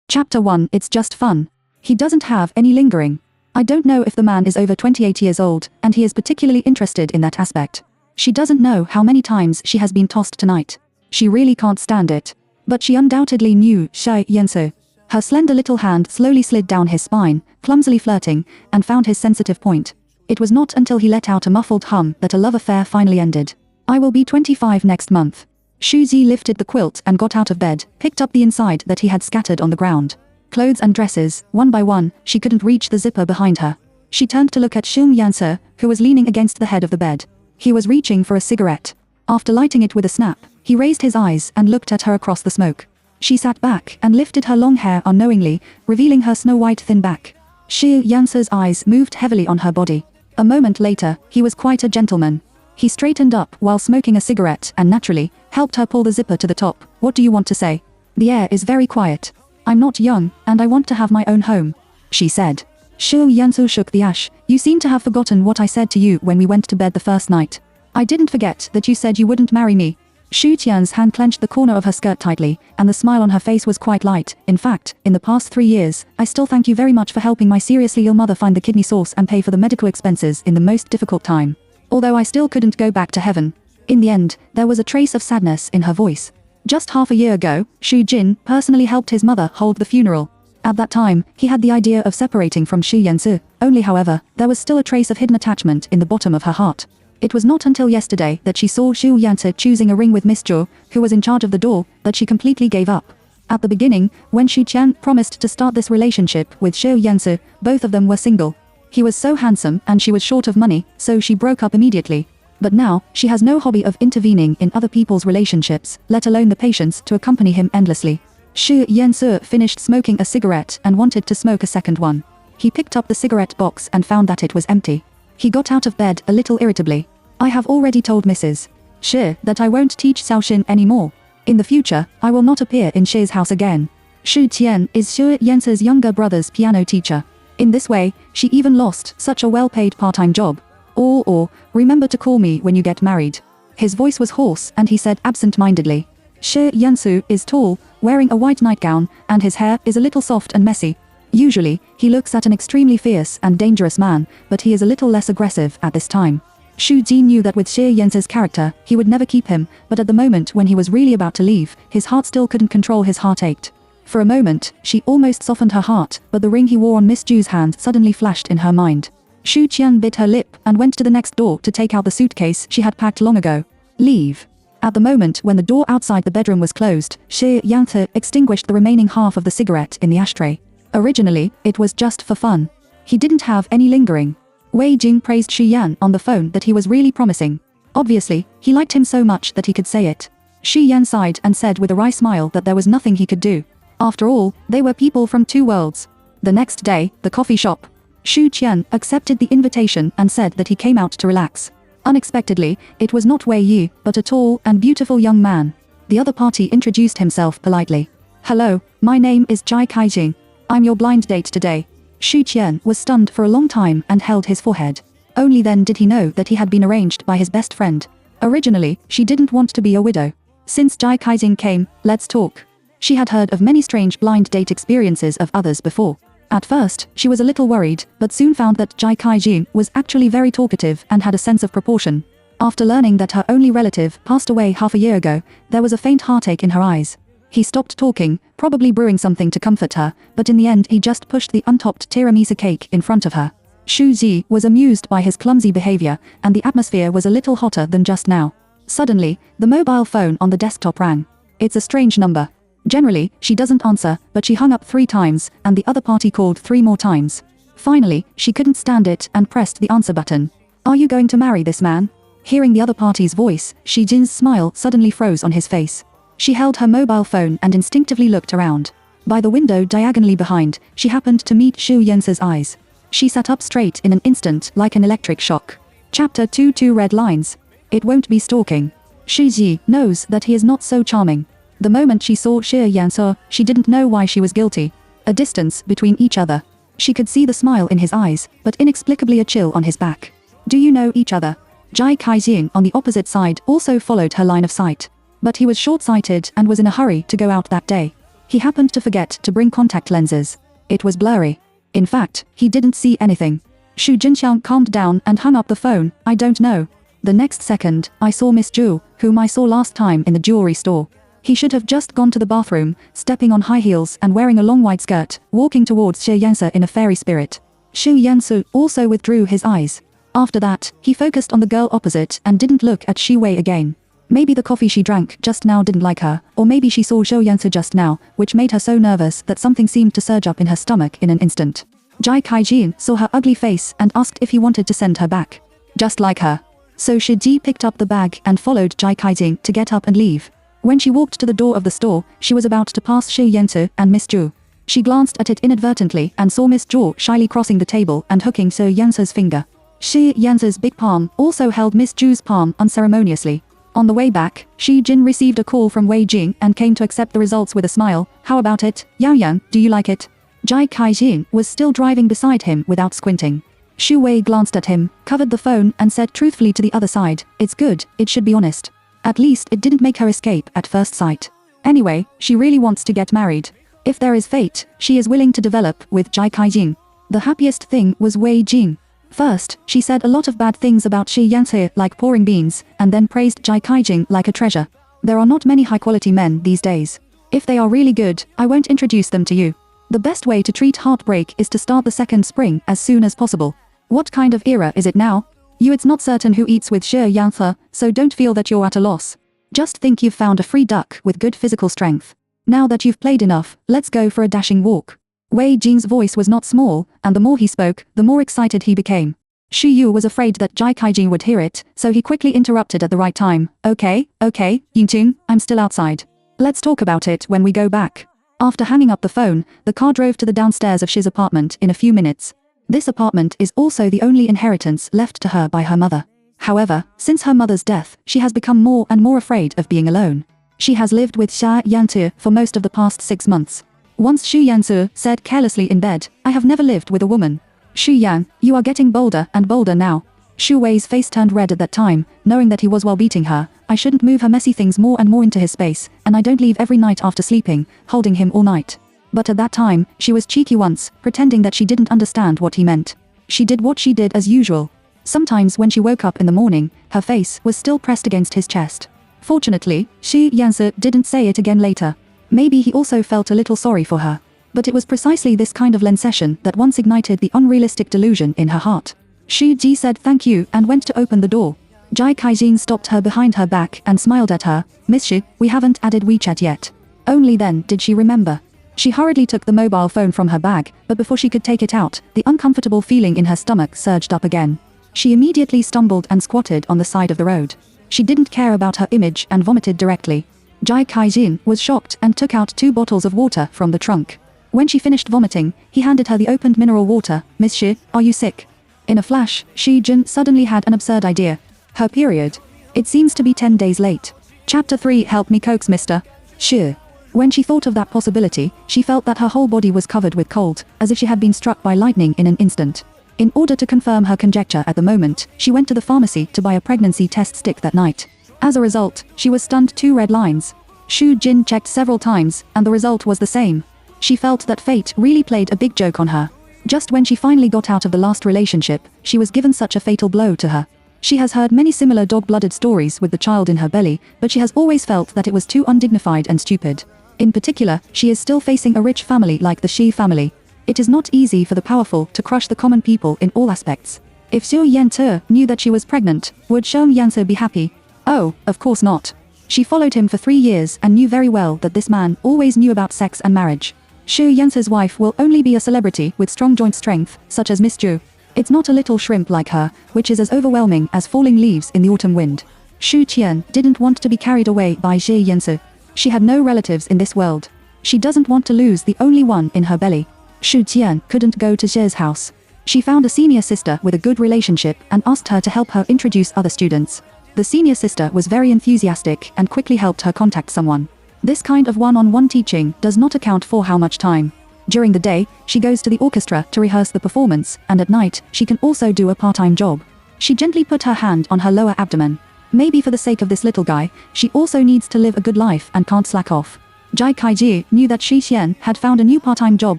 Chapter 1. It's just fun. He doesn't have any lingering. I don't know if the man is over 28 years old, and he is particularly interested in that aspect. She doesn't know how many times she has been tossed tonight. She really can't stand it. But she undoubtedly knew Xu Yansu. Her slender little hand slowly slid down his spine, clumsily flirting, and found his sensitive point. It was not until he let out a muffled hum that a love affair finally ended. I will be 25 next month. Xu Zi lifted the quilt and got out of bed, picked up the inside that he had scattered on the ground. Clothes and dresses, one by one, she couldn't reach the zipper behind her. She turned to look at Xu Yansu, who was leaning against the head of the bed. He was reaching for a cigarette. After lighting it with a snap, he raised his eyes and looked at her across the smoke. She sat back and lifted her long hair unknowingly, revealing her snow-white thin back. Xu Yansu's eyes moved heavily on her body. A moment later, he was quite a gentleman. He straightened up while smoking a cigarette and naturally, helped her pull the zipper to the top. What do you want to say? The air is very quiet. I'm not young, and I want to have my own home, she said. Xu Yansu shook the ash. You seem to have forgotten what I said to you when we went to bed the first night. I didn't forget that you said you wouldn't marry me. Xu Tian's hand clenched the corner of her skirt tightly, and the smile on her face was quite light. In fact, in the past 3 years, I still thank you very much for helping my seriously ill mother find the kidney source and pay for the medical expenses in the most difficult time. Although I still couldn't go back to heaven. In the end, there was a trace of sadness in her voice. Just half a year ago, Xu Jin personally helped his mother hold the funeral. At that time, he had the idea of separating from Xu Yansu, only however, there was still a trace of hidden attachment in the bottom of her heart. It was not until yesterday that she saw Xu Yansu choosing a ring with Miss Zhou, who was in charge of the door, that she completely gave up. At the beginning, when Xu Qian promised to start this relationship with Xu Yansu, both of them were single. He was so handsome and she was short of money, so she broke up immediately. But now, she has no hobby of intervening in other people's relationships, let alone the patience to accompany him endlessly. Xu Yansu finished smoking a cigarette and wanted to smoke a second one. He picked up the cigarette box and found that it was empty. He got out of bed a little irritably. I have already told Mrs. Shi that I won't teach Xiaoxin anymore. In the future, I will not appear in Shi's house again. Xu Tian is Xu Yansu's younger brother's piano teacher. In this way, she even lost such a well-paid part-time job. Or, remember to call me when you get married. His voice was hoarse and he said absent-mindedly. Xu Yansu is tall, wearing a white nightgown, and his hair is a little soft and messy. Usually, he looks at an extremely fierce and dangerous man, but he is a little less aggressive at this time. Xu Ji knew that with Xu Yansu's character, he would never keep him, but at the moment when he was really about to leave, his heart still couldn't control his heart ached. For a moment, she almost softened her heart, but the ring he wore on Miss Zhu's hand suddenly flashed in her mind. Xu Qian bit her lip and went to the next door to take out the suitcase she had packed long ago. Leave. At the moment when the door outside the bedroom was closed, Xu Yansu extinguished the remaining half of the cigarette in the ashtray. Originally, it was just for fun. He didn't have any lingering. Wei Jing praised Xu Yan on the phone that he was really promising. Obviously, he liked him so much that he could say it. Xu Yan sighed and said with a wry smile that there was nothing he could do. After all, they were people from two worlds. The next day, the coffee shop. Xu Qian accepted the invitation and said that he came out to relax. Unexpectedly, it was not Wei Yi, but a tall and beautiful young man. The other party introduced himself politely. Hello, my name is Jai Kaijing. I'm your blind date today. Xu Qian was stunned for a long time and held his forehead. Only then did he know that he had been arranged by his best friend. Originally, she didn't want to be a widow. Since Jai Kaijing came, let's talk. She had heard of many strange blind date experiences of others before. At first, she was a little worried, but soon found that Jai Kaijing was actually very talkative and had a sense of proportion. After learning that her only relative passed away half a year ago, there was a faint heartache in her eyes. He stopped talking, probably brewing something to comfort her, but in the end he just pushed the untopped tiramisu cake in front of her. Xu Zi was amused by his clumsy behavior, and the atmosphere was a little hotter than just now. Suddenly, the mobile phone on the desktop rang. It's a strange number. Generally, she doesn't answer, but she hung up 3 times, and the other party called 3 more times. Finally, she couldn't stand it and pressed the answer button. Are you going to marry this man? Hearing the other party's voice, Shi Jin's smile suddenly froze on his face. She held her mobile phone and instinctively looked around. By the window diagonally behind, she happened to meet Xu Yansu's eyes. She sat up straight in an instant like an electric shock. Chapter 2. 2 Red Lines. It won't be stalking. Xu Ji knows that he is not so charming. The moment she saw Xu Yansu, she didn't know why she was guilty. A distance between each other. She could see the smile in his eyes, but inexplicably a chill on his back. Do you know each other? Jai Kaijing on the opposite side also followed her line of sight. But he was short-sighted and was in a hurry to go out that day. He happened to forget to bring contact lenses. It was blurry. In fact, he didn't see anything. Xu Jinxiang calmed down and hung up the phone. I don't know. The next second, I saw Miss Zhu, whom I saw last time in the jewelry store. He should have just gone to the bathroom, stepping on high heels and wearing a long white skirt, walking towards Xie Yanse in a fairy spirit. Xu Yansu also withdrew his eyes. After that, he focused on the girl opposite and didn't look at Xu Wei again. Maybe the coffee she drank just now didn't like her, or maybe she saw Xu Yansu just now, which made her so nervous that something seemed to surge up in her stomach in an instant. Jai Kaijin saw her ugly face and asked if he wanted to send her back. Just like her. So Shi Ji picked up the bag and followed Jai Kaijin to get up and leave. When she walked to the door of the store, she was about to pass Xu Yansu and Miss Zhu. She glanced at it inadvertently and saw Miss Zhu shyly crossing the table and hooking Xu Yansu's finger. Xu Yansu's big palm also held Miss Zhu's palm unceremoniously. On the way back, Shi Jin received a call from Wei Jing and came to accept the results with a smile. How about it, Yao Yang, do you like it? Jai Kaijin was still driving beside him without squinting. Xu Wei glanced at him, covered the phone and said truthfully to the other side, it's good, it should be honest. At least it didn't make her escape at first sight. Anyway, she really wants to get married. If there is fate, she is willing to develop with Jai Kaijin. The happiest thing was Wei Jing. First, she said a lot of bad things about Shi Yanse like pouring beans, and then praised Jai Kaijin like a treasure. There are not many high-quality men these days. If they are really good, I won't introduce them to you. The best way to treat heartbreak is to start the second spring as soon as possible. What kind of era is it now? It's not certain who eats with Shi Yanse, so don't feel that you're at a loss. Just think you've found a free duck with good physical strength. Now that you've played enough, let's go for a dashing walk. Wei Jing's voice was not small, and the more he spoke, the more excited he became. Xu Yu was afraid that Jai Kaijin would hear it, so he quickly interrupted at the right time. Okay, Yingtung, I'm still outside. Let's talk about it when we go back. After hanging up the phone, the car drove to the downstairs of Shi's apartment in a few minutes. This apartment is also the only inheritance left to her by her mother. However, since her mother's death, she has become more and more afraid of being alone. She has lived with Xia Yantu for most of the past 6 months. Once Xu Yanzu said carelessly in bed, I have never lived with a woman. Xu Yang, you are getting bolder and bolder now. Xu Wei's face turned red at that time, knowing that he was while beating her. I shouldn't move her messy things more and more into his space, and I don't leave every night after sleeping, holding him all night. But at that time, she was cheeky once, pretending that she didn't understand what he meant. She did what she did as usual. Sometimes when she woke up in the morning, her face was still pressed against his chest. Fortunately, Xu Yanzi didn't say it again later. Maybe he also felt a little sorry for her. But it was precisely this kind of lensation that once ignited the unrealistic delusion in her heart. Xu Ji said thank you and went to open the door. Jai Kaijin stopped her behind her back and smiled at her. Miss Xu, we haven't added WeChat yet. Only then did she remember. She hurriedly took the mobile phone from her bag, but before she could take it out, the uncomfortable feeling in her stomach surged up again. She immediately stumbled and squatted on the side of the road. She didn't care about her image and vomited directly. Jai Kaijin was shocked and took out 2 bottles of water from the trunk. When she finished vomiting, he handed her the opened mineral water. Miss Xu, are you sick? In a flash, Xi Jin suddenly had an absurd idea. Her period. It seems to be 10 days late. Chapter 3 Help me coax Mr. Xu. When she thought of that possibility, she felt that her whole body was covered with cold, as if she had been struck by lightning in an instant. In order to confirm her conjecture at the moment, she went to the pharmacy to buy a pregnancy test stick that night. As a result, she was stunned 2 red lines. Xu Jin checked several times, and the result was the same. She felt that fate really played a big joke on her. Just when she finally got out of the last relationship, she was given such a fatal blow to her. She has heard many similar dog-blooded stories with the child in her belly, but she has always felt that it was too undignified and stupid. In particular, she is still facing a rich family like the Shi family. It is not easy for the powerful to crush the common people in all aspects. If Xu Yantu knew that she was pregnant, would Xiong Yansu be happy? Oh, of course not. She followed him for 3 years and knew very well that this man always knew about sex and marriage. Xu Yansu's wife will only be a celebrity with strong joint strength, such as Miss Zhu. It's not a little shrimp like her, which is as overwhelming as falling leaves in the autumn wind. Xu Qian didn't want to be carried away by Xi Yansu. She had no relatives in this world. She doesn't want to lose the only one in her belly. Xu Qian couldn't go to Xi's house. She found a senior sister with a good relationship and asked her to help her introduce other students. The senior sister was very enthusiastic and quickly helped her contact someone. This kind of one-on-one teaching does not account for how much time. During the day, she goes to the orchestra to rehearse the performance, and at night, she can also do a part-time job. She gently put her hand on her lower abdomen. Maybe for the sake of this little guy, she also needs to live a good life and can't slack off. Jai Kaiji knew that Shi Qian had found a new part-time job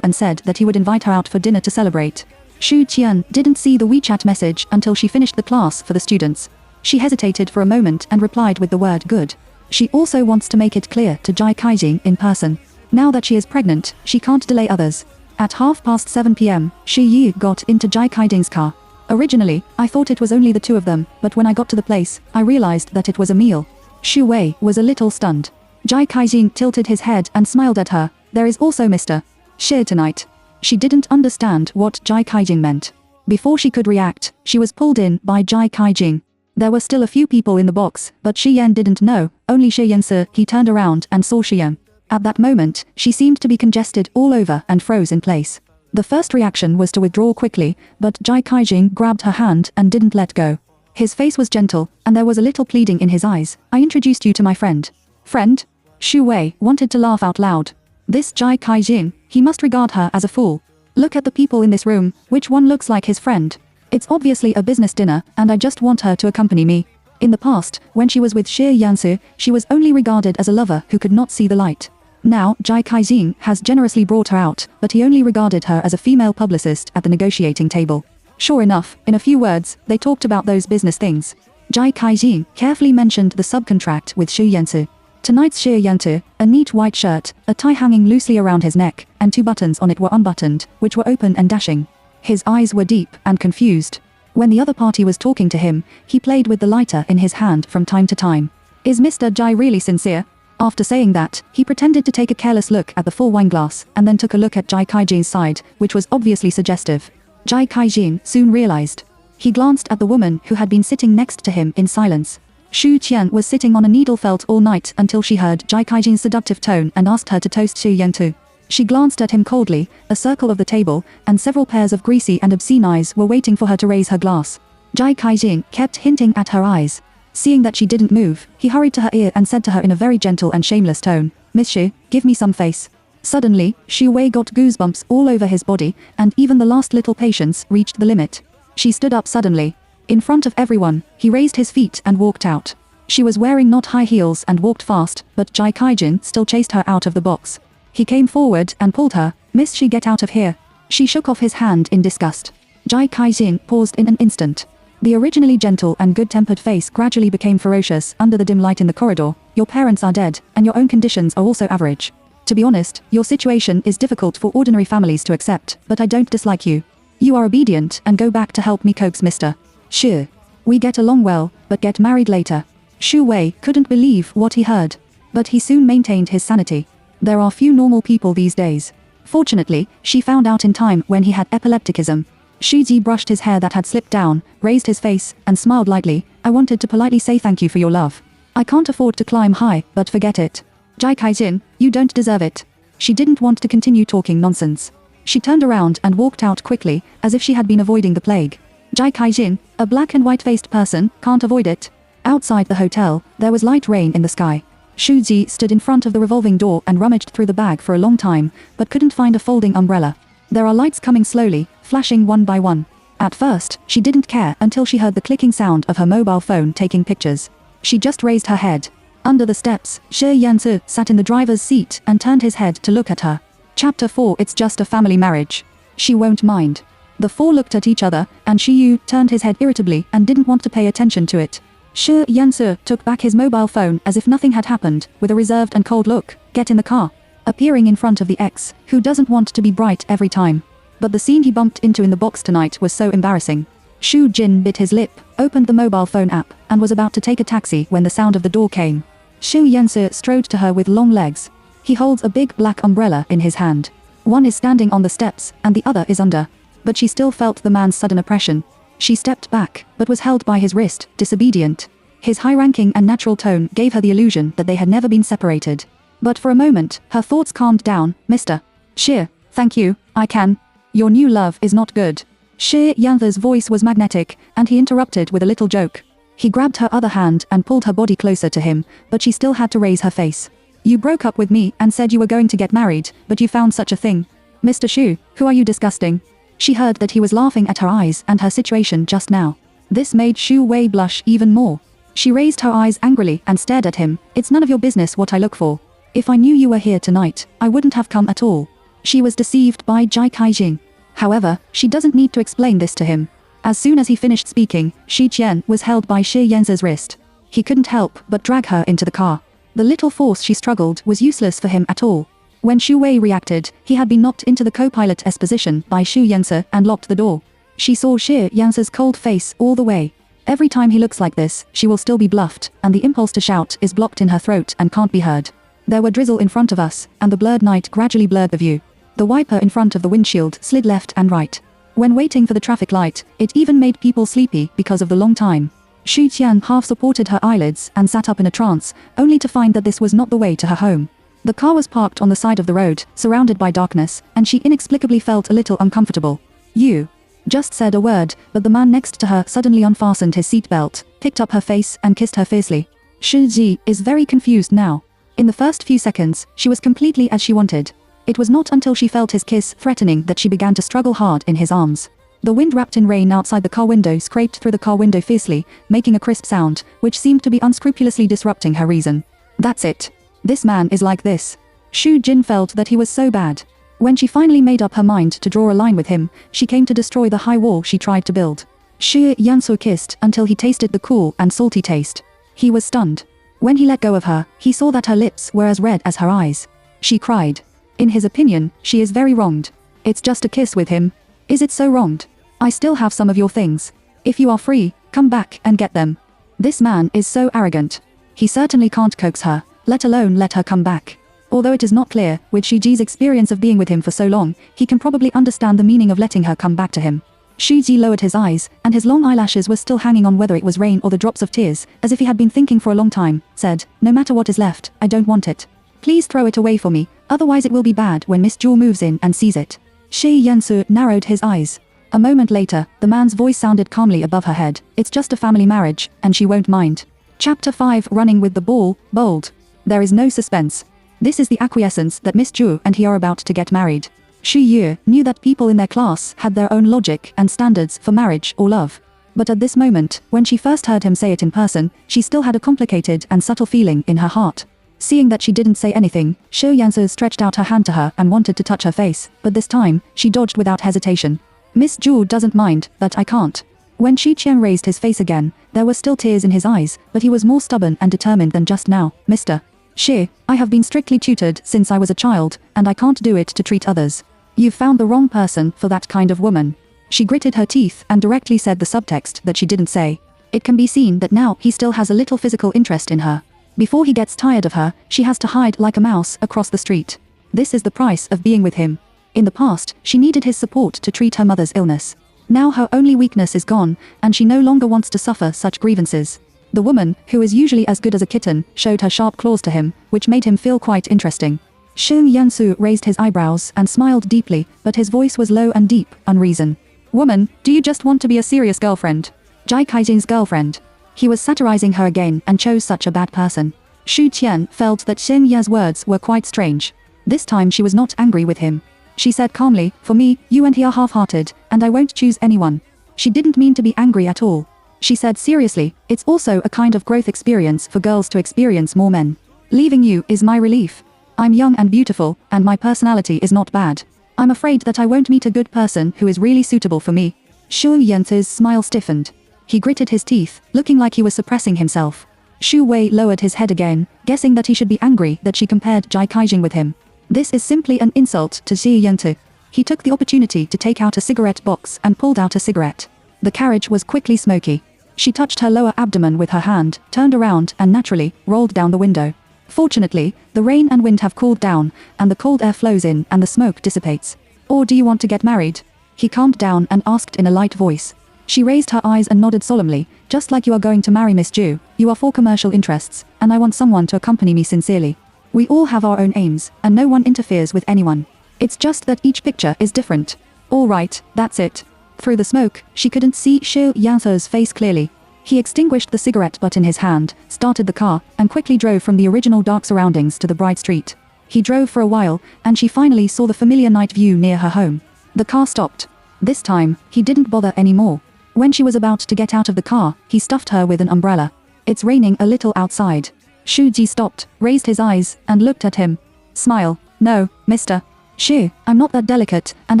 and said that he would invite her out for dinner to celebrate. Shu Qian didn't see the WeChat message until she finished the class for the students. She hesitated for a moment and replied with the word good. She also wants to make it clear to Jai Kaiji in person. Now that she is pregnant, she can't delay others. At 7:30 p.m., Shi Yi got into Jai Kaijing's car. Originally, I thought it was only the two of them, but when I got to the place, I realized that it was a meal. Shu Wei was a little stunned. Jai Kaijing tilted his head and smiled at her. There is also Mr. Shi tonight. She didn't understand what Jai Kaijing meant. Before she could react, she was pulled in by Jai Kaijing. There were still a few people in the box, but Shi Yan didn't know, only Shi Yansi. He turned around and saw Shi Yan. At that moment, she seemed to be congested all over and froze in place. The first reaction was to withdraw quickly, but Jai Kaijing grabbed her hand and didn't let go. His face was gentle, and there was a little pleading in his eyes. I introduced you to my friend. Friend? Shu Wei wanted to laugh out loud. This Jai Kaijing, he must regard her as a fool. Look at the people in this room, which one looks like his friend? It's obviously a business dinner, and I just want her to accompany me. In the past, when she was with Shi Yansi, she was only regarded as a lover who could not see the light. Now, Jai Kaijing has generously brought her out, but he only regarded her as a female publicist at the negotiating table. Sure enough, in a few words, they talked about those business things. Jai Kaijing carefully mentioned the subcontract with Shi Yansi. Tonight's Shi Yansi, a neat white shirt, a tie hanging loosely around his neck, and 2 buttons on it were unbuttoned, which were open and dashing. His eyes were deep and confused. When the other party was talking to him, he played with the lighter in his hand from time to time. Is Mr. Jai really sincere? After saying that, he pretended to take a careless look at the full wine glass, and then took a look at Jai Kaijing's side, which was obviously suggestive. Jai Kaijing soon realized. He glanced at the woman who had been sitting next to him in silence. Shu Qian was sitting on a needle felt all night until she heard Jai Kaijing's seductive tone and asked her to toast Shi Yantu. She glanced at him coldly, a circle of the table, and several pairs of greasy and obscene eyes were waiting for her to raise her glass. Jai Kaijing kept hinting at her eyes. Seeing that she didn't move, he hurried to her ear and said to her in a very gentle and shameless tone, Miss Shi, give me some face. Suddenly, Shu Wei got goosebumps all over his body, and even the last little patience reached the limit. She stood up suddenly. In front of everyone, he raised his feet and walked out. She was wearing not high heels and walked fast, but Jai Kaijing still chased her out of the box. He came forward and pulled her. Miss Shi, get out of here. She shook off his hand in disgust. Jai Kaijing paused in an instant. The originally gentle and good-tempered face gradually became ferocious under the dim light in the corridor. Your parents are dead, and your own conditions are also average. To be honest, your situation is difficult for ordinary families to accept, but I don't dislike you. You are obedient and go back to help me coax Mr. Shi. We get along well, but get married later. Shu Wei couldn't believe what he heard. But he soon maintained his sanity. There are few normal people these days. Fortunately, she found out in time when he had epilepticism. Shu Ji brushed his hair that had slipped down, raised his face, and smiled lightly. I wanted to politely say thank you for your love. I can't afford to climb high, but forget it. Jai Kaijing, you don't deserve it. She didn't want to continue talking nonsense. She turned around and walked out quickly, as if she had been avoiding the plague. Jai Kaijing, a black and white-faced person, can't avoid it. Outside the hotel, there was light rain in the sky. Shu Ji stood in front of the revolving door and rummaged through the bag for a long time, but couldn't find a folding umbrella. There are lights coming slowly, flashing one by one. At first, she didn't care until she heard the clicking sound of her mobile phone taking pictures. She just raised her head. Under the steps, Shi Yanzi sat in the driver's seat and turned his head to look at her. Chapter 4. It's just a family marriage. She won't mind. The four looked at each other, and Shi Yu turned his head irritably and didn't want to pay attention to it. Shi Yanzi took back his mobile phone as if nothing had happened, with a reserved and cold look. Get in the car. Appearing in front of the ex, who doesn't want to be bright every time. But the scene he bumped into in the box tonight was so embarrassing. Shu Jin bit his lip, opened the mobile phone app, and was about to take a taxi when the sound of the door came. Shi Yanzi strode to her with long legs. He holds a big black umbrella in his hand. One is standing on the steps, and the other is under. But she still felt the man's sudden oppression. She stepped back, but was held by his wrist, disobedient. His high-ranking and natural tone gave her the illusion that they had never been separated. But for a moment, her thoughts calmed down. Mr. Shi, thank you, I can. Your new love is not good. Shi Yanzi's voice was magnetic, and he interrupted with a little joke. He grabbed her other hand and pulled her body closer to him, but she still had to raise her face. You broke up with me and said you were going to get married, but you found such a thing. Mr. Shu, who are you disgusting? She heard that he was laughing at her eyes and her situation just now. This made Shu Wei blush even more. She raised her eyes angrily and stared at him. It's none of your business what I look for. If I knew you were here tonight, I wouldn't have come at all. She was deceived by Jai Kaijing. However, she doesn't need to explain this to him. As soon as he finished speaking, Shi Qian was held by Shi Yance's wrist. He couldn't help but drag her into the car. The little force she struggled was useless for him at all. When Xu Wei reacted, he had been knocked into the co-pilot's position by Xu Yance and locked the door. She saw Shi Yance's cold face all the way. Every time he looks like this, she will still be bluffed, and the impulse to shout is blocked in her throat and can't be heard. There were drizzle in front of us, and the blurred night gradually blurred the view. The wiper in front of the windshield slid left and right. When waiting for the traffic light, it even made people sleepy because of the long time. Xu Qian half supported her eyelids and sat up in a trance, only to find that this was not the way to her home. The car was parked on the side of the road, surrounded by darkness, and she inexplicably felt a little uncomfortable. You just said a word, but the man next to her suddenly unfastened his seatbelt, picked up her face and kissed her fiercely. Shi Ji is very confused now. In the first few seconds, she was completely as she wanted. It was not until she felt his kiss threatening that she began to struggle hard in his arms. The wind wrapped in rain outside the car window scraped through the car window fiercely, making a crisp sound, which seemed to be unscrupulously disrupting her reason. That's it. This man is like this. Xu Jin felt that he was so bad. When she finally made up her mind to draw a line with him, she came to destroy the high wall she tried to build. Shi Yansu kissed until he tasted the cool and salty taste. He was stunned. When he let go of her, he saw that her lips were as red as her eyes. She cried. In his opinion, she is very wronged. It's just a kiss with him. Is it so wronged? I still have some of your things. If you are free, come back and get them. This man is so arrogant. He certainly can't coax her, let alone let her come back. Although it is not clear, with Shiji's experience of being with him for so long, he can probably understand the meaning of letting her come back to him. Shiji lowered his eyes, and his long eyelashes were still hanging on whether it was rain or the drops of tears, as if he had been thinking for a long time, said, no matter what is left, I don't want it. Please throw it away for me, otherwise it will be bad when Miss Jewel moves in and sees it. Shi Yansu narrowed his eyes. A moment later, the man's voice sounded calmly above her head, it's just a family marriage, and she won't mind. Chapter 5 Running with the Ball, Bold. There is no suspense. This is the acquiescence that Miss Zhu and he are about to get married. Xu Yu knew that people in their class had their own logic and standards for marriage or love. But at this moment, when she first heard him say it in person, she still had a complicated and subtle feeling in her heart. Seeing that she didn't say anything, Xu Yansu stretched out her hand to her and wanted to touch her face, but this time, she dodged without hesitation. Miss Zhu doesn't mind, but I can't. When Shi Qian raised his face again, there were still tears in his eyes, but he was more stubborn and determined than just now. Mr. Shi, I have been strictly tutored since I was a child, and I can't do it to treat others. You've found the wrong person for that kind of woman. She gritted her teeth and directly said the subtext that she didn't say. It can be seen that now he still has a little physical interest in her. Before he gets tired of her, she has to hide like a mouse across the street. This is the price of being with him. In the past, she needed his support to treat her mother's illness. Now her only weakness is gone, and she no longer wants to suffer such grievances. The woman, who is usually as good as a kitten, showed her sharp claws to him, which made him feel quite interesting. Xu Yansu raised his eyebrows and smiled deeply, but his voice was low and deep, unreason. Woman, do you just want to be a serious girlfriend? Jai Kaijin's girlfriend. He was satirizing her again and chose such a bad person. Xu Qian felt that Xin Ya's words were quite strange. This time she was not angry with him. She said calmly, for me, you and he are half-hearted, and I won't choose anyone. She didn't mean to be angry at all. She said seriously, it's also a kind of growth experience for girls to experience more men. Leaving you is my relief. I'm young and beautiful, and my personality is not bad. I'm afraid that I won't meet a good person who is really suitable for me. Xu Yance's smile stiffened. He gritted his teeth, looking like he was suppressing himself. Xu Wei lowered his head again, guessing that he should be angry that she compared Jai Kaijing with him. This is simply an insult to Xi Yente. He took the opportunity to take out a cigarette box and pulled out a cigarette. The carriage was quickly smoky. She touched her lower abdomen with her hand, turned around and naturally, rolled down the window. Fortunately, the rain and wind have cooled down, and the cold air flows in and the smoke dissipates. Or do you want to get married? He calmed down and asked in a light voice. She raised her eyes and nodded solemnly, just like you are going to marry Miss Ju, you are for commercial interests, and I want someone to accompany me sincerely. We all have our own aims, and no one interferes with anyone. It's just that each picture is different. All right, that's it. Through the smoke, she couldn't see Xu Yance's face clearly. He extinguished the cigarette butt in his hand, started the car, and quickly drove from the original dark surroundings to the bright street. He drove for a while, and she finally saw the familiar night view near her home. The car stopped. This time, he didn't bother anymore. When she was about to get out of the car, he stuffed her with an umbrella. It's raining a little outside. Shu Ji stopped, raised his eyes, and looked at him. Smile. No, Mr. Shu, I'm not that delicate, and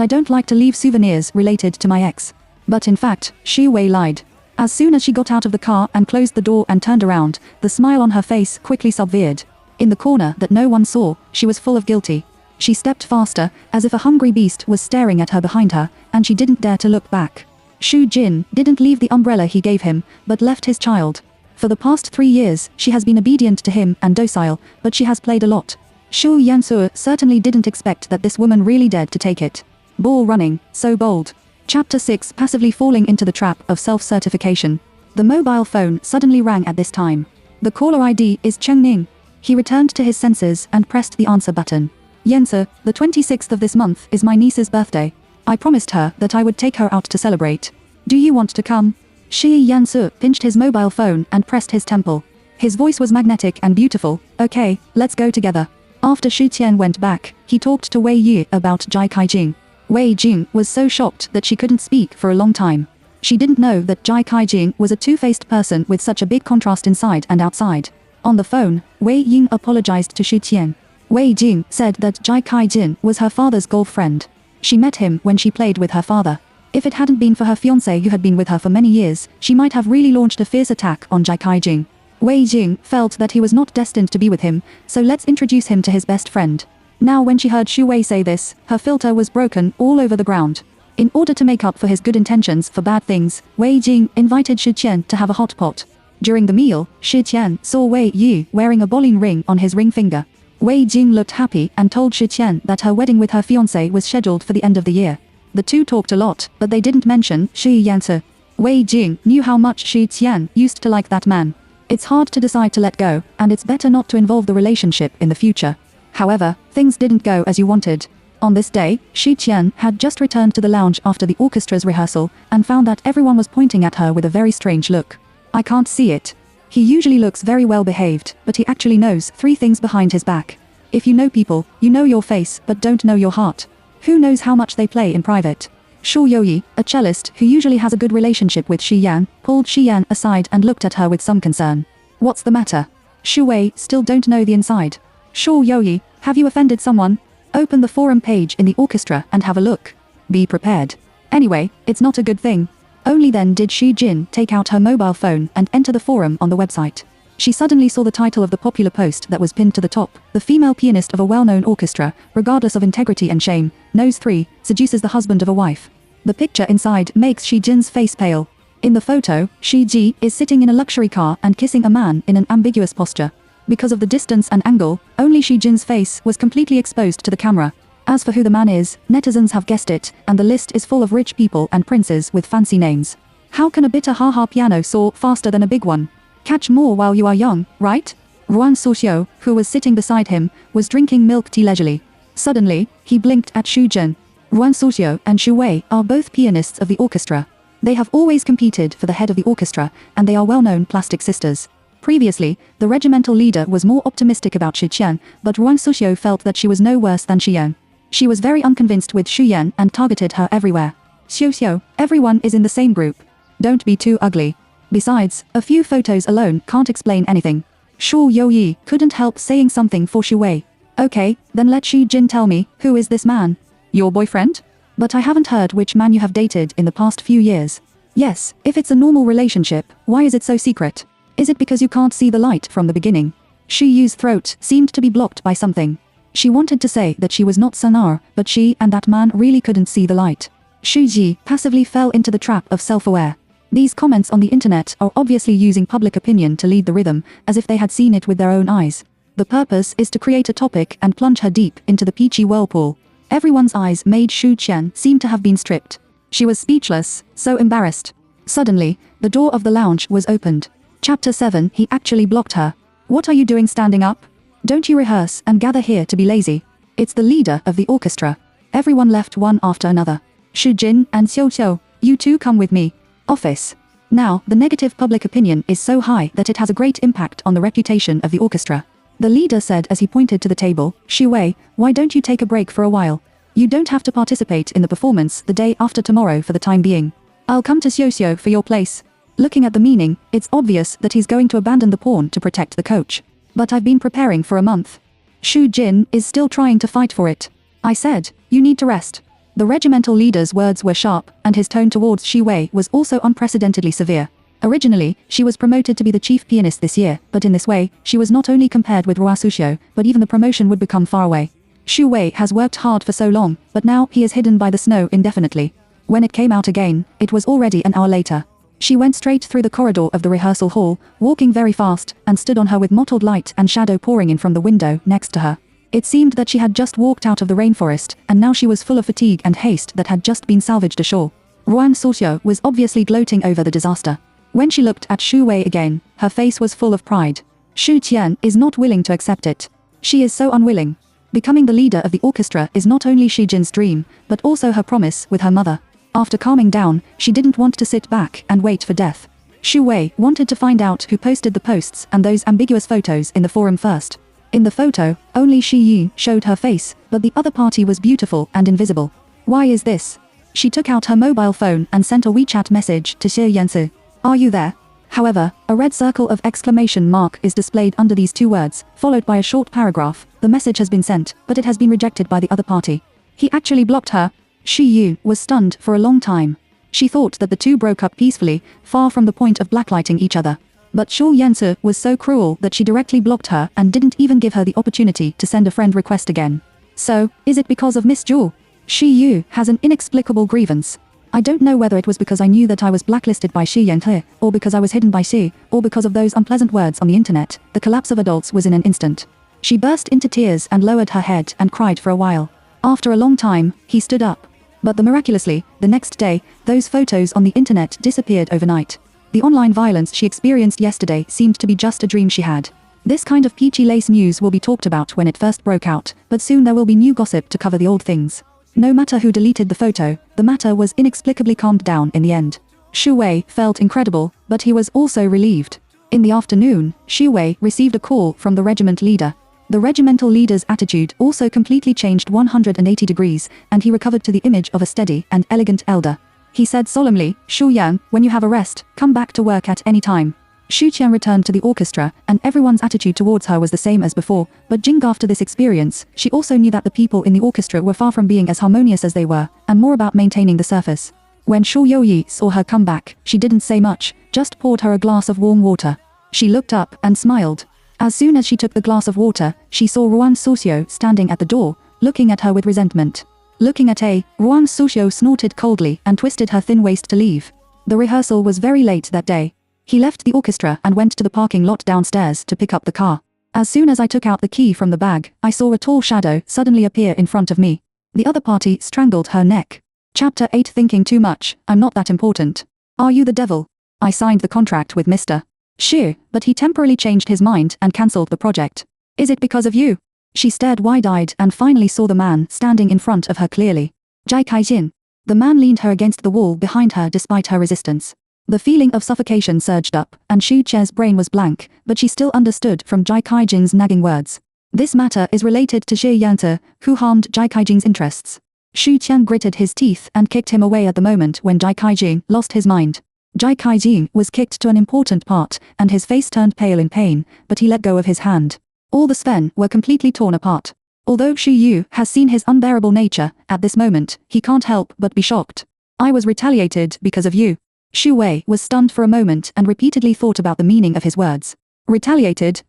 I don't like to leave souvenirs related to my ex. But in fact, Xu Wei lied. As soon as she got out of the car and closed the door and turned around, the smile on her face quickly subsided. In the corner that no one saw, she was full of guilty. She stepped faster, as if a hungry beast was staring at her behind her, and she didn't dare to look back. Shu Jin didn't leave the umbrella he gave him, but left his child. For the past 3 years, she has been obedient to him and docile, but she has played a lot. Shu Yansu certainly didn't expect that this woman really dared to take it. Ball running, so bold. Chapter 6. Passively falling into the trap of self-certification. The mobile phone suddenly rang at this time. The caller ID is Cheng Ning. He returned to his senses and pressed the answer button. Yansu, the 26th of this month is my niece's birthday. I promised her that I would take her out to celebrate. Do you want to come? Shi Yansu pinched his mobile phone and pressed his temple. His voice was magnetic and beautiful. Okay, let's go together. After Shu Tian went back, he talked to Wei Yi about Jai Kaijing. Wei Jing was so shocked that she couldn't speak for a long time. She didn't know that Jai Kaijing was a two-faced person with such a big contrast inside and outside. On the phone, Wei Ying apologized to Shu Tian. Wei Jing said that Jai Kaijing was her father's golf friend. She met him when she played with her father. If it hadn't been for her fiancé who had been with her for many years, she might have really launched a fierce attack on Jai Kaijing. Wei Jing felt that he was not destined to be with him, so let's introduce him to his best friend. Now when she heard Xu Wei say this, her filter was broken all over the ground. In order to make up for his good intentions for bad things, Wei Jing invited Shi Qian to have a hot pot. During the meal, Shi Qian saw Wei Yu wearing a bowling ring on his ring finger. Wei Jing looked happy and told Shi Qian that her wedding with her fiancé was scheduled for the end of the year. The two talked a lot, but they didn't mention Shi Yansu. Wei Jing knew how much Shi Qian used to like that man. It's hard to decide to let go, and it's better not to involve the relationship in the future. However, things didn't go as you wanted. On this day, Shi Qian had just returned to the lounge after the orchestra's rehearsal, and found that everyone was pointing at her with a very strange look. I can't see it. He usually looks very well behaved, but he actually knows 3 things behind his back. If you know people, you know your face but don't know your heart. Who knows how much they play in private? Shu Youyi, a cellist who usually has a good relationship with Shi Yan, pulled Shi Yan aside and looked at her with some concern. What's the matter? Xu Wei still don't know the inside. Shu Youyi, have you offended someone? Open the forum page in the orchestra and have a look. Be prepared. Anyway, it's not a good thing. Only then did Shi Jin take out her mobile phone and enter the forum on the website. She suddenly saw the title of the popular post that was pinned to the top. The female pianist of a well-known orchestra, regardless of integrity and shame, knows 3, seduces the husband of a wife. The picture inside makes Shi Jin's face pale. In the photo, Shi Ji is sitting in a luxury car and kissing a man in an ambiguous posture. Because of the distance and angle, only Shi Jin's face was completely exposed to the camera. As for who the man is, netizens have guessed it, and the list is full of rich people and princes with fancy names. How can a bitter ha-ha piano soar faster than a big one? Catch more while you are young, right? Ruan Suxiu, who was sitting beside him, was drinking milk tea leisurely. Suddenly, he blinked at Xu Jin. Ruan Suxiu and Xu Wei are both pianists of the orchestra. They have always competed for the head of the orchestra, and they are well-known plastic sisters. Previously, the regimental leader was more optimistic about Shi Qian, but Ruan Suxiu felt that she was no worse than Shi Yan. She was very unconvinced with Xu Yan and targeted her everywhere. Xiu, everyone is in the same group. Don't be too ugly. Besides, a few photos alone can't explain anything. Shu Youyi couldn't help saying something for Xu Wei. Okay, then let Xu Jin tell me, who is this man? Your boyfriend? But I haven't heard which man you have dated in the past few years. Yes, if it's a normal relationship, why is it so secret? Is it because you can't see the light from the beginning? Xu Yu's throat seemed to be blocked by something. She wanted to say that she was not Sanar, but she and that man really couldn't see the light. Xu Ji passively fell into the trap of self-aware. These comments on the internet are obviously using public opinion to lead the rhythm, as if they had seen it with their own eyes. The purpose is to create a topic and plunge her deep into the peachy whirlpool. Everyone's eyes made Xu Qian seem to have been stripped. She was speechless, so embarrassed. Suddenly, the door of the lounge was opened. Chapter 7. He actually blocked her. What are you doing standing up? Don't you rehearse and gather here to be lazy? It's the leader of the orchestra. Everyone left one after another. Xu Jin and Xiu Xiu, you two come with me. Office. Now, the negative public opinion is so high that it has a great impact on the reputation of the orchestra. The leader said as he pointed to the table, Xu Wei, why don't you take a break for a while? You don't have to participate in the performance the day after tomorrow for the time being. I'll come to Xiu Xiu for your place. Looking at the meaning, it's obvious that he's going to abandon the pawn to protect the coach. But I've been preparing for a month. Shu Jin is still trying to fight for it. I said, you need to rest. The regimental leader's words were sharp, and his tone towards Xu Wei was also unprecedentedly severe. Originally, she was promoted to be the chief pianist this year, but in this way, she was not only compared with Rua Sushio, but even the promotion would become far away. Xu Wei has worked hard for so long, but now he is hidden by the snow indefinitely. When it came out again, it was already an hour later. She went straight through the corridor of the rehearsal hall, walking very fast, and stood on her with mottled light and shadow pouring in from the window next to her. It seemed that she had just walked out of the rainforest, and now she was full of fatigue and haste that had just been salvaged ashore. Ruan Sushio was obviously gloating over the disaster. When she looked at Xu Wei again, her face was full of pride. Xu Qian is not willing to accept it. She is so unwilling. Becoming the leader of the orchestra is not only Xi Jin's dream, but also her promise with her mother. After calming down, she didn't want to sit back and wait for death. Xu Wei wanted to find out who posted the posts and those ambiguous photos in the forum first. In the photo, only Shi Yi showed her face, but the other party was beautiful and invisible. Why is this? She took out her mobile phone and sent a WeChat message to Xie Yansu. Are you there? However, a red circle of exclamation mark is displayed under these two words, followed by a short paragraph. The message has been sent, but it has been rejected by the other party. He actually blocked her. Shi Yu was stunned for a long time. She thought that the two broke up peacefully, far from the point of blacklighting each other. But Shu Yansu was so cruel that she directly blocked her and didn't even give her the opportunity to send a friend request again. So, is it because of Miss Zhu? Shi Yu has an inexplicable grievance. I don't know whether it was because I knew that I was blacklisted by Shi Yanhe, or because I was hidden by Shi, or because of those unpleasant words on the internet. The collapse of adults was in an instant. She burst into tears and lowered her head and cried for a while. After a long time, he stood up. But miraculously, the next day, those photos on the internet disappeared overnight. The online violence she experienced yesterday seemed to be just a dream she had. This kind of peachy lace news will be talked about when it first broke out, but soon there will be new gossip to cover the old things. No matter who deleted the photo, the matter was inexplicably calmed down in the end. Xu Wei felt incredible, but he was also relieved. In the afternoon, Xu Wei received a call from the regiment leader. The regimental leader's attitude also completely changed 180 degrees, and he recovered to the image of a steady and elegant elder. He said solemnly, Xu Yang, when you have a rest, come back to work at any time. Xu Qian returned to the orchestra, and everyone's attitude towards her was the same as before, but Jing after this experience, she also knew that the people in the orchestra were far from being as harmonious as they were, and more about maintaining the surface. When Shu Youyi saw her come back, she didn't say much, just poured her a glass of warm water. She looked up and smiled. As soon as she took the glass of water, she saw Ruan Sushio standing at the door, looking at her with resentment. Looking at Ruan Sushio snorted coldly and twisted her thin waist to leave. The rehearsal was very late that day. He left the orchestra and went to the parking lot downstairs to pick up the car. As soon as I took out the key from the bag, I saw a tall shadow suddenly appear in front of me. The other party strangled her neck. Chapter 8 Thinking too much, I'm not that important. Are you the devil? I signed the contract with Mr. Xu, but he temporarily changed his mind and cancelled the project. Is it because of you? She stared wide-eyed and finally saw the man standing in front of her clearly. Jai Kaijin. The man leaned her against the wall behind her despite her resistance. The feeling of suffocation surged up, and Xu Che's brain was blank, but she still understood from Jai Kaijin's nagging words. This matter is related to Xie Yangte, who harmed Jai Kaijin's interests. Xu Qian gritted his teeth and kicked him away at the moment when Jai Kaijin lost his mind. Jai Kaijin was kicked to an important part, and his face turned pale in pain, but he let go of his hand. All the Sven were completely torn apart. Although Xu Yu has seen his unbearable nature, at this moment, he can't help but be shocked. I was retaliated because of you. Xu Wei was stunned for a moment and repeatedly thought about the meaning of his words. Retaliated,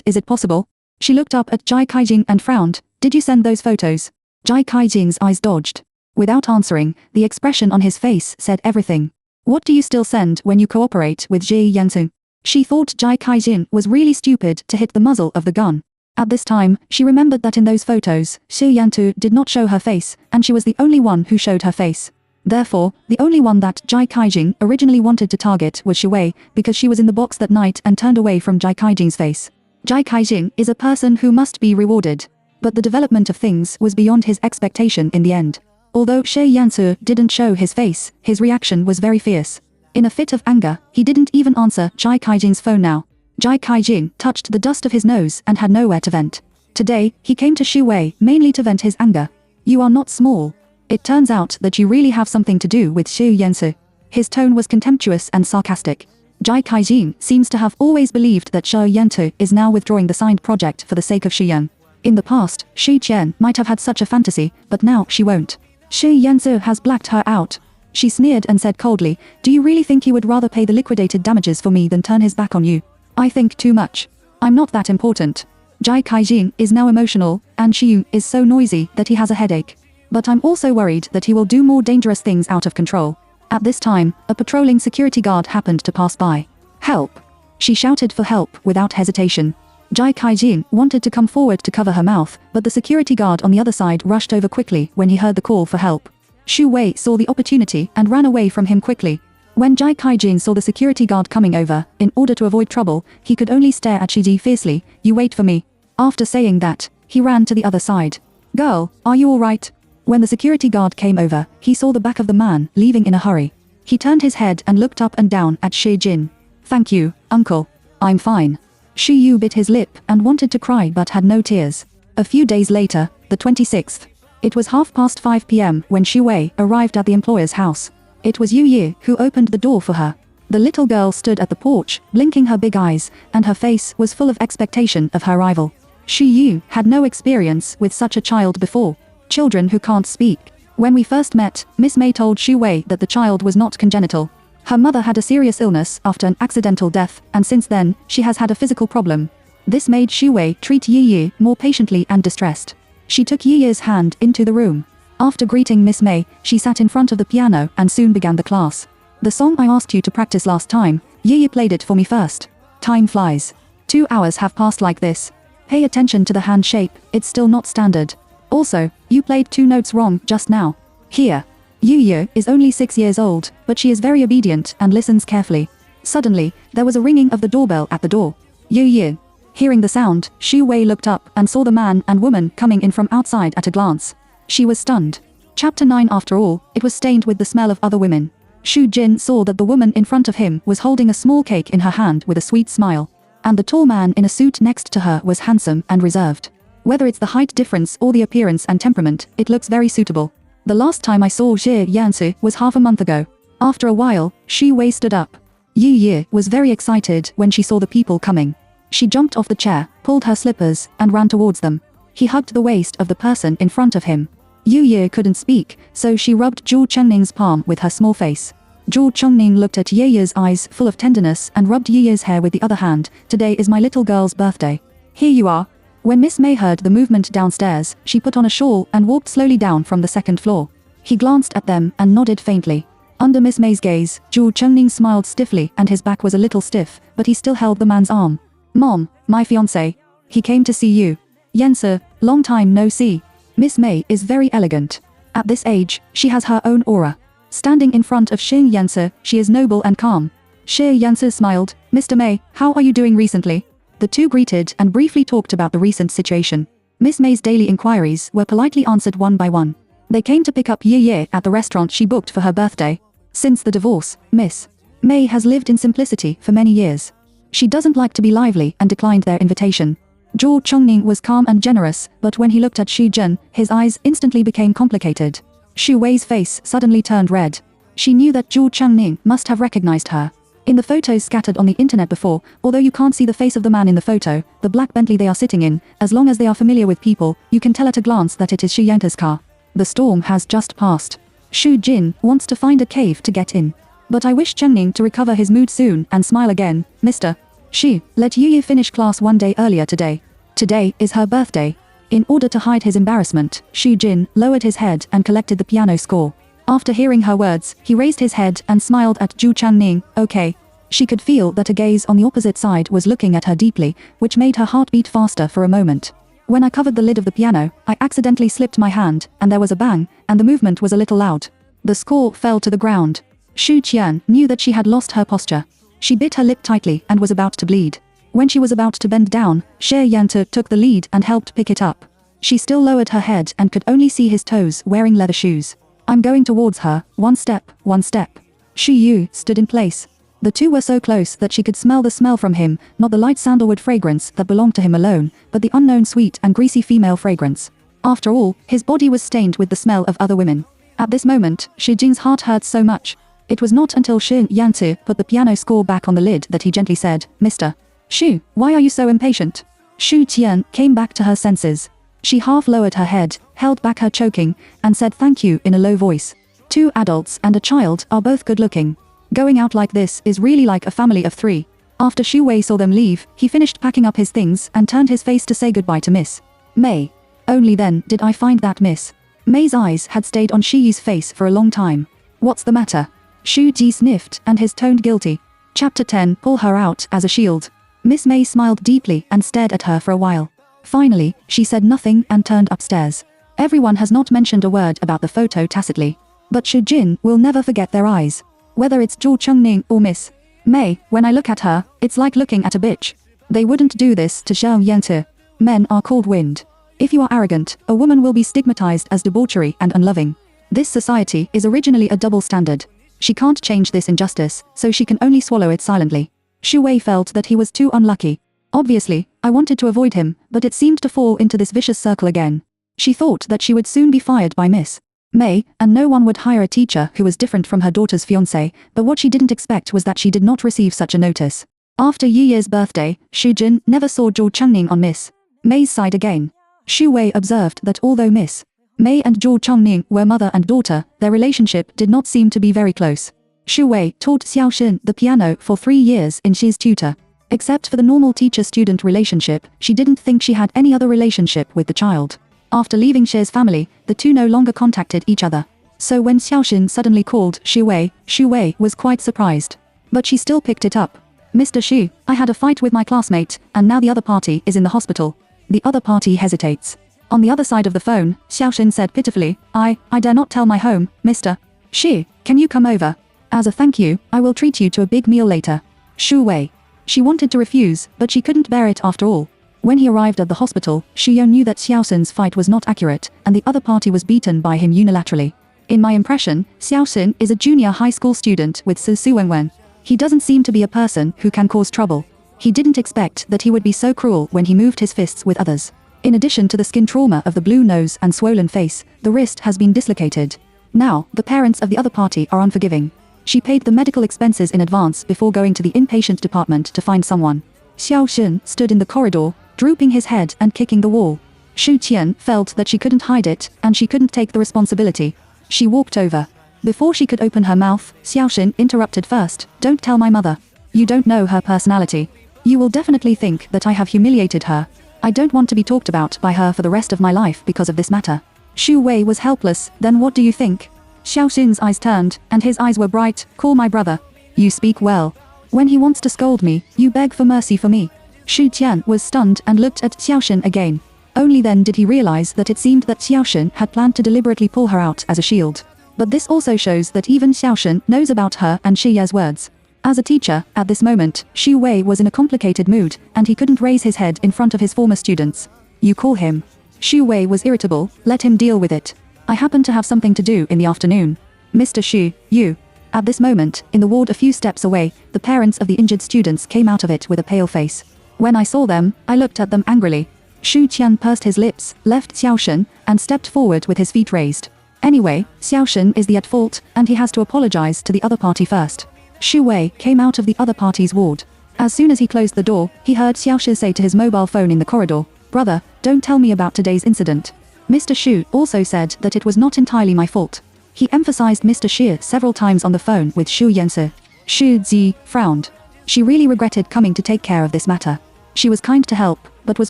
is it possible? She looked up at Jai Kaijin and frowned. Did you send those photos? Jai Kaijin's eyes dodged. Without answering, the expression on his face said everything. What do you still send when you cooperate with Xie Yansu? She thought Jai Kaijin was really stupid to hit the muzzle of the gun. At this time, she remembered that in those photos, Xie Yantu did not show her face, and she was the only one who showed her face. Therefore, the only one that Jai Kaijin originally wanted to target was Xu Wei, because she was in the box that night and turned away from Jai Kaijin's face. Jai Kaijin is a person who must be rewarded. But the development of things was beyond his expectation in the end. Although Xie Yansu didn't show his face, his reaction was very fierce. In a fit of anger, he didn't even answer Jai Kaijin's phone now. Jai Kaijin touched the dust of his nose and had nowhere to vent. Today, he came to Xu Wei mainly to vent his anger. You are not small. It turns out that you really have something to do with Xu Yansu. His tone was contemptuous and sarcastic. Jai Kaijin seems to have always believed that Shi Yantu is now withdrawing the signed project for the sake of Shi Yan. In the past, Shi Qian might have had such a fantasy, but now she won't. Shi Yanzu has blacked her out. She sneered and said coldly, "Do you really think he would rather pay the liquidated damages for me than turn his back on you? I think too much. I'm not that important." Jai Kaijin is now emotional, and Shi Yu is so noisy that he has a headache. But I'm also worried that he will do more dangerous things out of control. At this time, a patrolling security guard happened to pass by. "Help!" She shouted for help without hesitation. Jai Kaijin wanted to come forward to cover her mouth, but the security guard on the other side rushed over quickly when he heard the call for help. Shu Wei saw the opportunity and ran away from him quickly. When Jai Kaijin saw the security guard coming over, in order to avoid trouble, he could only stare at Shiji fiercely. "You wait for me." After saying that, he ran to the other side. "Girl, are you alright?" When the security guard came over, he saw the back of the man, leaving in a hurry. He turned his head and looked up and down at Shi Jin. "Thank you, uncle. I'm fine." Shi Yu bit his lip and wanted to cry but had no tears. A few days later, the 26th. It was 5:30 p.m. when Shu Wei arrived at the employer's house. It was Yu Yi who opened the door for her. The little girl stood at the porch, blinking her big eyes, and her face was full of expectation of her arrival. Shi Yu had no experience with such a child before. Children who can't speak. When we first met, Miss May told Shu Wei that the child was not congenital. Her mother had a serious illness after an accidental death, and since then, she has had a physical problem. This made Shu Wei treat Yi Yi more patiently and distressed. She took Yi Yi's hand into the room. After greeting Miss May, she sat in front of the piano and soon began the class. "The song I asked you to practice last time, Yi Yi played it for me first." Time flies. 2 hours have passed like this. Pay attention to the hand shape, it's still not standard. Also, you played 2 notes wrong just now. Here. Yu Yu is only 6 years old, but she is very obedient and listens carefully. Suddenly, there was a ringing of the doorbell at the door. Yu Yu. Hearing the sound, Shu Wei looked up and saw the man and woman coming in from outside at a glance. She was stunned. Chapter 9. After all, it was stained with the smell of other women. Shu Jin saw that the woman in front of him was holding a small cake in her hand with a sweet smile. And the tall man in a suit next to her was handsome and reserved. Whether it's the height difference or the appearance and temperament, it looks very suitable. The last time I saw Shi Yansu was half a month ago. After a while, Shu Wei stood up. Yu Yi was very excited when she saw the people coming. She jumped off the chair, pulled her slippers, and ran towards them. He hugged the waist of the person in front of him. Yu Yi couldn't speak, so she rubbed Zhou Chengning's palm with her small face. Zhou Chengning looked at Yi Yi's eyes full of tenderness and rubbed Yi Yi's hair with the other hand. "Today is my little girl's birthday. Here you are." When Miss May heard the movement downstairs, she put on a shawl and walked slowly down from the second floor. He glanced at them and nodded faintly. Under Miss May's gaze, Zhou Chengning smiled stiffly and his back was a little stiff, but he still held the man's arm. "Mom, my fiancé. He came to see you." "Yansu, long time no see." Miss May is very elegant. At this age, she has her own aura. Standing in front of Xin Yansu, she is noble and calm. Shi Yansu smiled. "Mr. May, how are you doing recently?" The two greeted and briefly talked about the recent situation. Miss May's daily inquiries were politely answered one by one. They came to pick up Yi Yi at the restaurant she booked for her birthday. Since the divorce, Miss May has lived in simplicity for many years. She doesn't like to be lively and declined their invitation. Zhou Chongning was calm and generous, but when he looked at Shi Jin, his eyes instantly became complicated. Shu Wei's face suddenly turned red. She knew that Zhou Chongning must have recognized her. In the photos scattered on the internet before, although you can't see the face of the man in the photo, the black Bentley they are sitting in, as long as they are familiar with people, you can tell at a glance that it is Shi Yanta's car. The storm has just passed. Shu Jin wants to find a cave to get in. But I wish Chengning to recover his mood soon and smile again. "Mr. Shi, let Yu Yi finish class 1 day earlier today. Today is her birthday." In order to hide his embarrassment, Shu Jin lowered his head and collected the piano score. After hearing her words, he raised his head and smiled at Zhou Changning. "Okay." She could feel that a gaze on the opposite side was looking at her deeply, which made her heart beat faster for a moment. When I covered the lid of the piano, I accidentally slipped my hand, and there was a bang, and the movement was a little loud. The score fell to the ground. Shu Qian knew that she had lost her posture. She bit her lip tightly and was about to bleed. When she was about to bend down, Shi Yantu took the lead and helped pick it up. She still lowered her head and could only see his toes wearing leather shoes. "I'm going towards her, 1 step, 1 step." Shi Yu stood in place. The two were so close that she could smell the smell from him, not the light sandalwood fragrance that belonged to him alone, but the unknown sweet and greasy female fragrance. After all, his body was stained with the smell of other women. At this moment, Shi Jin's heart hurt so much. It was not until Shi Yanzi put the piano score back on the lid that he gently said, Mr. Shu, why are you so impatient? Shu Tian came back to her senses. She half lowered her head, held back her choking, and said thank you in a low voice. 2 adults and a child are both good looking. Going out like this is really like a family of 3. After Shu Wei saw them leave, he finished packing up his things and turned his face to say goodbye to Miss May. Only then did I find that Miss May's eyes had stayed on Shi Yi's face for a long time. What's the matter? Shu Ji sniffed and his toned guilty. Chapter 10. Pull her out as a shield. Miss May smiled deeply and stared at her for a while. Finally, she said nothing and turned upstairs. Everyone has not mentioned a word about the photo tacitly. But Shu Jin will never forget their eyes. Whether it's Zhou Chengning or Miss May, when I look at her, it's like looking at a bitch. They wouldn't do this to Xiao Yanzi. Men are called wind. If you are arrogant, a woman will be stigmatized as debauchery and unloving. This society is originally a double standard. She can't change this injustice, so she can only swallow it silently. Shu Wei felt that he was too unlucky. Obviously, I wanted to avoid him, but it seemed to fall into this vicious circle again. She thought that she would soon be fired by Miss May, and no one would hire a teacher who was different from her daughter's fiancé, but what she didn't expect was that she did not receive such a notice. After Yi Ye's birthday, Shu Jin never saw Zhou Chengning on Miss May's side again. Shu Wei observed that although Miss May and Zhou Chengning were mother and daughter, their relationship did not seem to be very close. Shu Wei taught Xiao Xin the piano for 3 years in Shi's tutor. Except for the normal teacher-student relationship, she didn't think she had any other relationship with the child. After leaving Shi's family, the two no longer contacted each other. So when Xiao Xin suddenly called Shu Wei was quite surprised. But she still picked it up. Mr. Shu, I had a fight with my classmate, and now the other party is in the hospital. The other party hesitates. On the other side of the phone, Xiao Xin said pitifully, I dare not tell my home, Mr. Shu, can you come over? As a thank you, I will treat you to a big meal later. Shu Wei. She wanted to refuse, but she couldn't bear it after all. When he arrived at the hospital, Xu Yon knew that Xiao Xin's fight was not accurate, and the other party was beaten by him unilaterally. In my impression, Xiao Xin is a junior high school student with Su Wenwen. He doesn't seem to be a person who can cause trouble. He didn't expect that he would be so cruel when he moved his fists with others. In addition to the skin trauma of the blue nose and swollen face, the wrist has been dislocated. Now, the parents of the other party are unforgiving. She paid the medical expenses in advance before going to the inpatient department to find someone. Xiao Xin stood in the corridor, drooping his head and kicking the wall. Shu Tian felt that she couldn't hide it, and she couldn't take the responsibility. She walked over. Before she could open her mouth, Xiao Xin interrupted first. Don't tell my mother. You don't know her personality. You will definitely think that I have humiliated her. I don't want to be talked about by her for the rest of my life because of this matter. Shu Wei was helpless. Then what do you think? Xiao Xin's eyes turned, and his eyes were bright. Call my brother. You speak well. When he wants to scold me, you beg for mercy for me. Shu Tian was stunned and looked at Xiao Xin again. Only then did he realize that it seemed that Xiao Xin had planned to deliberately pull her out as a shield. But this also shows that even Xiao Xin knows about her and Shi Ye's words. As a teacher, at this moment, Shu Wei was in a complicated mood, and he couldn't raise his head in front of his former students. You call him. Shu Wei was irritable. Let him deal with it. I happen to have something to do in the afternoon. Mr. Shu, you. At this moment, in the ward a few steps away, the parents of the injured students came out of it with a pale face. When I saw them, I looked at them angrily. Shu Tian pursed his lips, left Xiao Xin, and stepped forward with his feet raised. Anyway, Xiao Xin is the at fault, and he has to apologize to the other party first. Shu Wei came out of the other party's ward. As soon as he closed the door, he heard Xiao Shi say to his mobile phone in the corridor, Brother, don't tell me about today's incident. Mr. Shu also said that it was not entirely my fault. He emphasized Mr. Shi several times on the phone with Shu Yanzi. Shu Zi frowned. She really regretted coming to take care of this matter. She was kind to help, but was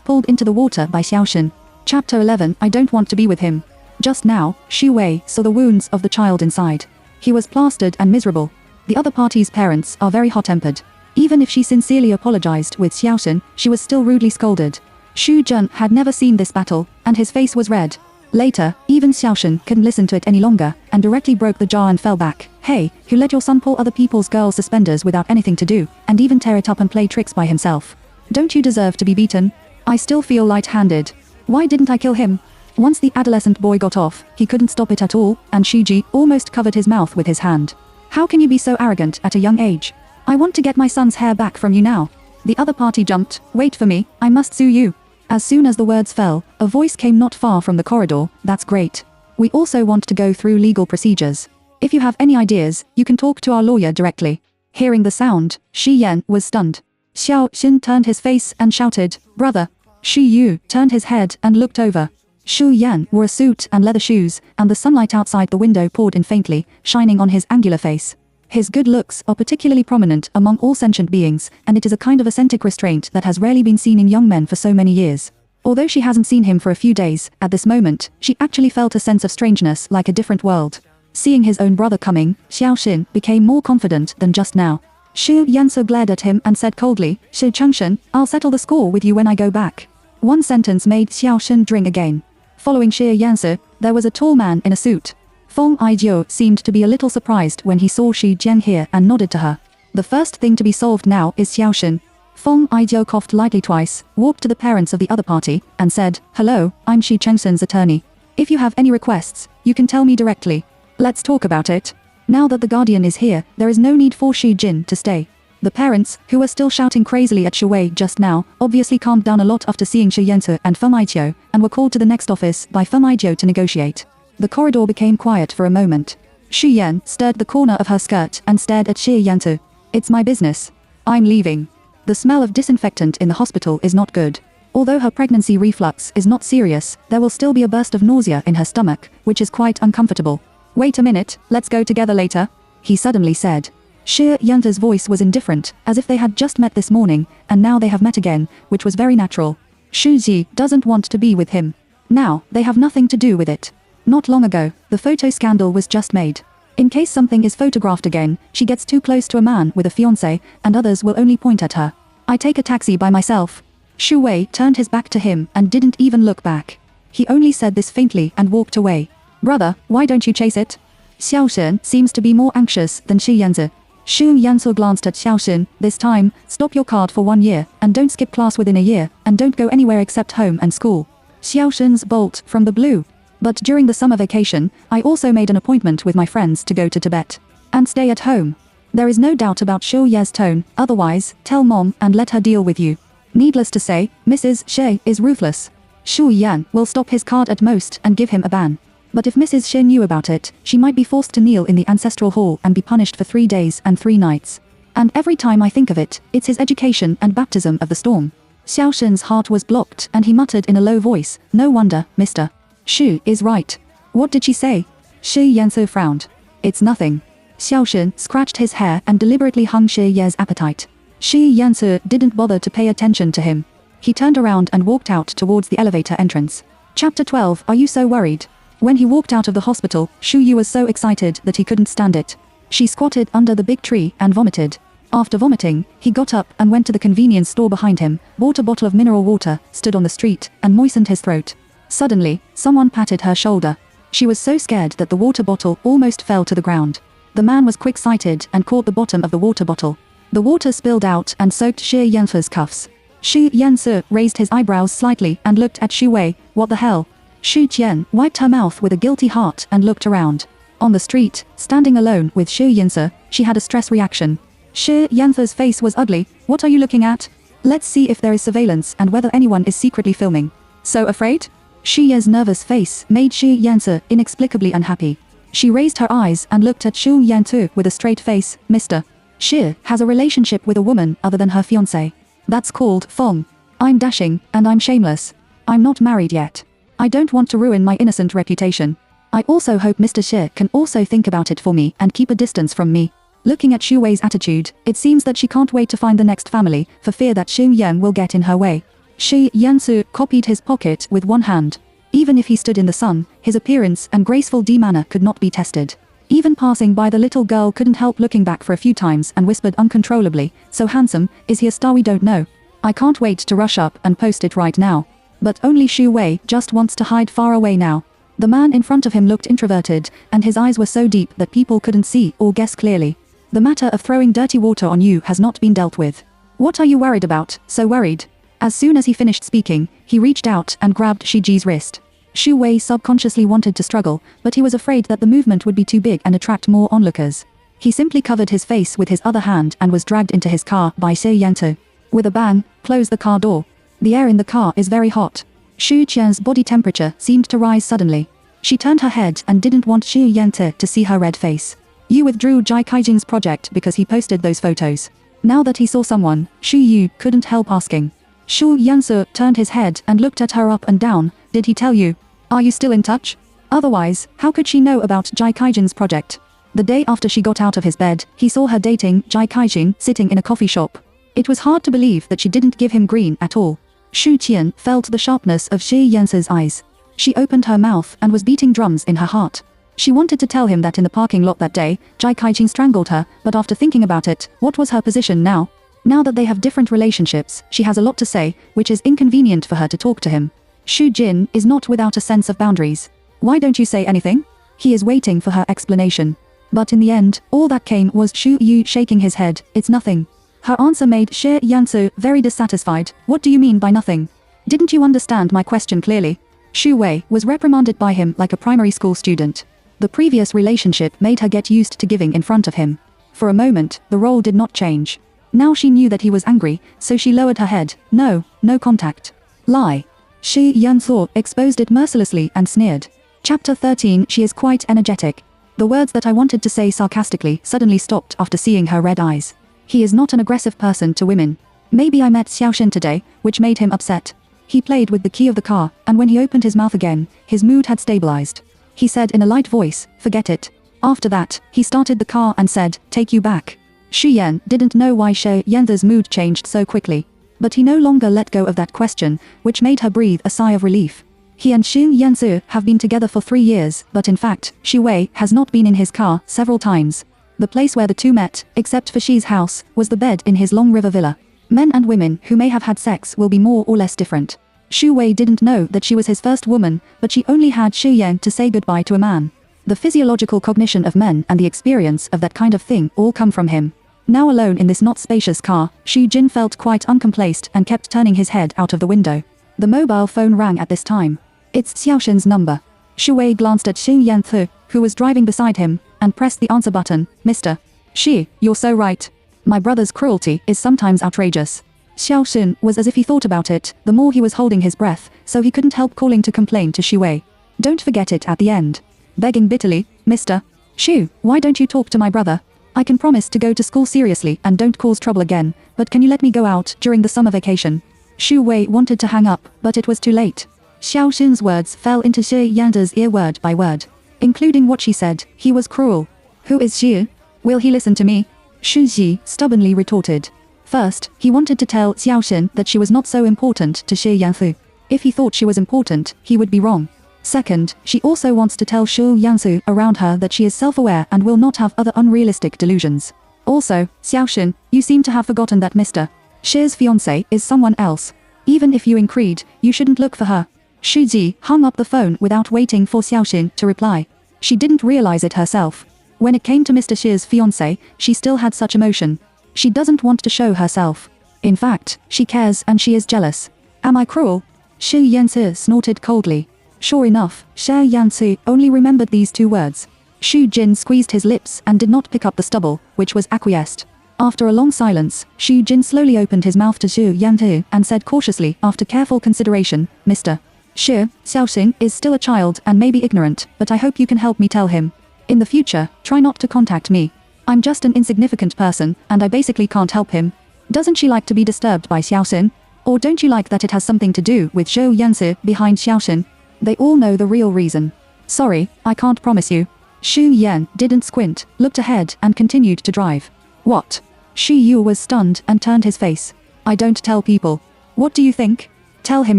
pulled into the water by Xiao Xin. Chapter 11. I don't want to be with him. Just now, Shu Wei saw the wounds of the child inside. He was plastered and miserable. The other party's parents are very hot-tempered. Even if she sincerely apologized with Xiao Xin, she was still rudely scolded. Shu Jun had never seen this battle, and his face was red. Later, even Xiao Xin couldn't listen to it any longer, and directly broke the jar and fell back. Hey, you let your son pull other people's girls' suspenders without anything to do, and even tear it up and play tricks by himself. Don't you deserve to be beaten? I still feel light-handed. Why didn't I kill him? Once the adolescent boy got off, he couldn't stop it at all, and Shuji almost covered his mouth with his hand. How can you be so arrogant at a young age? I want to get my son's hair back from you now. The other party jumped. Wait for me, I must sue you. As soon as the words fell, a voice came not far from the corridor. That's great. We also want to go through legal procedures. If you have any ideas, you can talk to our lawyer directly. Hearing the sound, Shi Yan was stunned. Xiao Xin turned his face and shouted, "Brother!" Shi Yu turned his head and looked over. Shu Yan wore a suit and leather shoes, and the sunlight outside the window poured in faintly, shining on his angular face. His good looks are particularly prominent among all sentient beings, and it is a kind of ascetic restraint that has rarely been seen in young men for so many years. Although she hasn't seen him for a few days, at this moment, she actually felt a sense of strangeness like a different world. Seeing his own brother coming, Xiao Xin became more confident than just now. Xu Yansu glared at him and said coldly, "Shi Chengshen, I'll settle the score with you when I go back." One sentence made Xiao Xin drink again. Following Shi Yansu, there was a tall man in a suit. Feng Aijiu seemed to be a little surprised when he saw Shi Jian here and nodded to her. The first thing to be solved now is Xiao Xin. Feng Aijiu coughed lightly twice, walked to the parents of the other party, and said, "Hello, I'm Shi Chengshen's attorney. If you have any requests, you can tell me directly. Let's talk about it. Now that the guardian is here, there is no need for Shi Jin to stay." The parents, who were still shouting crazily at Shu Wei just now, obviously calmed down a lot after seeing Shi Yansu and Feng Aijiu, and were called to the next office by Feng Aijiu to negotiate. The corridor became quiet for a moment. Xu Yan stirred the corner of her skirt and stared at Shi Yansu. "It's my business. I'm leaving." The smell of disinfectant in the hospital is not good. Although her pregnancy reflux is not serious, there will still be a burst of nausea in her stomach, which is quite uncomfortable. "Wait a minute, let's go together later," he suddenly said. Shi Yansu's voice was indifferent, as if they had just met this morning, and now they have met again, which was very natural. Shu Ji doesn't want to be with him. Now, they have nothing to do with it. Not long ago, the photo scandal was just made. In case something is photographed again, she gets too close to a man with a fiancé, and others will only point at her. "I take a taxi by myself." Shu Wei turned his back to him and didn't even look back. He only said this faintly and walked away. "Brother, why don't you chase it?" Xiao Xin seems to be more anxious than Shi Yansu. Xu Yansu glanced at Xiao Xin. "This time, stop your card for 1 year, and don't skip class within a year, and don't go anywhere except home and school." Xiao Xin's bolt from the blue. "But during the summer vacation, I also made an appointment with my friends to go to Tibet. And stay at home." There is no doubt about Shu Ye's tone, otherwise, tell mom and let her deal with you. Needless to say, Mrs. She is ruthless. Shu Yan will stop his card at most and give him a ban. But if Mrs. Shi knew about it, she might be forced to kneel in the ancestral hall and be punished for 3 days and 3 nights. And every time I think of it, it's his education and baptism of the storm. Xiao Xin's heart was blocked and he muttered in a low voice, "No wonder, Mr. Shu is right." "What did she say?" Shi Yansu frowned. "It's nothing." Xiao Xin scratched his hair and deliberately hung Shi Ye's appetite. Shi Yansu didn't bother to pay attention to him. He turned around and walked out towards the elevator entrance. Chapter 12. Are you so worried? When he walked out of the hospital, Shu Yu was so excited that he couldn't stand it. She squatted under the big tree and vomited. After vomiting, he got up and went to the convenience store behind him, bought a bottle of mineral water, stood on the street, and moistened his throat. Suddenly, someone patted her shoulder. She was so scared that the water bottle almost fell to the ground. The man was quick-sighted and caught the bottom of the water bottle. The water spilled out and soaked Shi Yansu's cuffs. Shi Yansu raised his eyebrows slightly and looked at Shu Wei. "What the hell?" Shu Qian wiped her mouth with a guilty heart and looked around. On the street, standing alone with Shu Yansu, she had a stress reaction. Shi Yansu's face was ugly. "What are you looking at? Let's see if there is surveillance and whether anyone is secretly filming." "So afraid?" Shi Ye's nervous face made Shi Yansu inexplicably unhappy. She raised her eyes and looked at Shu Yansu with a straight face. "Mr. Shi has a relationship with a woman other than her fiancé. That's called Feng. I'm dashing, and I'm shameless. I'm not married yet. I don't want to ruin my innocent reputation. I also hope Mr. Shi can also think about it for me and keep a distance from me." Looking at Shu Wei's attitude, it seems that she can't wait to find the next family, for fear that Xu Yan will get in her way. Shi Yansu copied his pocket with one hand. Even if he stood in the sun, his appearance and graceful demeanor could not be tested. Even passing by the little girl couldn't help looking back for a few times and whispered uncontrollably, "So handsome, is he a star we don't know? I can't wait to rush up and post it right now." But only Shu Wei just wants to hide far away now. The man in front of him looked introverted, and his eyes were so deep that people couldn't see or guess clearly. The matter of throwing dirty water on you has not been dealt with. "What are you worried about, so worried?" As soon as he finished speaking, he reached out and grabbed Shi Ji's wrist. Shu Wei subconsciously wanted to struggle, but he was afraid that the movement would be too big and attract more onlookers. He simply covered his face with his other hand and was dragged into his car by Shi Yansu. With a bang, closed the car door. The air in the car is very hot. Shu Qian's body temperature seemed to rise suddenly. She turned her head and didn't want Xu Yanzi to see her red face. You withdrew Jai Kaijing's project because he posted those photos. Now that he saw someone, Xu Yu couldn't help asking. Xu Yanzi turned his head and looked at her up and down. Did he tell you? Are you still in touch? Otherwise, how could she know about Jai Kaijing's project? The day after she got out of his bed, he saw her dating Jai Kaijing sitting in a coffee shop. It was hard to believe that she didn't give him green at all. Xu Qian felt the sharpness of Xie Yanzi's eyes. She opened her mouth and was beating drums in her heart. She wanted to tell him that in the parking lot that day, Jai Kaijing strangled her, but after thinking about it, what was her position now? Now that they have different relationships, she has a lot to say, which is inconvenient for her to talk to him. Xu Jin is not without a sense of boundaries. Why don't you say anything? He is waiting for her explanation. But in the end, all that came was Xu Yu shaking his head. It's nothing. Her answer made Xie Yanzi very dissatisfied. What do you mean by nothing? Didn't you understand my question clearly? Xu Wei was reprimanded by him like a primary school student. The previous relationship made her get used to giving in front of him. For a moment, the role did not change. Now she knew that he was angry, so she lowered her head. No contact. Lie. Xie Yanzi exposed it mercilessly and sneered. Chapter 13. She is quite energetic. The words that I wanted to say sarcastically suddenly stopped after seeing her red eyes. He is not an aggressive person to women. Maybe I met Xiaoxin today, which made him upset. He played with the key of the car, and when he opened his mouth again, his mood had stabilized. He said in a light voice, forget it. After that, he started the car and said, take you back. Xu Yan didn't know why Xie Yanzi's mood changed so quickly. But he no longer let go of that question, which made her breathe a sigh of relief. He and Xu Yanzi have been together for 3 years, but in fact, Xu Wei has not been in his car several times. The place where the two met, except for Xi's house, was the bed in his Long River villa. Men and women who may have had sex will be more or less different. Xu Wei didn't know that she was his first woman, but she only had Xu Yan to say goodbye to a man. The physiological cognition of men and the experience of that kind of thing all come from him. Now alone in this not spacious car, Xu Jin felt quite uncomplaced and kept turning his head out of the window. The mobile phone rang at this time. It's Xiaoxin's number. Xu Wei glanced at Xu Yanzi, who was driving beside him, and pressed the answer button. Mr. Xi, you're so right. My brother's cruelty is sometimes outrageous. Xiaoxin was as if he thought about it, the more he was holding his breath, so he couldn't help calling to complain to Xu Wei. Don't forget it at the end. Begging bitterly, Mr. Xu, why don't you talk to my brother? I can promise to go to school seriously and don't cause trouble again, but can you let me go out during the summer vacation? Xu Wei wanted to hang up, but it was too late. Xiaoxin's words fell into Xie Yanzi's ear word by word. Including what she said, he was cruel. Who is Xie? Will he listen to me? Xu Ji stubbornly retorted. First, he wanted to tell Xiaoxin that she was not so important to Xie Yanzi. If he thought she was important, he would be wrong. Second, she also wants to tell Xu Yanzi around her that she is self-aware and will not have other unrealistic delusions. Also, Xiaoxin, you seem to have forgotten that Mr. Xie's fiancé is someone else. Even if you increed, you shouldn't look for her. Xu Ji hung up the phone without waiting for Xiaoxin to reply. She didn't realize it herself. When it came to Mr. Xie's fiancé, she still had such emotion. She doesn't want to show herself. In fact, she cares and she is jealous. Am I cruel? Xu Yanzi snorted coldly. Sure enough, Xie Yanzi only remembered these 2 words. Xu Jin squeezed his lips and did not pick up the stubble, which was acquiesced. After a long silence, Xu Jin slowly opened his mouth to Xu Yanzi and said cautiously after careful consideration, Mr. Xie, Xiaoxin is still a child and may be ignorant, but I hope you can help me tell him. In the future, try not to contact me. I'm just an insignificant person, and I basically can't help him. Doesn't she like to be disturbed by Xiaoxin? Or don't you like that it has something to do with Xu Yanzi behind Xiaoxin? They all know the real reason. Sorry, I can't promise you. Xu Yan didn't squint, looked ahead and continued to drive. What? Xu Yu was stunned and turned his face. I don't tell people. What do you think? Tell him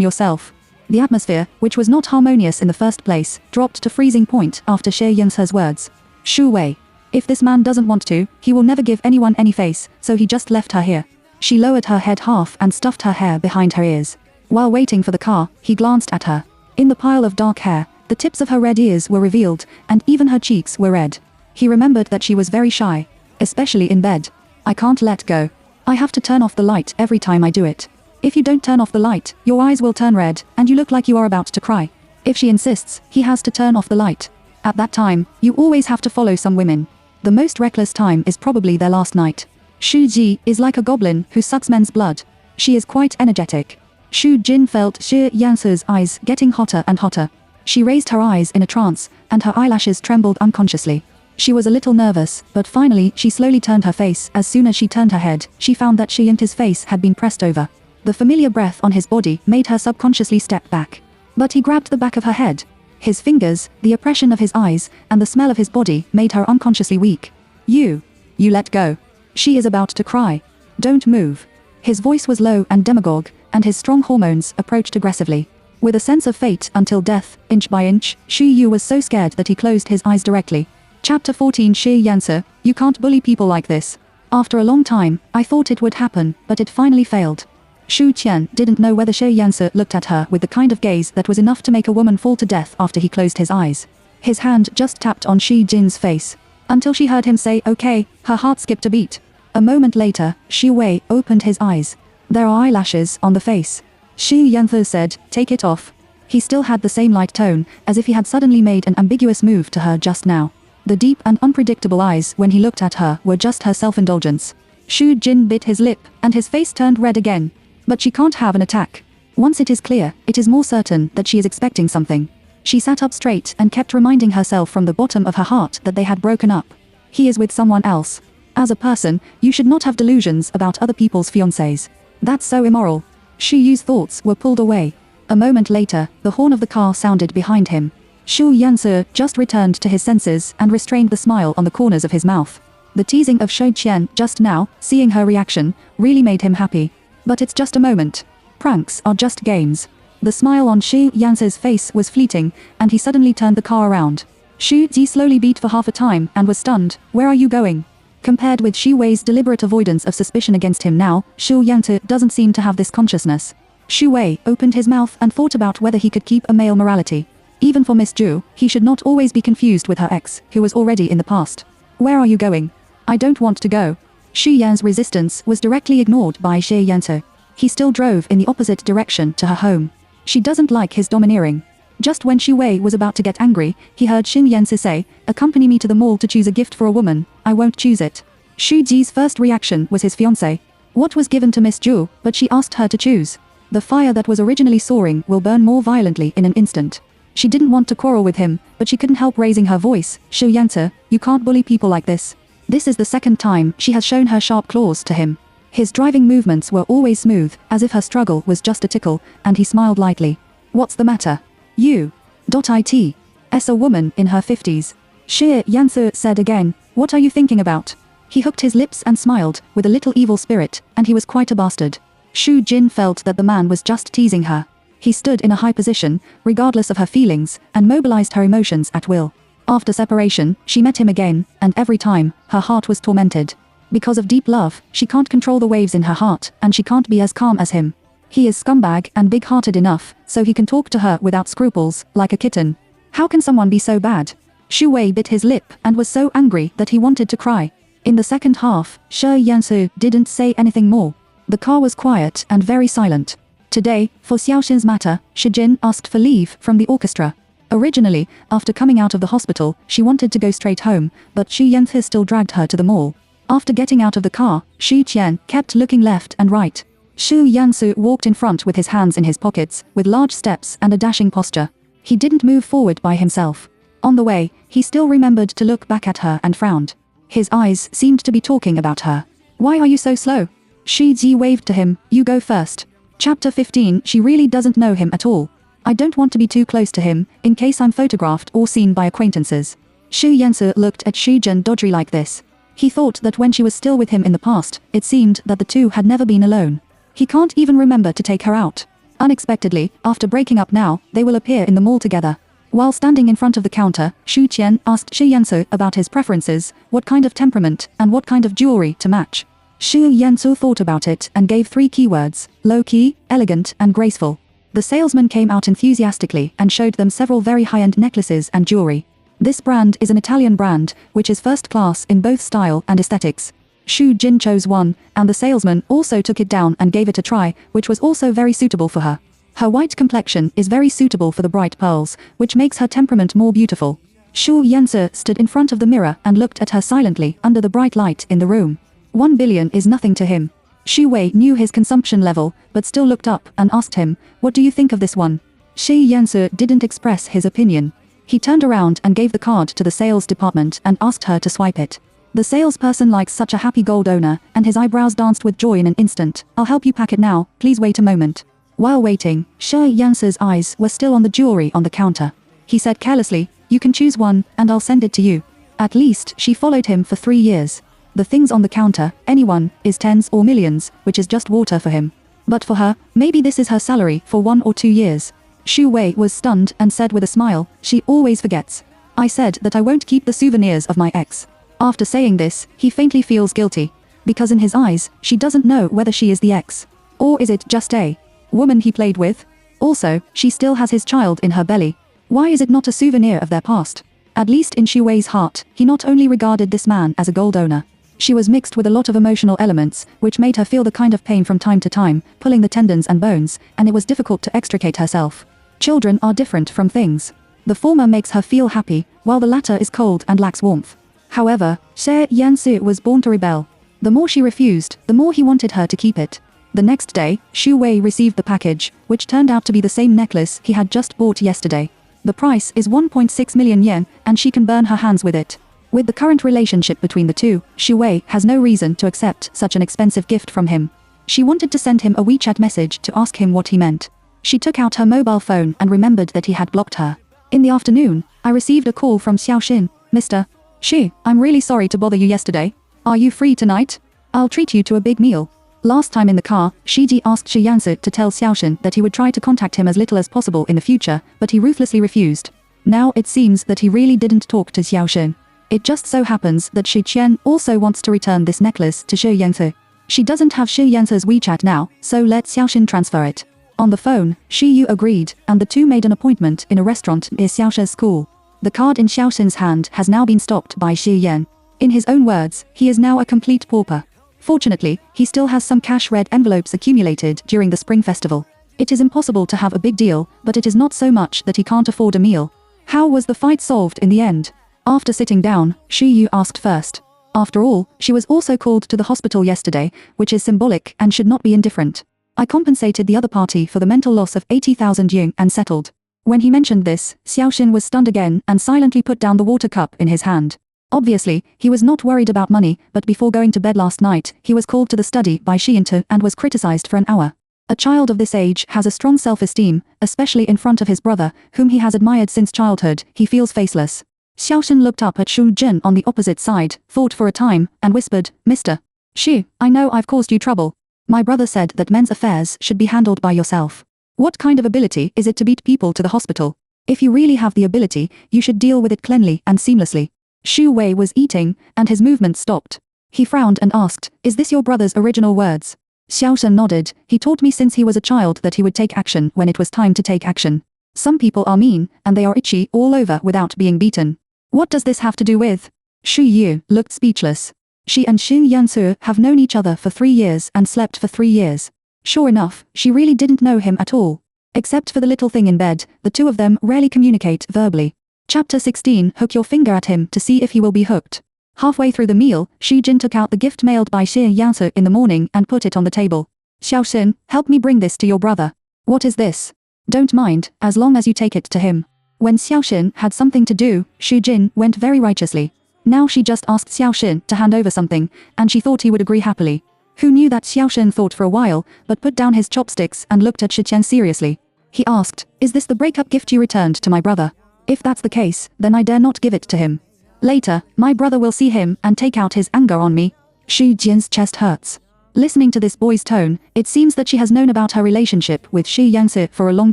yourself. The atmosphere, which was not harmonious in the first place, dropped to freezing point after Xie Yanzi's words. Xu Wei. If this man doesn't want to, he will never give anyone any face, so he just left her here. She lowered her head half and stuffed her hair behind her ears. While waiting for the car, he glanced at her. In the pile of dark hair, the tips of her red ears were revealed, and even her cheeks were red. He remembered that she was very shy, especially in bed. I can't let go. I have to turn off the light every time I do it. If you don't turn off the light, your eyes will turn red, and you look like you are about to cry. If she insists, he has to turn off the light. At that time, you always have to follow some women. The most reckless time is probably their last night. Xu Ji is like a goblin who sucks men's blood. She is quite energetic. Xu Jin felt Xie Yanzi's eyes getting hotter and hotter. She raised her eyes in a trance, and her eyelashes trembled unconsciously. She was a little nervous, but finally she slowly turned her face. As soon as she turned her head, she found that she and his face had been pressed over. The familiar breath on his body made her subconsciously step back. But he grabbed the back of her head. His fingers, the oppression of his eyes, and the smell of his body made her unconsciously weak. You let go. She is about to cry. Don't move. His voice was low and demagogue, and his strong hormones approached aggressively. With a sense of fate until death, inch by inch, Xu Yu was so scared that he closed his eyes directly. Chapter 14 Shi Yanse, you can't bully people like this. After a long time, I thought it would happen, but it finally failed. Xu Qian didn't know whether Shi Yanse looked at her with the kind of gaze that was enough to make a woman fall to death after he closed his eyes. His hand just tapped on Shi Jin's face. Until she heard him say okay, her heart skipped a beat. A moment later, Xu Wei opened his eyes. There are eyelashes on the face. Shi Yanse said, take it off. He still had the same light tone, as if he had suddenly made an ambiguous move to her just now. The deep and unpredictable eyes when he looked at her were just her self-indulgence. Xu Jin bit his lip, and his face turned red again. But she can't have an attack. Once it is clear, it is more certain that she is expecting something. She sat up straight and kept reminding herself from the bottom of her heart that they had broken up. He is with someone else. As a person, you should not have delusions about other people's fiancés. That's so immoral. Xu Yu's thoughts were pulled away. A moment later, the horn of the car sounded behind him. Xu Yanse just returned to his senses and restrained the smile on the corners of his mouth. The teasing of Shou Qian just now, seeing her reaction, really made him happy. But it's just a moment. Pranks are just games. The smile on Xu Yanse's face was fleeting, and he suddenly turned the car around. Xu Ji slowly beat for half a time and was stunned. Where are you going? Compared with Xu Wei's deliberate avoidance of suspicion against him now, Xu Yanse doesn't seem to have this consciousness. Xu Wei opened his mouth and thought about whether he could keep a male morality. Even for Miss Zhu, he should not always be confused with her ex, who was already in the past. Where are you going? I don't want to go. Xu Yan's resistance was directly ignored by Shi Yanse. He still drove in the opposite direction to her home. She doesn't like his domineering. Just when Xu Wei was about to get angry, he heard Xin Yanse say, accompany me to the mall to choose a gift for a woman, I won't choose it. Xu Ji's first reaction was his fiancé. What was given to Miss Zhu, but she asked her to choose. The fire that was originally soaring will burn more violently in an instant. She didn't want to quarrel with him, but she couldn't help raising her voice. Xu Yanse, you can't bully people like this. This is the second time she has shown her sharp claws to him. His driving movements were always smooth, as if her struggle was just a tickle, and he smiled lightly. What's the matter? You. It. As a woman in her 50s. Shi Yanse said again, what are you thinking about? He hooked his lips and smiled, with a little evil spirit, and he was quite a bastard. Xu Jin felt that the man was just teasing her. He stood in a high position, regardless of her feelings, and mobilized her emotions at will. After separation, she met him again, and every time, her heart was tormented. Because of deep love, she can't control the waves in her heart, and she can't be as calm as him. He is scumbag and big-hearted enough, so he can talk to her without scruples, like a kitten. How can someone be so bad? Xu Wei bit his lip and was so angry that he wanted to cry. In the second half, Shi Yanse didn't say anything more. The car was quiet and very silent. Today, for Xiaoxin's matter, Shi Jin asked for leave from the orchestra. Originally, after coming out of the hospital, she wanted to go straight home, but Xu Yanse still dragged her to the mall. After getting out of the car, Xu Qian kept looking left and right. Xu Yanse walked in front with his hands in his pockets, with large steps and a dashing posture. He didn't move forward by himself. On the way, he still remembered to look back at her and frowned. His eyes seemed to be talking about her. Why are you so slow? Shi Ji waved to him, you go first. Chapter 15 She really doesn't know him at all. I don't want to be too close to him, in case I'm photographed or seen by acquaintances. Xu Yanse looked at Xu Jin dodgy like this. He thought that when she was still with him in the past, it seemed that the two had never been alone. He can't even remember to take her out. Unexpectedly, after breaking up now, they will appear in the mall together. While standing in front of the counter, Xu Qian asked Xu Yanse about his preferences, what kind of temperament, and what kind of jewelry to match. Xu Yanse thought about it and gave 3 keywords, low-key, elegant, and graceful. The salesman came out enthusiastically and showed them several very high-end necklaces and jewelry. This brand is an Italian brand, which is first class in both style and aesthetics. Xu Jin chose one, and the salesman also took it down and gave it a try, which was also very suitable for her. Her white complexion is very suitable for the bright pearls, which makes her temperament more beautiful. Xu Yanse stood in front of the mirror and looked at her silently under the bright light in the room. 1 billion is nothing to him. Xu Wei knew his consumption level, but still looked up and asked him, what do you think of this one? Shi Yansu didn't express his opinion. He turned around and gave the card to the sales department and asked her to swipe it. The salesperson likes such a happy gold owner, and his eyebrows danced with joy in an instant. I'll help you pack it now, please wait a moment. While waiting, Shi Yansu's eyes were still on the jewelry on the counter. He said carelessly, you can choose one, and I'll send it to you. At least, she followed him for 3 years. The things on the counter, anyone, is tens or millions, which is just water for him. But for her, maybe this is her salary for 1 or 2 years. Xu Wei was stunned and said with a smile, she always forgets. I said that I won't keep the souvenirs of my ex. After saying this, he faintly feels guilty. Because in his eyes, she doesn't know whether she is the ex. Or is it just a woman he played with? Also, she still has his child in her belly. Why is it not a souvenir of their past? At least in Xu Wei's heart, he not only regarded this man as a gold owner. She was mixed with a lot of emotional elements, which made her feel the kind of pain from time to time, pulling the tendons and bones, and it was difficult to extricate herself. Children are different from things. The former makes her feel happy, while the latter is cold and lacks warmth. However, Shi Yansu was born to rebel. The more she refused, the more he wanted her to keep it. The next day, Xu Wei received the package, which turned out to be the same necklace he had just bought yesterday. The price is 1.6 million yen, and she can burn her hands with it. With the current relationship between the two, Xu Wei has no reason to accept such an expensive gift from him. She wanted to send him a WeChat message to ask him what he meant. She took out her mobile phone and remembered that he had blocked her. In the afternoon, I received a call from Xiaoxin. Mr. Xu, I'm really sorry to bother you yesterday. Are you free tonight? I'll treat you to a big meal. Last time in the car, Shiji asked Shi Yansu to tell Xiaoxin that he would try to contact him as little as possible in the future, but he ruthlessly refused. Now it seems that he really didn't talk to Xiaoxin. It just so happens that Shi Qian also wants to return this necklace to Shi Yansu. She doesn't have Shi Yansu's WeChat now, so let Xiaoxin transfer it. On the phone, Shi Yu agreed, and the two made an appointment in a restaurant near Xiaoxi's school. The card in Xiaoxin's hand has now been stopped by Shi Yan. In his own words, he is now a complete pauper. Fortunately, he still has some cash red envelopes accumulated during the Spring Festival. It is impossible to have a big deal, but it is not so much that he can't afford a meal. How was the fight solved in the end? After sitting down, Shi Yu asked first. After all, she was also called to the hospital yesterday, which is symbolic and should not be indifferent. I compensated the other party for the mental loss of 80,000 yuan and settled. When he mentioned this, Xiaoxin was stunned again and silently put down the water cup in his hand. Obviously, he was not worried about money, but before going to bed last night, he was called to the study by Shi Yintu and was criticized for an hour. A child of this age has a strong self-esteem, especially in front of his brother, whom he has admired since childhood. He feels faceless. Xiaoxin looked up at Shu Jin on the opposite side, thought for a time, and whispered, Mr. Xu, I know I've caused you trouble. My brother said that men's affairs should be handled by yourself. What kind of ability is it to beat people to the hospital? If you really have the ability, you should deal with it cleanly and seamlessly. Xu Wei was eating, and his movement stopped. He frowned and asked, is this your brother's original words? Xiaoxin nodded. He taught me since he was a child that he would take action when it was time to take action. Some people are mean, and they are itchy all over without being beaten. What does this have to do with? Xu Yu looked speechless. She and Xu Yansu have known each other for 3 years and slept for 3 years. Sure enough, she really didn't know him at all. Except for the little thing in bed, the two of them rarely communicate verbally. Chapter 16. Hook your finger at him to see if he will be hooked. Halfway through the meal, Xu Jin took out the gift mailed by Shi Yansu in the morning and put it on the table. Xiaoxin, help me bring this to your brother. What is this? Don't mind, as long as you take it to him. When Xiaoxin had something to do, Xu Jin went very righteously. Now she just asked Xiaoxin to hand over something, and she thought he would agree happily. Who knew that Xiaoxin thought for a while, but put down his chopsticks and looked at Shi Qian seriously. He asked, is this the breakup gift you returned to my brother? If that's the case, then I dare not give it to him. Later, my brother will see him and take out his anger on me. Xu Jin's chest hurts. Listening to this boy's tone, it seems that she has known about her relationship with Shi Yansu for a long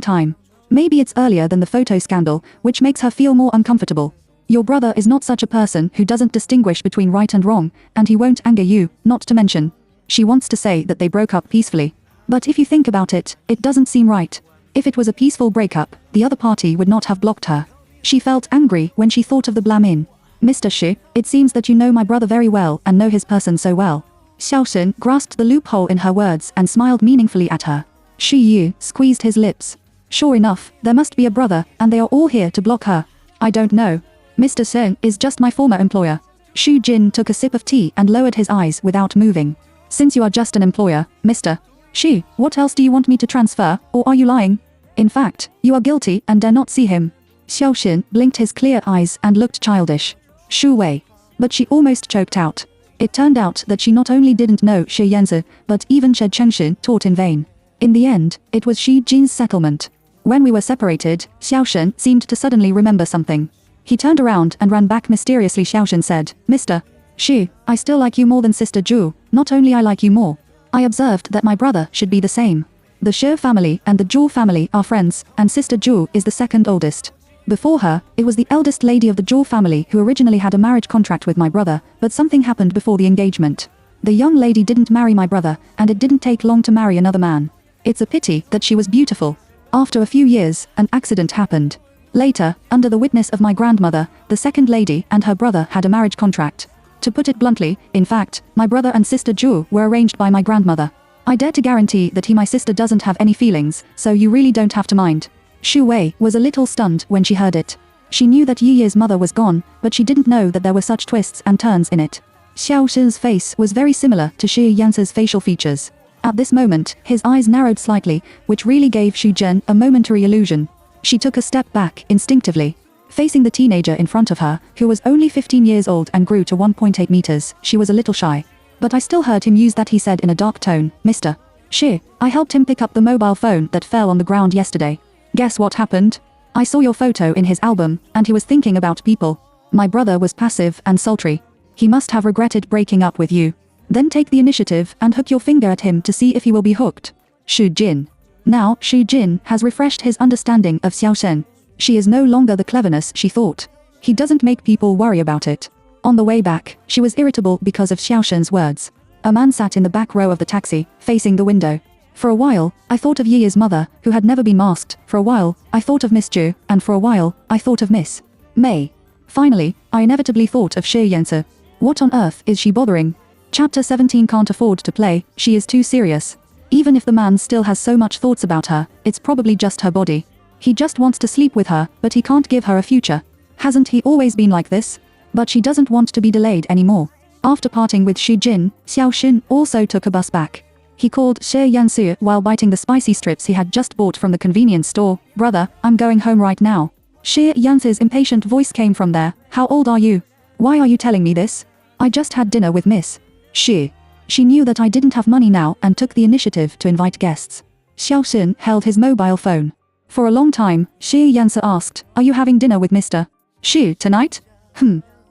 time. Maybe it's earlier than the photo scandal, which makes her feel more uncomfortable. Your brother is not such a person who doesn't distinguish between right and wrong, and he won't anger you, not to mention. She wants to say that they broke up peacefully. But if you think about it, it doesn't seem right. If it was a peaceful breakup, the other party would not have blocked her. She felt angry when she thought of the blame. Mr. Xu, it seems that you know my brother very well and know his person so well. Xiaoxin grasped the loophole in her words and smiled meaningfully at her. Xu Yu squeezed his lips. Sure enough, there must be a brother, and they are all here to block her. I don't know. Mr. Sen is just my former employer. Xu Jin took a sip of tea and lowered his eyes without moving. Since you are just an employer, Mr. Xu, what else do you want me to transfer, or are you lying? In fact, you are guilty and dare not see him. Xiaoxin blinked his clear eyes and looked childish. Shu Wei. But she almost choked out. It turned out that she not only didn't know Shi Yanzi, but even Shed Chengxin taught in vain. In the end, it was Shi Jin's settlement. When we were separated, Xiaoxin seemed to suddenly remember something. He turned around and ran back mysteriously. Xiaoxin said, Mr. Shi, I still like you more than Sister Zhu, not only I like you more. I observed that my brother should be the same. The Shi family and the Zhu family are friends, and Sister Zhu is the second oldest. Before her, it was the eldest lady of the Zhu family who originally had a marriage contract with my brother, but something happened before the engagement. The young lady didn't marry my brother, and it didn't take long to marry another man. It's a pity that she was beautiful. After a few years, an accident happened. Later, under the witness of my grandmother, the second lady and her brother had a marriage contract. To put it bluntly, in fact, my brother and Sister Zhu were arranged by my grandmother. I dare to guarantee that my sister doesn't have any feelings, so you really don't have to mind. Shu Wei was a little stunned when she heard it. She knew that Yi's mother was gone, but she didn't know that there were such twists and turns in it. Xiao Shi's face was very similar to Shi Yanzi's facial features. At this moment, his eyes narrowed slightly, which really gave Xu Zhen a momentary illusion. She took a step back instinctively. Facing the teenager in front of her, who was only 15 years old and grew to 1.8 meters, she was a little shy. But I still heard him use that. He said in a dark tone, Mr. Shi, I helped him pick up the mobile phone that fell on the ground yesterday. Guess what happened? I saw your photo in his album, and he was thinking about people. My brother was passive and sultry. He must have regretted breaking up with you. Then take the initiative and hook your finger at him to see if he will be hooked. Xu Jin. Now, Xu Jin has refreshed his understanding of Xiaoxin. She is no longer the cleverness she thought. He doesn't make people worry about it. On the way back, she was irritable because of Xiaoxin's words. A man sat in the back row of the taxi, facing the window. For a while, I thought of Yi's mother, who had never been masked. For a while, I thought of Miss Zhu, and for a while, I thought of Miss Mei. Finally, I inevitably thought of Shi Yanzi. What on earth is she bothering? Chapter 17 can't afford to play, she is too serious. Even if the man still has so much thoughts about her, it's probably just her body. He just wants to sleep with her, but he can't give her a future. Hasn't he always been like this? But she doesn't want to be delayed anymore. After parting with Xu Jin, Xiaoxin also took a bus back. He called Shi Yanzi while biting the spicy strips he had just bought from the convenience store. Brother, I'm going home right now. Shi Yanzi's impatient voice came from there. How old are you? Why are you telling me this? I just had dinner with Miss Shi. She knew that I didn't have money now and took the initiative to invite guests. Xiaoxin held his mobile phone. For a long time, Shi Yanzi asked, are you having dinner with Mr. Shi tonight?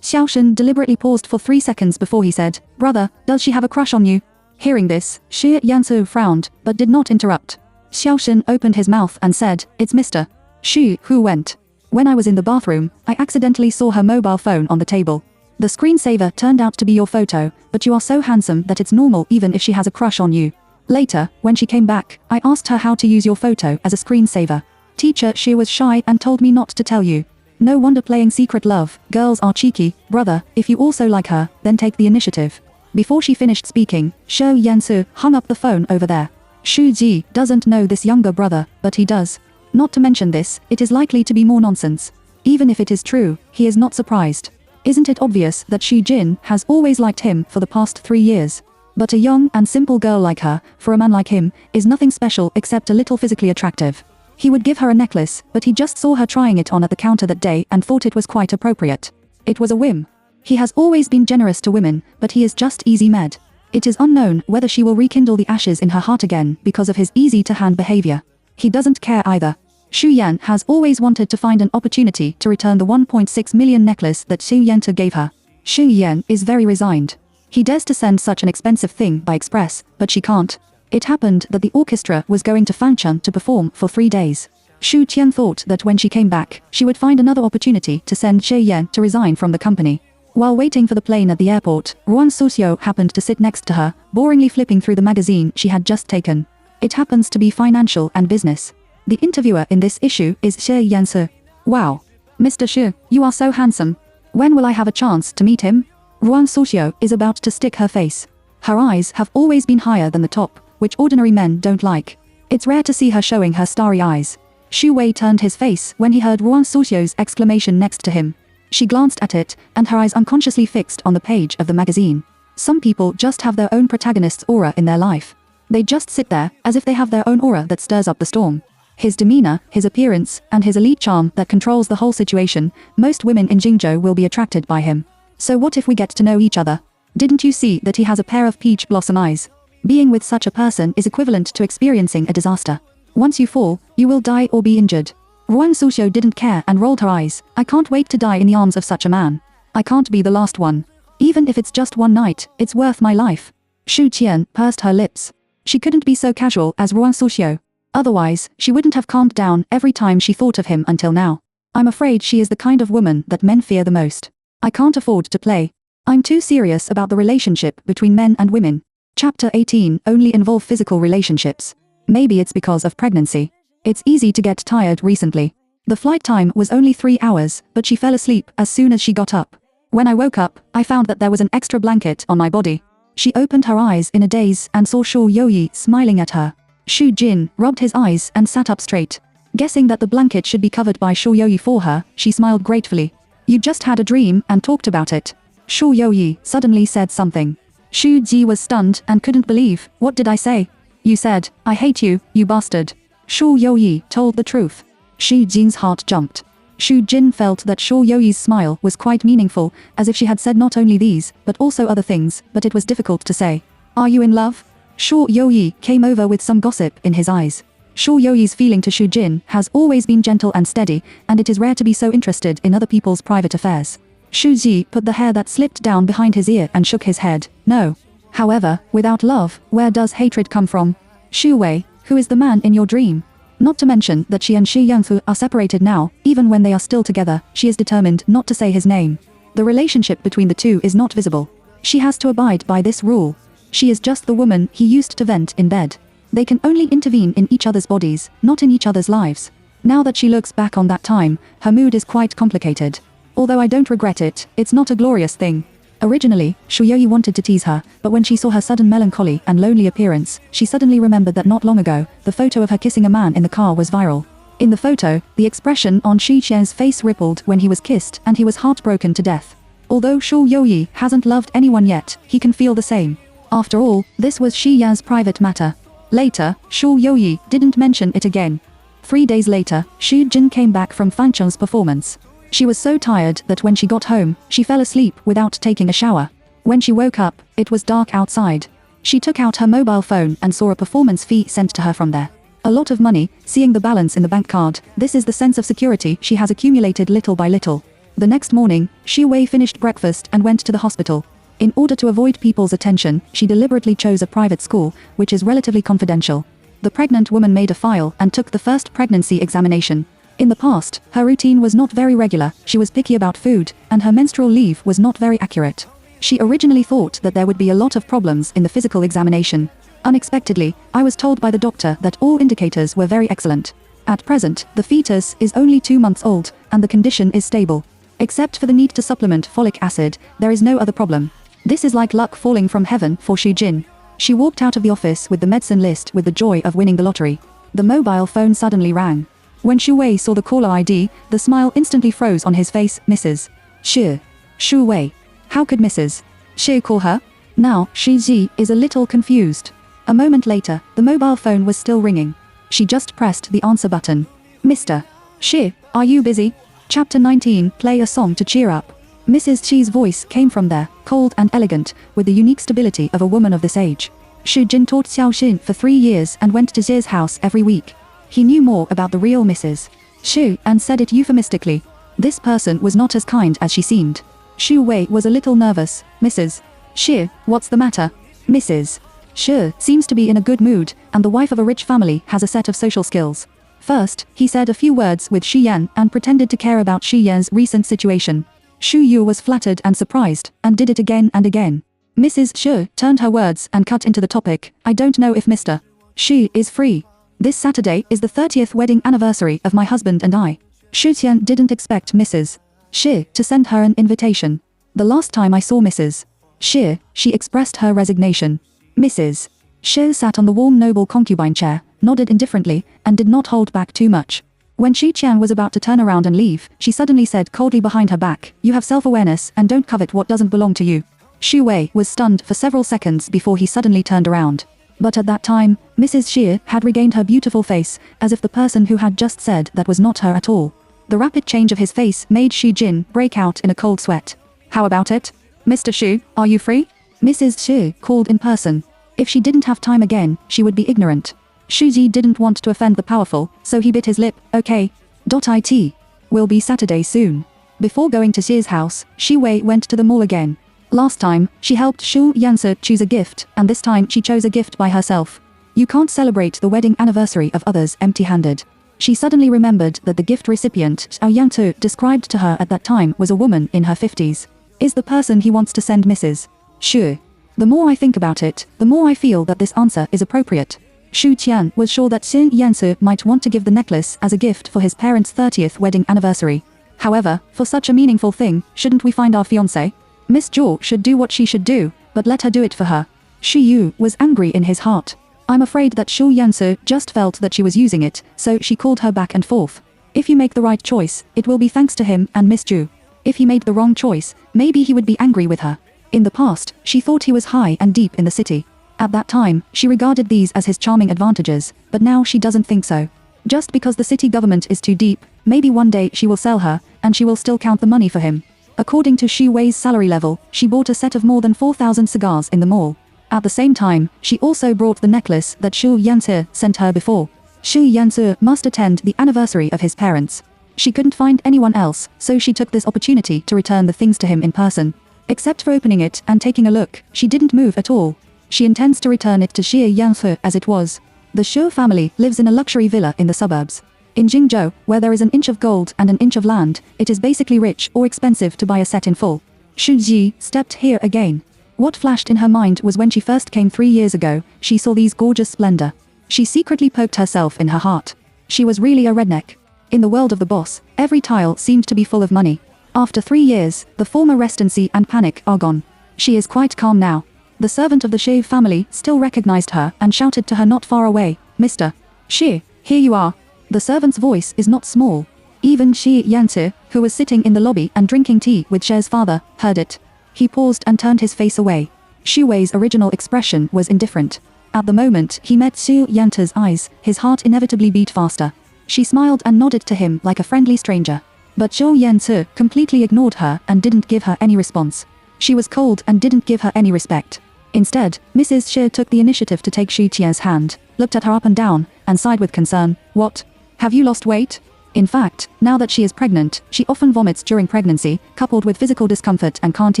Xiaoxin deliberately paused for 3 seconds before he said, brother, does she have a crush on you? Hearing this, Shi Yanzi frowned, but did not interrupt. Xiaoxin opened his mouth and said, it's Mr. Shi who went. When I was in the bathroom, I accidentally saw her mobile phone on the table. The screensaver turned out to be your photo, but you are so handsome that it's normal even if she has a crush on you. Later, when she came back, I asked her how to use your photo as a screensaver. Teacher Shi was shy and told me not to tell you. No wonder playing secret love, girls are cheeky. Brother, if you also like her, then take the initiative. Before she finished speaking, Shi Yanzi hung up the phone over there. Shu Ji doesn't know this younger brother, but he does. Not to mention this, it is likely to be more nonsense. Even if it is true, he is not surprised. Isn't it obvious that Xu Jin has always liked him for the past 3 years? But a young and simple girl like her, for a man like him, is nothing special except a little physically attractive. He would give her a necklace, but he just saw her trying it on at the counter that day and thought it was quite appropriate. It was a whim. He has always been generous to women, but he is just easy-mad. It is unknown whether she will rekindle the ashes in her heart again because of his easy-to-hand behavior. He doesn't care either. Xu Yan has always wanted to find an opportunity to return the 1.6 million necklace that Xu Yanta gave her. Xu Yan is very resigned. He dares to send such an expensive thing by express, but she can't. It happened that the orchestra was going to Fangcheng to perform for 3 days. Xu Tian thought that when she came back, she would find another opportunity to send Xie Yan to resign from the company. While waiting for the plane at the airport, Ruan Suxiu happened to sit next to her, boringly flipping through the magazine she had just taken. It happens to be financial and business. The interviewer in this issue is Xie Yanzi. Wow. Mr. Xu, you are so handsome. When will I have a chance to meet him? Ruan Suxiu is about to stick her face. Her eyes have always been higher than the top, which ordinary men don't like. It's rare to see her showing her starry eyes. Xu Wei turned his face when he heard Ruan Suxiu's exclamation next to him. She glanced at it, and her eyes unconsciously fixed on the page of the magazine. Some people just have their own protagonist's aura in their life. They just sit there, as if they have their own aura that stirs up the storm. His demeanor, his appearance, and his elite charm that controls the whole situation, most women in Jingzhou will be attracted by him. So what if we get to know each other? Didn't you see that he has a pair of peach blossom eyes? Being with such a person is equivalent to experiencing a disaster. Once you fall, you will die or be injured. Ruan Suxiu didn't care and rolled her eyes. I can't wait to die in the arms of such a man. I can't be the last one. Even if it's just one night, it's worth my life. Shu Qian pursed her lips. She couldn't be so casual as Ruan Suxiu. Otherwise, she wouldn't have calmed down every time she thought of him until now. I'm afraid she is the kind of woman that men fear the most. I can't afford to play. I'm too serious about the relationship between men and women. Chapter 18 only involve physical relationships. Maybe it's because of pregnancy. It's easy to get tired recently. The flight time was only 3 hours, but she fell asleep as soon as she got up. When I woke up, I found that there was an extra blanket on my body. She opened her eyes in a daze and saw Shu Youyi smiling at her. Shu Jin rubbed his eyes and sat up straight. Guessing that the blanket should be covered by Shu Youyi for her, she smiled gratefully. You just had a dream and talked about it. Shu Youyi suddenly said something. Shu Ji was stunned and couldn't believe. What did I say? You said, I hate you, you bastard. Shu Youyi told the truth. Shu Jin's heart jumped. Shu Jin felt that Shu Youyi's smile was quite meaningful, as if she had said not only these, but also other things, but it was difficult to say. Are you in love? Shu Youyi came over with some gossip in his eyes. Shu Youyi's feeling to Shu Jin has always been gentle and steady, and it is rare to be so interested in other people's private affairs. Shu Ji put the hair that slipped down behind his ear and shook his head. No. However, without love, where does hatred come from? Shu Wei, who is the man in your dream? Not to mention that she and Shi Yangfu are separated now, even when they are still together, she is determined not to say his name. The relationship between the two is not visible. She has to abide by this rule. She is just the woman he used to vent in bed. They can only intervene in each other's bodies, not in each other's lives. Now that she looks back on that time, her mood is quite complicated. Although I don't regret it, it's not a glorious thing. Originally, Shu Youyi wanted to tease her, but when she saw her sudden melancholy and lonely appearance, she suddenly remembered that not long ago, the photo of her kissing a man in the car was viral. In the photo, the expression on Shi Qian's face rippled when he was kissed and he was heartbroken to death. Although Shu Youyi hasn't loved anyone yet, he can feel the same. After all, this was Shi Yan's private matter. Later, Shu Youyi didn't mention it again. 3 days later, Shu Jin came back from Fan Cheng's performance. She was so tired that when she got home, she fell asleep without taking a shower. When she woke up, it was dark outside. She took out her mobile phone and saw a performance fee sent to her from there. A lot of money, seeing the balance in the bank card, this is the sense of security she has accumulated little by little. The next morning, Xu Wei finished breakfast and went to the hospital. In order to avoid people's attention, she deliberately chose a private school, which is relatively confidential. The pregnant woman made a file and took the first pregnancy examination. In the past, her routine was not very regular, she was picky about food, and her menstrual leave was not very accurate. She originally thought that there would be a lot of problems in the physical examination. Unexpectedly, I was told by the doctor that all indicators were very excellent. At present, the fetus is only 2 months old, and the condition is stable. Except for the need to supplement folic acid, there is no other problem. This is like luck falling from heaven for Xu Jin. She walked out of the office with the medicine list with the joy of winning the lottery. The mobile phone suddenly rang. When Xu Wei saw the caller ID, the smile instantly froze on his face. Mrs. Shi. Xu Wei. How could Mrs. Shi call her? Now, Shi Ji is a little confused. A moment later, the mobile phone was still ringing. She just pressed the answer button. Mr. Shi, are you busy? Chapter 19, play a song to cheer up. Mrs. Shi's voice came from there, cold and elegant, with the unique stability of a woman of this age. Xu Jin taught Xiao Xin for 3 years and went to Xi's house every week. He knew more about the real Mrs. Xu and said it euphemistically. This person was not as kind as she seemed. Xu Wei was a little nervous. Mrs. Xu, what's the matter? Mrs. Xu seems to be in a good mood, and the wife of a rich family has a set of social skills. First, he said a few words with Xu Yan and pretended to care about Xu Yan's recent situation. Xu Yu was flattered and surprised, and did it again and again. Mrs. Xu turned her words and cut into the topic. I don't know if Mr. Xu is free. This Saturday is the 30th wedding anniversary of my husband and I. Xu Tian didn't expect Mrs. Xu to send her an invitation. The last time I saw Mrs. Xu, she expressed her resignation. Mrs. Xu sat on the warm noble concubine chair, nodded indifferently, and did not hold back too much. When Xu Qian was about to turn around and leave, she suddenly said coldly behind her back, you have self-awareness and don't covet what doesn't belong to you. Xu Wei was stunned for several seconds before he suddenly turned around. But at that time, Mrs. Xie had regained her beautiful face, as if the person who had just said that was not her at all. The rapid change of his face made Xu Jin break out in a cold sweat. How about it? Mr. Xu, are you free? Mrs. Xie called in person. If she didn't have time again, she would be ignorant. Xu Ji didn't want to offend the powerful, so he bit his lip. Okay. It will be Saturday soon. Before going to Xie's house, Xi Wei went to the mall again. Last time, she helped Xu Yanse choose a gift, and this time she chose a gift by herself. You can't celebrate the wedding anniversary of others empty-handed. She suddenly remembered that the gift recipient Xiao Yantu described to her at that time was a woman in her 50s. Is the person he wants to send Mrs. Xu. The more I think about it, the more I feel that this answer is appropriate. Xu Qian was sure that Xu Yansu might want to give the necklace as a gift for his parents' 30th wedding anniversary. However, for such a meaningful thing, shouldn't we find our fiancé? Miss Zhou should do what she should do, but let her do it for her. Xu Yu was angry in his heart. I'm afraid that Xu Yansu just felt that she was using it, so she called her back and forth. If you make the right choice, it will be thanks to him and Miss Zhou. If he made the wrong choice, maybe he would be angry with her. In the past, she thought he was high and deep in the city. At that time, she regarded these as his charming advantages, but now she doesn't think so. Just because the city government is too deep, maybe one day she will sell her, and she will still count the money for him. According to Xu Wei's salary level, she bought a set of more than 4,000 cigars in the mall. At the same time, she also brought the necklace that Xu Yanzi sent her before. Xu Yanzi must attend the anniversary of his parents. She couldn't find anyone else, so she took this opportunity to return the things to him in person. Except for opening it and taking a look, she didn't move at all. She intends to return it to Xie Yanzi as it was. The Xu family lives in a luxury villa in the suburbs. In Jingzhou, where there is an inch of gold and an inch of land, it is basically rich or expensive to buy a set in full. Xu Ji stepped here again. What flashed in her mind was when she first came 3 years ago, she saw these gorgeous splendor. She secretly poked herself in her heart. She was really a redneck. In the world of the boss, every tile seemed to be full of money. After 3 years, the former restancy and panic are gone. She is quite calm now. The servant of the Xie family still recognized her and shouted to her not far away, Mr. Xie, here you are. The servant's voice is not small. Even Xi Yanzi, who was sitting in the lobby and drinking tea with Xie's father, heard it. He paused and turned his face away. Xu Wei's original expression was indifferent. At the moment he met Xu Yanzi's eyes, his heart inevitably beat faster. She smiled and nodded to him like a friendly stranger. But Xu Yanzi completely ignored her and didn't give her any response. She was cold and didn't give her any respect. Instead, Mrs. Xie took the initiative to take Xu Qia's hand, looked at her up and down, and sighed with concern. What? Have you lost weight? In fact, now that she is pregnant, she often vomits during pregnancy, coupled with physical discomfort and can't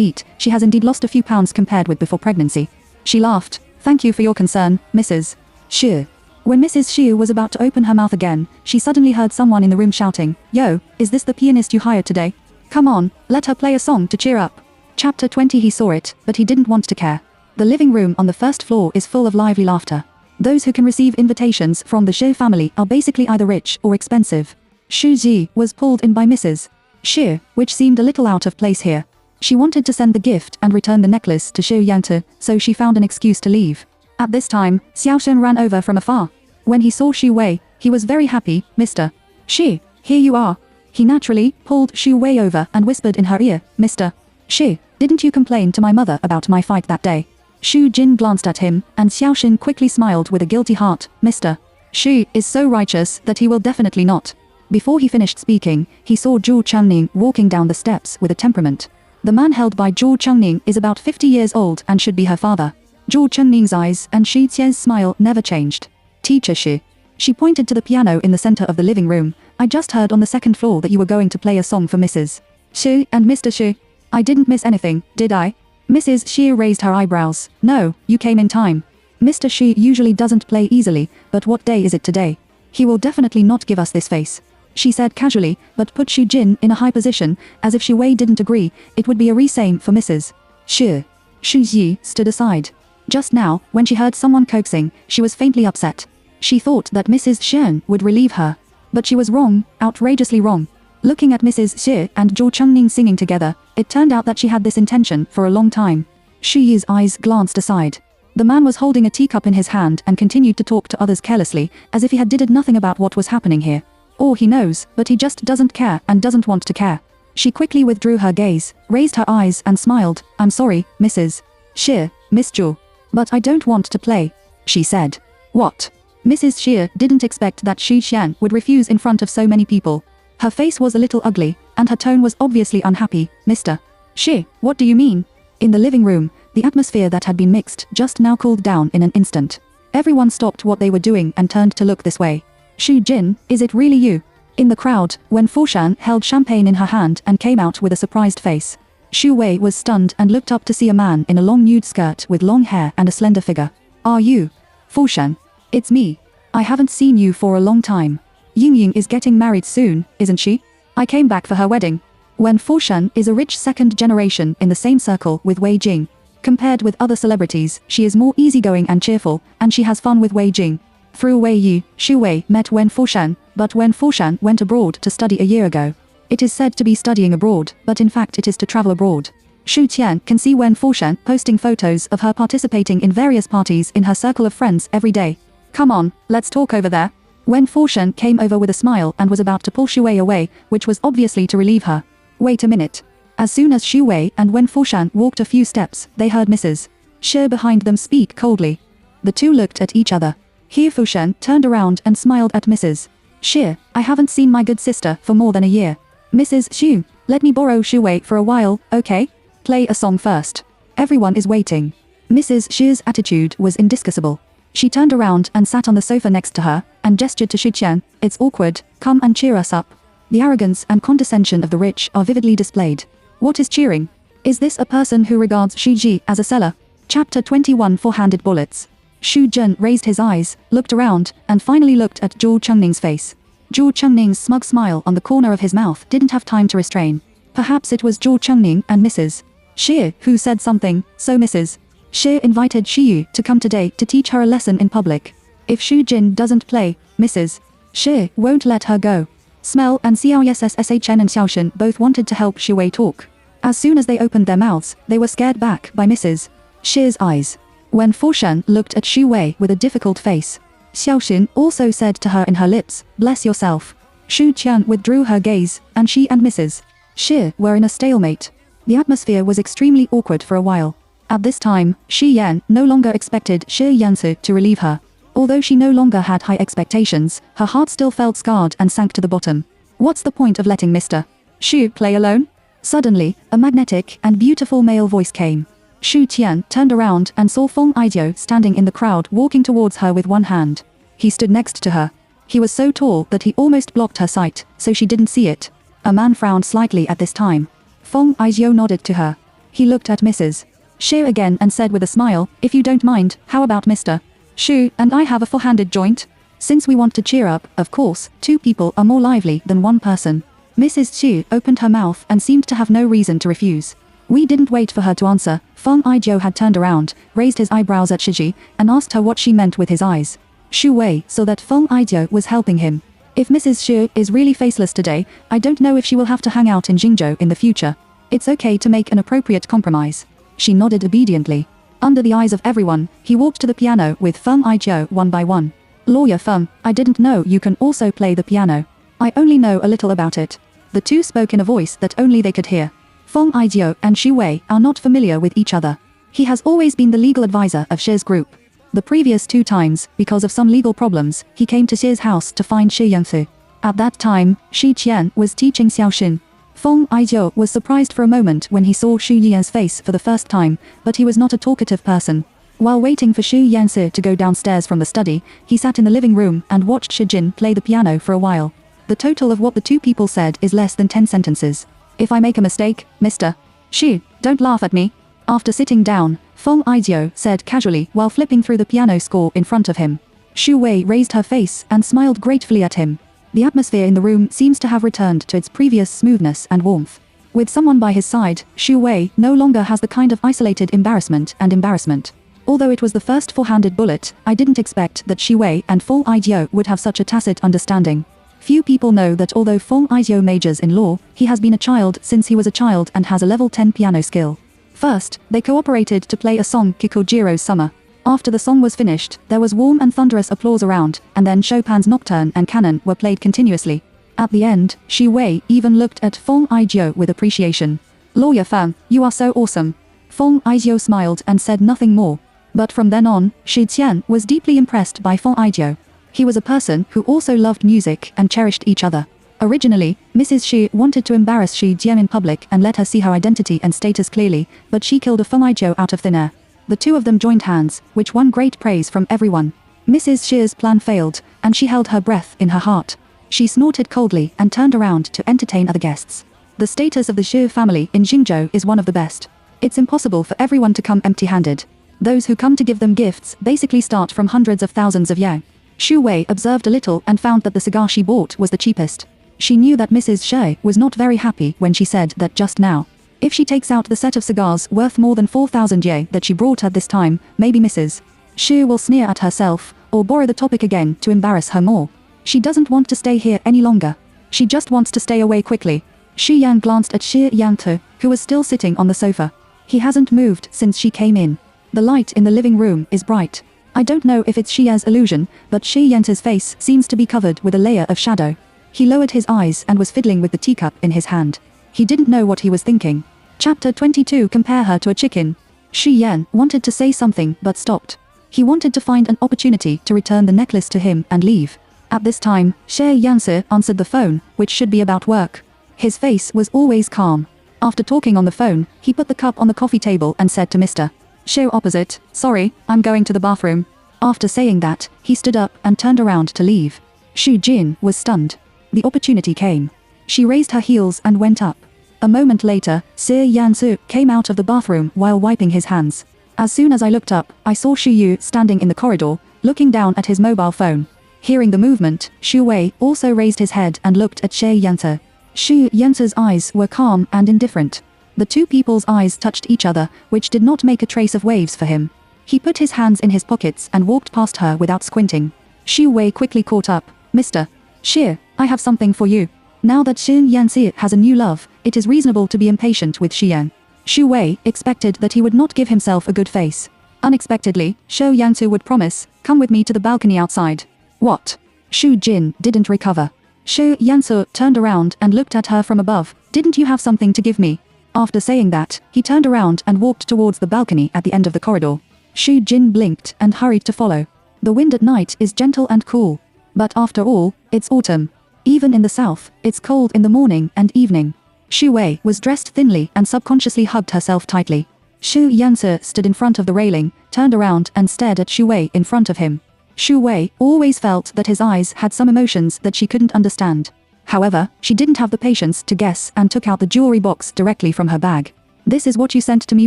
eat. She has indeed lost a few pounds compared with before pregnancy. She laughed. Thank you for your concern, Mrs. Xie. When Mrs. Xie was about to open her mouth again, she suddenly heard someone in the room shouting, Yo, is this the pianist you hired today? Come on, let her play a song to cheer up. Chapter 20. He saw it, but he didn't want to care. The living room on the first floor is full of lively laughter. Those who can receive invitations from the Xie family are basically either rich or expensive. Xu Ji was pulled in by Mrs. Xie, which seemed a little out of place here. She wanted to send the gift and return the necklace to Xu Yante, so she found an excuse to leave. At this time, Xiaoshen ran over from afar. When he saw Xu Wei, he was very happy. Mr. Xie, here you are. He naturally pulled Xu Wei over and whispered in her ear, Mr. Xie, didn't you complain to my mother about my fight that day? Xu Jin glanced at him, and Xiaoshen quickly smiled with a guilty heart. Mr. Xie is so righteous that he will definitely not. Before he finished speaking, he saw Zhu Changning walking down the steps with a temperament. The man held by Zhu Changning is about 50 years old and should be her father. Zhu Changning's eyes and Shi Qian's smile never changed. Teacher Shi. She pointed to the piano in the center of the living room. I just heard on the second floor that you were going to play a song for Mrs. Xie and Mr. Xie. I didn't miss anything, did I? Mrs. Xie raised her eyebrows. No, you came in time. Mr. Xie usually doesn't play easily, but what day is it today? He will definitely not give us this face. She said casually, but put Xu Jin in a high position, as if Xu Wei didn't agree, it would be a re-same for Mrs. Xie. Xu Yi stood aside. Just now, when she heard someone coaxing, she was faintly upset. She thought that Mrs. Xian would relieve her. But she was wrong, outrageously wrong. Looking at Mrs. Xie and Zhou Changning singing together, it turned out that she had this intention for a long time. Xu Yi's eyes glanced aside. The man was holding a teacup in his hand and continued to talk to others carelessly, as if he had did nothing about what was happening here. Or he knows, but he just doesn't care and doesn't want to care. She quickly withdrew her gaze, raised her eyes and smiled. I'm sorry, Mrs. Xie, Miss Zhou. But I don't want to play. she said. What? Mrs. Xie didn't expect that Xu Xian would refuse in front of so many people. Her face was a little ugly, and her tone was obviously unhappy. Mr. Xie, what do you mean? In the living room, the atmosphere that had been mixed just now cooled down in an instant. Everyone stopped what they were doing and turned to look this way. Xu Jin, is it really you? In the crowd, Wen Fushan held champagne in her hand and came out with a surprised face. Xu Wei was stunned and looked up to see a man in a long nude skirt with long hair and a slender figure. Are you? Fushan. It's me. I haven't seen you for a long time. Yingying is getting married soon, isn't she? I came back for her wedding. Wen Fushan is a rich second generation in the same circle with Wei Jing. Compared with other celebrities, she is more easygoing and cheerful, and she has fun with Wei Jing. Through Wei Yu, Xu Wei met Wen Fushan, but Wen Fushan went abroad to study a year ago. It is said to be studying abroad, but in fact it is to travel abroad. Xu Qian can see Wen Fushan posting photos of her participating in various parties in her circle of friends every day. Come on, let's talk over there. Wen Fushan came over with a smile and was about to pull Xu Wei away, which was obviously to relieve her. Wait a minute. As soon as Xu Wei and Wen Fushan walked a few steps, they heard Mrs. Xie behind them speak coldly. The two looked at each other. He Fushan turned around and smiled at Mrs. Xie. I haven't seen my good sister for more than a year. Mrs. Xu, let me borrow Xu Wei for a while, okay? Play a song first. Everyone is waiting. Mrs. Xie's attitude was indiscussable. She turned around and sat on the sofa next to her, and gestured to Xu Qian. It's awkward, come and cheer us up. The arrogance and condescension of the rich are vividly displayed. What is cheering? Is this a person who regards Xu Ji as a seller? Chapter 21 Four-Handed Bullets. Xu Jun raised his eyes, looked around, and finally looked at Zhou Chengning's face. Zhou Chengning's smug smile on the corner of his mouth didn't have time to restrain. Perhaps it was Zhou Chengning and Mrs. Xie who said something, so Mrs. Xie invited Xu Yu to come today to teach her a lesson in public. If Xu Jin doesn't play, Mrs. Xie won't let her go. Smell and Xiaoyssshn and Xiaoxin both wanted to help Xu Wei talk. As soon as they opened their mouths, they were scared back by Mrs. Xie's eyes. Wen Fushan looked at Xu Wei with a difficult face. Xiaoxin also said to her in her lips, bless yourself. Xu Qian withdrew her gaze, and she and Mrs. Xie were in a stalemate. The atmosphere was extremely awkward for a while. At this time, Xi Yan no longer expected Xie Yansu to relieve her. Although she no longer had high expectations, her heart still felt scarred and sank to the bottom. What's the point of letting Mr. Xu play alone? Suddenly, a magnetic and beautiful male voice came. Xu Tian turned around and saw Feng Aijiu standing in the crowd walking towards her with one hand. He stood next to her. He was so tall that he almost blocked her sight, so she didn't see it. A man frowned slightly at this time. Feng Aijiu nodded to her. He looked at Mrs. Xie again and said with a smile, if you don't mind, how about Mr. Xu and I have a four-handed joint? Since we want to cheer up, of course, two people are more lively than one person. Mrs. Xu opened her mouth and seemed to have no reason to refuse. We didn't wait for her to answer. Feng Aijiu had turned around, raised his eyebrows at Shiji, and asked her what she meant with his eyes. Xu Wei saw that Feng Aijiu was helping him. If Mrs. Xu is really faceless today, I don't know if she will have to hang out in Jingzhou in the future. It's okay to make an appropriate compromise. She nodded obediently. Under the eyes of everyone, he walked to the piano with Feng Aijiu one by one. Lawyer Feng, I didn't know you can also play the piano. I only know a little about it. The two spoke in a voice that only they could hear. Feng Aijiu and Xu Wei are not familiar with each other. He has always been the legal advisor of Xie's group. The previous two times, because of some legal problems, he came to Xie's house to find Xie Yangfu. At that time, Xi Qian was teaching Xiaoxin. Feng Aijiu was surprised for a moment when he saw Xu Yan's face for the first time, but he was not a talkative person. While waiting for Xu Yansi to go downstairs from the study, he sat in the living room and watched Shi Jin play the piano for a while. The total of what the two people said is less than 10 sentences. If I make a mistake, Mr. Xu, don't laugh at me. After sitting down, Feng Aijiu said casually while flipping through the piano score in front of him. Xu Wei raised her face and smiled gratefully at him. The atmosphere in the room seems to have returned to its previous smoothness and warmth. With someone by his side, Xu Wei no longer has the kind of isolated embarrassment. Although it was the first four-handed bullet, I didn't expect that Xu Wei and Feng Aijiu would have such a tacit understanding. Few people know that although Feng Aijiu majors in law, he has been a child since he was a child and has a level 10 piano skill. First, they cooperated to play a song Kikujiro's Summer. After the song was finished, there was warm and thunderous applause around, and then Chopin's Nocturne and Canon were played continuously. At the end, Xu Wei even looked at Feng Aijiu with appreciation. Lawyer Feng, you are so awesome. Feng Aijiu smiled and said nothing more. But from then on, Xu Qian was deeply impressed by Feng Aijiu. He was a person who also loved music and cherished each other. Originally, Mrs. Xu wanted to embarrass Xu Jian in public and let her see her identity and status clearly, but she killed a Feng Aijiu out of thin air. The two of them joined hands, which won great praise from everyone. Mrs. Xu's plan failed, and she held her breath in her heart. She snorted coldly and turned around to entertain other guests. The status of the Xu family in Jingzhou is one of the best. It's impossible for everyone to come empty-handed. Those who come to give them gifts basically start from hundreds of thousands of yuan. Xu Wei observed a little and found that the cigar she bought was the cheapest. She knew that Mrs. Xu was not very happy when she said that just now. If she takes out the set of cigars worth more than 4,000 yuan that she brought at this time, maybe Mrs. Xu will sneer at herself, or borrow the topic again to embarrass her more. She doesn't want to stay here any longer. She just wants to stay away quickly. Xu Yan glanced at Shi Yantu, who was still sitting on the sofa. He hasn't moved since she came in. The light in the living room is bright. I don't know if it's Xia's illusion, but Shi Yantu's face seems to be covered with a layer of shadow. He lowered his eyes and was fiddling with the teacup in his hand. He didn't know what he was thinking. Chapter 22. Compare her to a chicken. Xu Yan wanted to say something but stopped. He wanted to find an opportunity to return the necklace to him and leave. At this time, Shi Yansu answered the phone, which should be about work. His face was always calm. After talking on the phone, he put the cup on the coffee table and said to Mr. Xu opposite, "Sorry, I'm going to the bathroom." After saying that, he stood up and turned around to leave. Xu Jin was stunned. The opportunity came. She raised her heels and went up. A moment later, Xie Yansu came out of the bathroom while wiping his hands. As soon as I looked up, I saw Xu Yu standing in the corridor, looking down at his mobile phone. Hearing the movement, Xu Wei also raised his head and looked at Xie Yansu. Xu Yansu's eyes were calm and indifferent. The two people's eyes touched each other, which did not make a trace of waves for him. He put his hands in his pockets and walked past her without squinting. Xu Wei quickly caught up. "Mr. Xie, I have something for you." Now that Xu Yanxi has a new love, it is reasonable to be impatient with Xian. Xu Wei expected that he would not give himself a good face. Unexpectedly, Xu Yansu would promise, "Come with me to the balcony outside." "What?" Xu Jin didn't recover. Xu Yansu turned around and looked at her from above. "Didn't you have something to give me?" After saying that, he turned around and walked towards the balcony at the end of the corridor. Xu Jin blinked and hurried to follow. The wind at night is gentle and cool. But after all, it's autumn. Even in the south, it's cold in the morning and evening. Xu Wei was dressed thinly and subconsciously hugged herself tightly. Xu Yansu stood in front of the railing, turned around and stared at Xu Wei in front of him. Xu Wei always felt that his eyes had some emotions that she couldn't understand. However, she didn't have the patience to guess and took out the jewelry box directly from her bag. "This is what you sent to me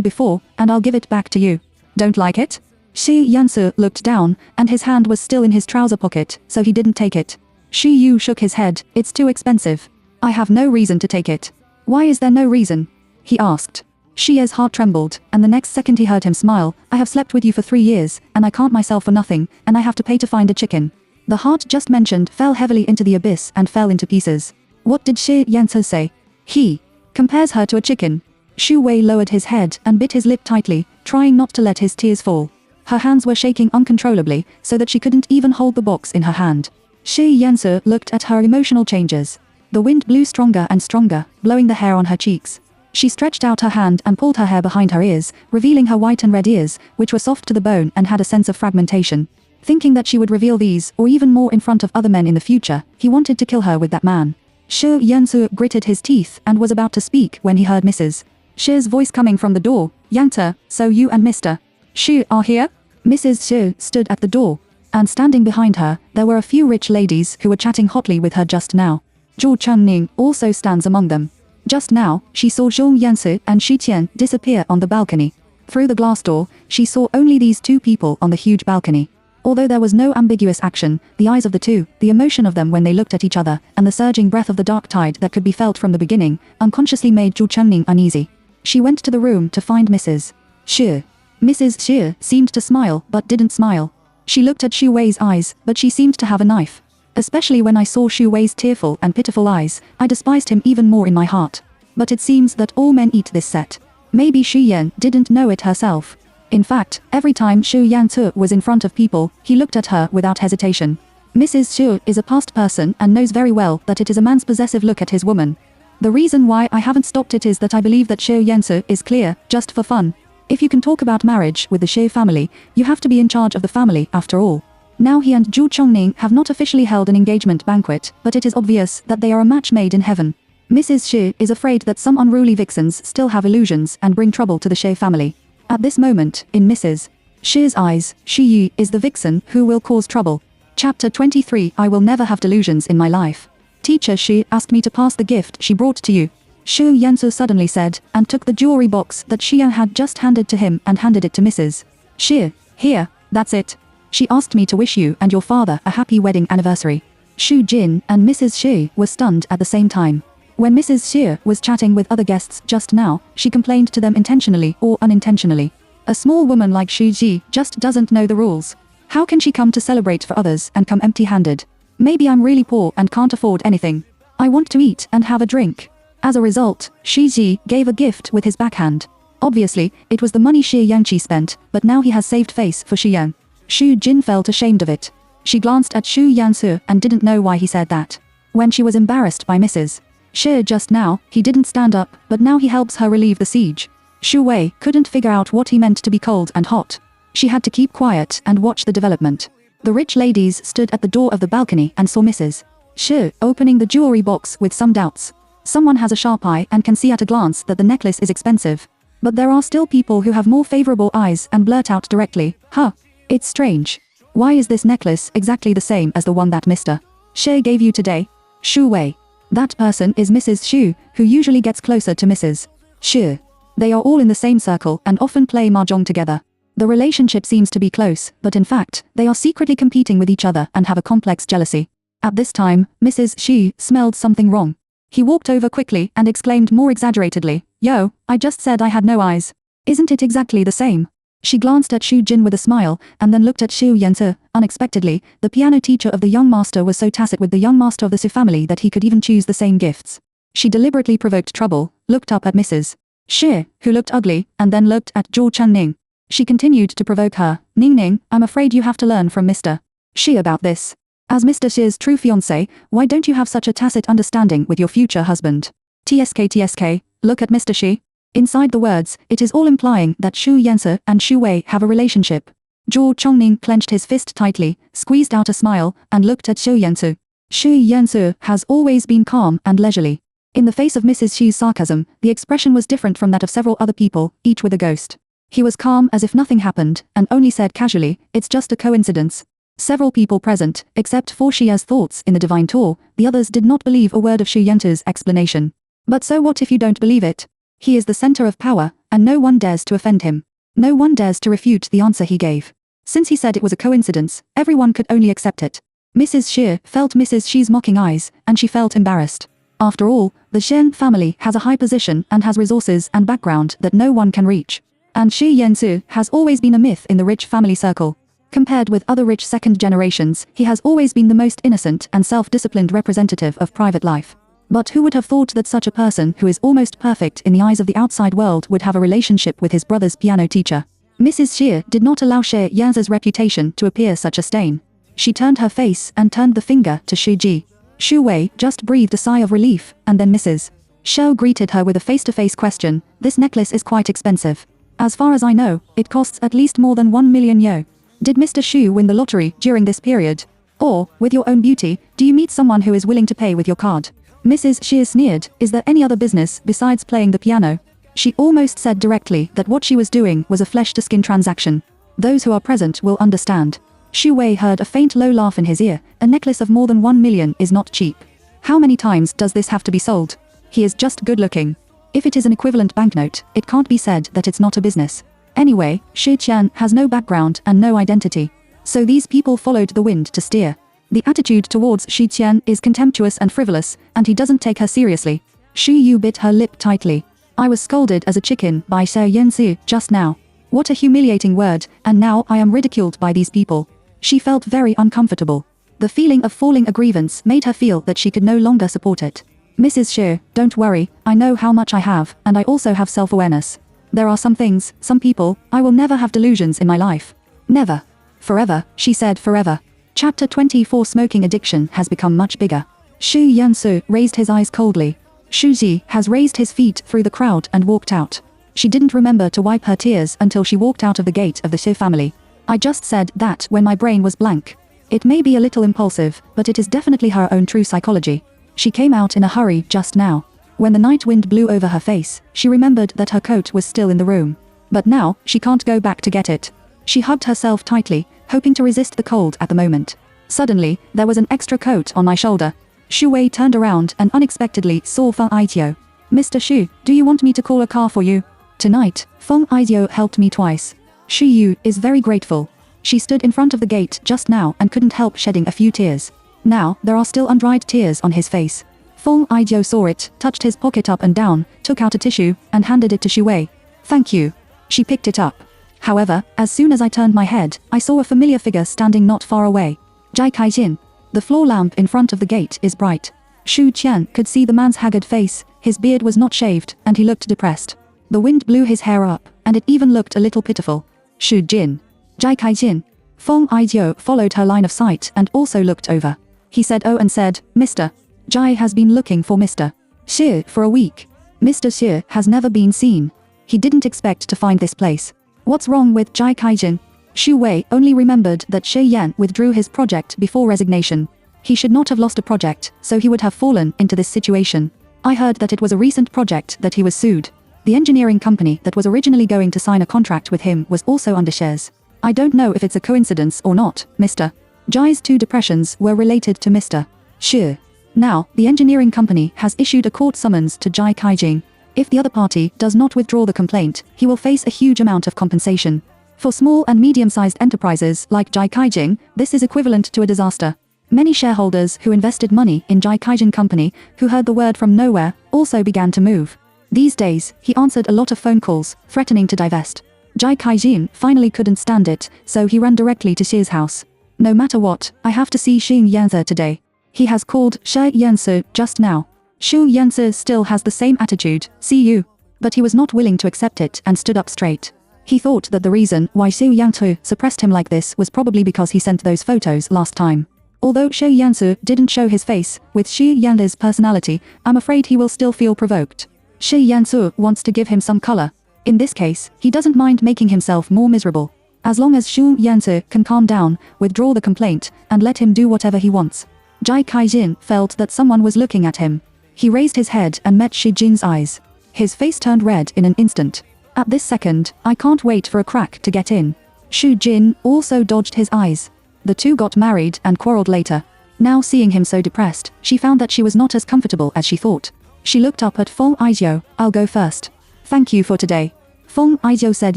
before, and I'll give it back to you. Don't like it?" Xi Yansu looked down, and his hand was still in his trouser pocket, so he didn't take it. Xu Yu shook his head. "It's too expensive. I have no reason to take it." "Why is there no reason?" he asked. Xi's heart trembled, and the next second he heard him smile. "I have slept with you for 3 years, and I can't myself for nothing, and I have to pay to find a chicken." The heart just mentioned fell heavily into the abyss and fell into pieces. What did Xi Yansu say? He compares her to a chicken. Xu Wei lowered his head and bit his lip tightly, trying not to let his tears fall. Her hands were shaking uncontrollably, so that she couldn't even hold the box in her hand. Xi Yansu looked at her emotional changes. The wind blew stronger and stronger, blowing the hair on her cheeks. She stretched out her hand and pulled her hair behind her ears, revealing her white and red ears, which were soft to the bone and had a sense of fragmentation. Thinking that she would reveal these, or even more in front of other men in the future, he wanted to kill her with that man. Xu Yansu gritted his teeth and was about to speak when he heard Mrs. Shi's voice coming from the door. "Yangta, so you and Mr. Xu are here?" Mrs. Xu stood at the door, and standing behind her, there were a few rich ladies who were chatting hotly with her just now. Zhou Chengning also stands among them. Just now, she saw Zhou Yansu and Xu Tian disappear on the balcony. Through the glass door, she saw only these two people on the huge balcony. Although there was no ambiguous action, the eyes of the two, the emotion of them when they looked at each other, and the surging breath of the dark tide that could be felt from the beginning, unconsciously made Zhou Chengning uneasy. She went to the room to find Mrs. Xu. Mrs. Xu seemed to smile but didn't smile. She looked at Xu Wei's eyes, but she seemed to have a knife. Especially when I saw Xu Wei's tearful and pitiful eyes, I despised him even more in my heart. But it seems that all men eat this set. Maybe Xu Yan didn't know it herself. In fact, every time Xu Yantu was in front of people, he looked at her without hesitation. Mrs. Xu is a past person and knows very well that it is a man's possessive look at his woman. The reason why I haven't stopped it is that I believe that Xu Yansu is clear, just for fun. If you can talk about marriage with the Shi family, you have to be in charge of the family after all. Now he and Zhu Chongning have not officially held an engagement banquet, but it is obvious that they are a match made in heaven. Mrs. Shi is afraid that some unruly vixens still have illusions and bring trouble to the Shi family. At this moment, in Mrs. Shi's eyes, Shi Yu is the vixen who will cause trouble. Chapter 23. I will never have delusions in my life. Teacher Shi asked me to pass the gift she brought to you, Xu Yansu suddenly said, and took the jewelry box that Xia had just handed to him and handed it to Mrs. Shi. Here, that's it. She asked me to wish you and your father a happy wedding anniversary. Xu Jin and Mrs. Shi were stunned at the same time. When Mrs. Shi was chatting with other guests just now, she complained to them intentionally or unintentionally. A small woman like Xu Ji just doesn't know the rules. How can she come to celebrate for others and come empty-handed? Maybe I'm really poor and can't afford anything. I want to eat and have a drink. As a result, Shi Ji gave a gift with his backhand. Obviously, it was the money Shi Yangqi spent, but now he has saved face for Shi Yang. Xu Jin felt ashamed of it. She glanced at Xu Yansu and didn't know why he said that. When she was embarrassed by Mrs. Shi just now, he didn't stand up, but now he helps her relieve the siege. Xu Wei couldn't figure out what he meant to be cold and hot. She had to keep quiet and watch the development. The rich ladies stood at the door of the balcony and saw Mrs. Shi opening the jewelry box with some doubts. Someone has a sharp eye and can see at a glance that the necklace is expensive. But there are still people who have more favorable eyes and blurt out directly, huh? It's strange. Why is this necklace exactly the same as the one that Mr. Shi gave you today? Xu Wei. That person is Mrs. Xu, who usually gets closer to Mrs. Shi. They are all in the same circle and often play mahjong together. The relationship seems to be close, but in fact, they are secretly competing with each other and have a complex jealousy. At this time, Mrs. Xu smelled something wrong. He walked over quickly and exclaimed more exaggeratedly, "Yo, I just said I had no eyes. Isn't it exactly the same?" She glanced at Xu Jin with a smile, and then looked at Xu Yanzi. Unexpectedly, the piano teacher of the young master was so tacit with the young master of the Su family that he could even choose the same gifts. She deliberately provoked trouble, looked up at Mrs. Shi, who looked ugly, and then looked at Zhou Chunning. She continued to provoke her. "Ning Ning, I'm afraid you have to learn from Mr. Shi about this. As Mr. Shi's true fiancé, why don't you have such a tacit understanding with your future husband? TSK, look at Mr. Shi." Inside the words, it is all implying that Xu Yansi and Xu Wei have a relationship. Zhou Chongning clenched his fist tightly, squeezed out a smile, and looked at Xu Yansi. Xu Yansi has always been calm and leisurely. In the face of Mrs. Xi's sarcasm, the expression was different from that of several other people, each with a ghost. He was calm as if nothing happened, and only said casually, "It's just a coincidence." Several people present, except for Xia's thoughts in the divine tour, the others did not believe a word of Xu Yanti's explanation. But so what if you don't believe it? He is the center of power, and no one dares to offend him. No one dares to refute the answer he gave. Since he said it was a coincidence, everyone could only accept it. Mrs. Shi felt Mrs. Shi's mocking eyes, and she felt embarrassed. After all, the Shen family has a high position and has resources and background that no one can reach. And Xu Yanzi has always been a myth in the rich family circle. Compared with other rich second generations, he has always been the most innocent and self-disciplined representative of private life. But who would have thought that such a person who is almost perfect in the eyes of the outside world would have a relationship with his brother's piano teacher? Mrs. Shi did not allow Xu Yanzi's reputation to appear such a stain. She turned her face and turned the finger to Xu Ji. Xu Wei just breathed a sigh of relief, and then Mrs. Shou greeted her with a face-to-face question. "This necklace is quite expensive. As far as I know, it costs at least more than 1 million yo. Did Mr. Xu win the lottery during this period? Or, with your own beauty, do you meet someone who is willing to pay with your card?" Mrs. Shi sneered. "Is there any other business besides playing the piano?" She almost said directly that what she was doing was a flesh-to-skin transaction. Those who are present will understand. Xu Wei heard a faint low laugh in his ear. A necklace of more than 1 million is not cheap. How many times does this have to be sold? He is just good-looking. If it is an equivalent banknote, it can't be said that it's not a business. Anyway, Shi Qian has no background and no identity. So these people followed the wind to steer. The attitude towards Shi Qian is contemptuous and frivolous, and he doesn't take her seriously. Xu Yu bit her lip tightly. "I was scolded as a chicken by Xiao Yanzi just now. What a humiliating word, and now I am ridiculed by these people." She felt very uncomfortable. The feeling of falling a grievance made her feel that she could no longer support it. "Mrs. Shi, don't worry, I know how much I have, and I also have self-awareness. There are some things, some people, I will never have delusions in my life. Never. Forever," she said forever. Chapter 24. Smoking addiction has become much bigger. Xu Yansu raised his eyes coldly. Xu Ji has raised his feet through the crowd and walked out. She didn't remember to wipe her tears until she walked out of the gate of the Xie family. I just said that when my brain was blank. It may be a little impulsive, but it is definitely her own true psychology. She came out in a hurry just now. When the night wind blew over her face, she remembered that her coat was still in the room. But now, she can't go back to get it. She hugged herself tightly, hoping to resist the cold at the moment. Suddenly, there was an extra coat on my shoulder. Xu Wei turned around and unexpectedly saw Feng Aizhou. Mr. Xu, do you want me to call a car for you? Tonight, Feng Aizhou helped me twice. Xu Yu is very grateful. She stood in front of the gate just now and couldn't help shedding a few tears. Now, there are still undried tears on his face. Feng Aizhou saw it, touched his pocket up and down, took out a tissue, and handed it to Xu Wei. Thank you. She picked it up. However, as soon as I turned my head, I saw a familiar figure standing not far away. Zhai Kaijin. The floor lamp in front of the gate is bright. Xu Qian could see the man's haggard face, his beard was not shaved, and he looked depressed. The wind blew his hair up, and it even looked a little pitiful. Xu Jin. Zhai Kaijin. Feng Aizhou followed her line of sight and also looked over. He said oh and said, Mr. Zhai has been looking for Mr. Xie for a week. Mr. Xie has never been seen. He didn't expect to find this place. What's wrong with Zhai Kaijin? Xu Wei only remembered that Xie Yan withdrew his project before resignation. He should not have lost a project, so he would have fallen into this situation. I heard that it was a recent project that he was sued. The engineering company that was originally going to sign a contract with him was also under shares. I don't know if it's a coincidence or not, Mr. Zhai's two depressions were related to Mr. Xie. Now, the engineering company has issued a court summons to Zhai Kaijing. If the other party does not withdraw the complaint, he will face a huge amount of compensation. For small and medium-sized enterprises like Zhai Kaijing, this is equivalent to a disaster. Many shareholders who invested money in Zhai Kaijing company, who heard the word from nowhere, also began to move. These days, he answered a lot of phone calls, threatening to divest. Zhai Kaijin finally couldn't stand it, so he ran directly to Xie's house. No matter what, I have to see Xing Yanzi today. He has called Shi Yanzi just now. Xu Yanzi still has the same attitude, see you. But he was not willing to accept it and stood up straight. He thought that the reason why Xu Yanzi suppressed him like this was probably because he sent those photos last time. Although Xu Yanzi didn't show his face, with Xu Yanzi's personality, I'm afraid he will still feel provoked. Xu Yanzi wants to give him some color. In this case, he doesn't mind making himself more miserable. As long as Xu Yanzi can calm down, withdraw the complaint, and let him do whatever he wants. Zhai Kaijin felt that someone was looking at him. He raised his head and met Shi Jin's eyes. His face turned red in an instant. At this second, I can't wait for a crack to get in. Xu Jin also dodged his eyes. The two got married and quarreled later. Now seeing him so depressed, she found that she was not as comfortable as she thought. She looked up at Feng Aizhou. I'll go first. Thank you for today. Feng Aizhou said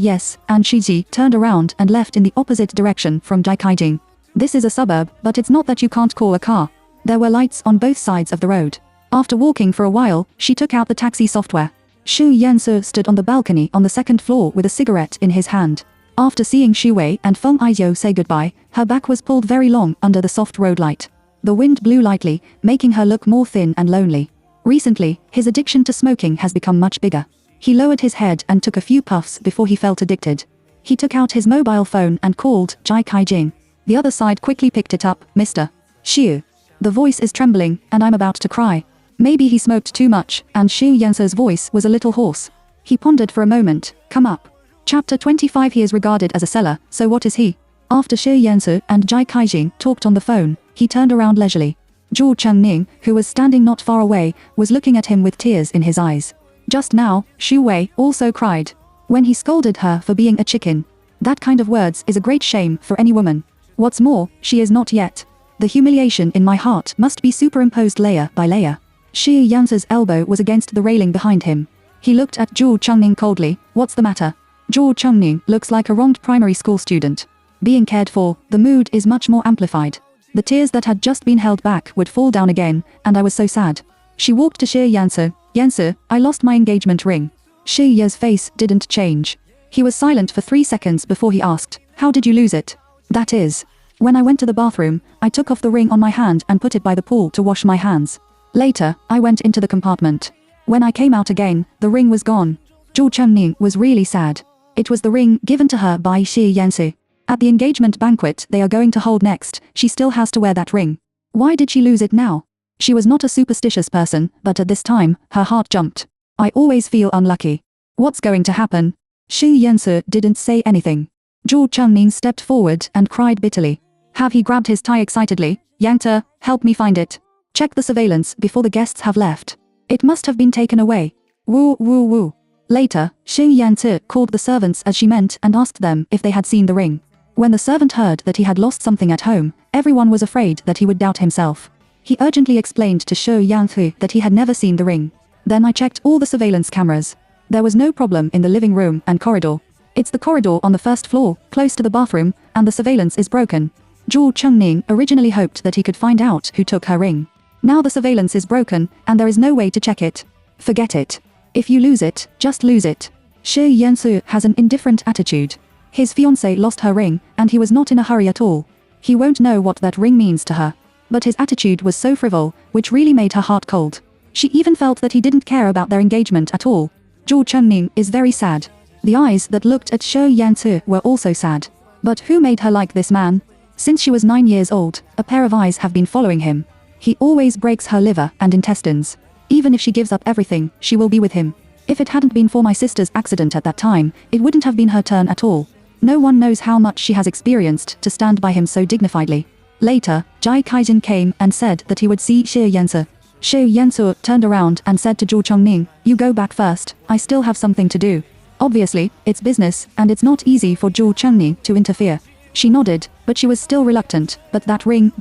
yes, and Shiji turned around and left in the opposite direction from Zhai Kaijing. This is a suburb, but it's not that you can't call a car. There were lights on both sides of the road. After walking for a while, she took out the taxi software. Xu Yanzi stood on the balcony on the second floor with a cigarette in his hand. After seeing Xu Wei and Feng Aizhou say goodbye, her back was pulled very long under the soft road light. The wind blew lightly, making her look more thin and lonely. Recently, his addiction to smoking has become much bigger. He lowered his head and took a few puffs before he felt addicted. He took out his mobile phone and called Zhai Kaijing. The other side quickly picked it up. Mr. Xu. The voice is trembling, and I'm about to cry. Maybe he smoked too much, and Xu Yanzi's voice was a little hoarse. He pondered for a moment. Come up. Chapter 25. He is regarded as a seller, so what is he? After Xu Yanzi and Zhai Kaijing talked on the phone, he turned around leisurely. Zhou Chengning, who was standing not far away, was looking at him with tears in his eyes. Just now, Xu Wei also cried. When he scolded her for being a chicken. That kind of words is a great shame for any woman. What's more, she is not yet. The humiliation in my heart must be superimposed layer by layer. Xu Yanzi's elbow was against the railing behind him. He looked at Zhou Chengning coldly. What's the matter? Zhou Chengning looks like a wronged primary school student. Being cared for, the mood is much more amplified. The tears that had just been held back would fall down again, and I was so sad. She walked to Xu Yanzi. Yanzi, I lost my engagement ring. Xu Ye's face didn't change. He was silent for 3 seconds before he asked, how did you lose it? That is, when I went to the bathroom, I took off the ring on my hand and put it by the pool to wash my hands. Later, I went into the compartment. When I came out again, the ring was gone. Zhou Chengning was really sad. It was the ring given to her by Xu Yanzi. At the engagement banquet they are going to hold next, she still has to wear that ring. Why did she lose it now? She was not a superstitious person, but at this time, her heart jumped. I always feel unlucky. What's going to happen? Xu Yansu didn't say anything. Zhou Chengning stepped forward and cried bitterly. Have he grabbed his tie excitedly? Yang Te, help me find it. Check the surveillance before the guests have left. It must have been taken away. Woo woo woo. Later, Xu Yansu called the servants as she meant and asked them if they had seen the ring. When the servant heard that he had lost something at home, everyone was afraid that he would doubt himself. He urgently explained to Xu Yansu that he had never seen the ring. Then I checked all the surveillance cameras. There was no problem in the living room and corridor. It's the corridor on the first floor, close to the bathroom, and the surveillance is broken. Zhou Chengning originally hoped that he could find out who took her ring. Now the surveillance is broken, and there is no way to check it. Forget it. If you lose it, just lose it. Xu Yansu has an indifferent attitude. His fiancée lost her ring, and he was not in a hurry at all. He won't know what that ring means to her. But his attitude was so frivol, which really made her heart cold. She even felt that he didn't care about their engagement at all. Zhou Chengning is very sad. The eyes that looked at Xu Yansu were also sad. But who made her like this man? Since she was 9 years old, a pair of eyes have been following him. He always breaks her liver and intestines. Even if she gives up everything, she will be with him. If it hadn't been for my sister's accident at that time, it wouldn't have been her turn at all. No one knows how much she has experienced to stand by him so dignifiedly. Later, Jai Kaijin came and said that he would see Xu Yansu. Xu Yansu turned around and said to Zhou Chengning, "You go back first, I still have something to do." Obviously, it's business, and it's not easy for Zhou Chengning to interfere. She nodded, but she was still reluctant. But that ring,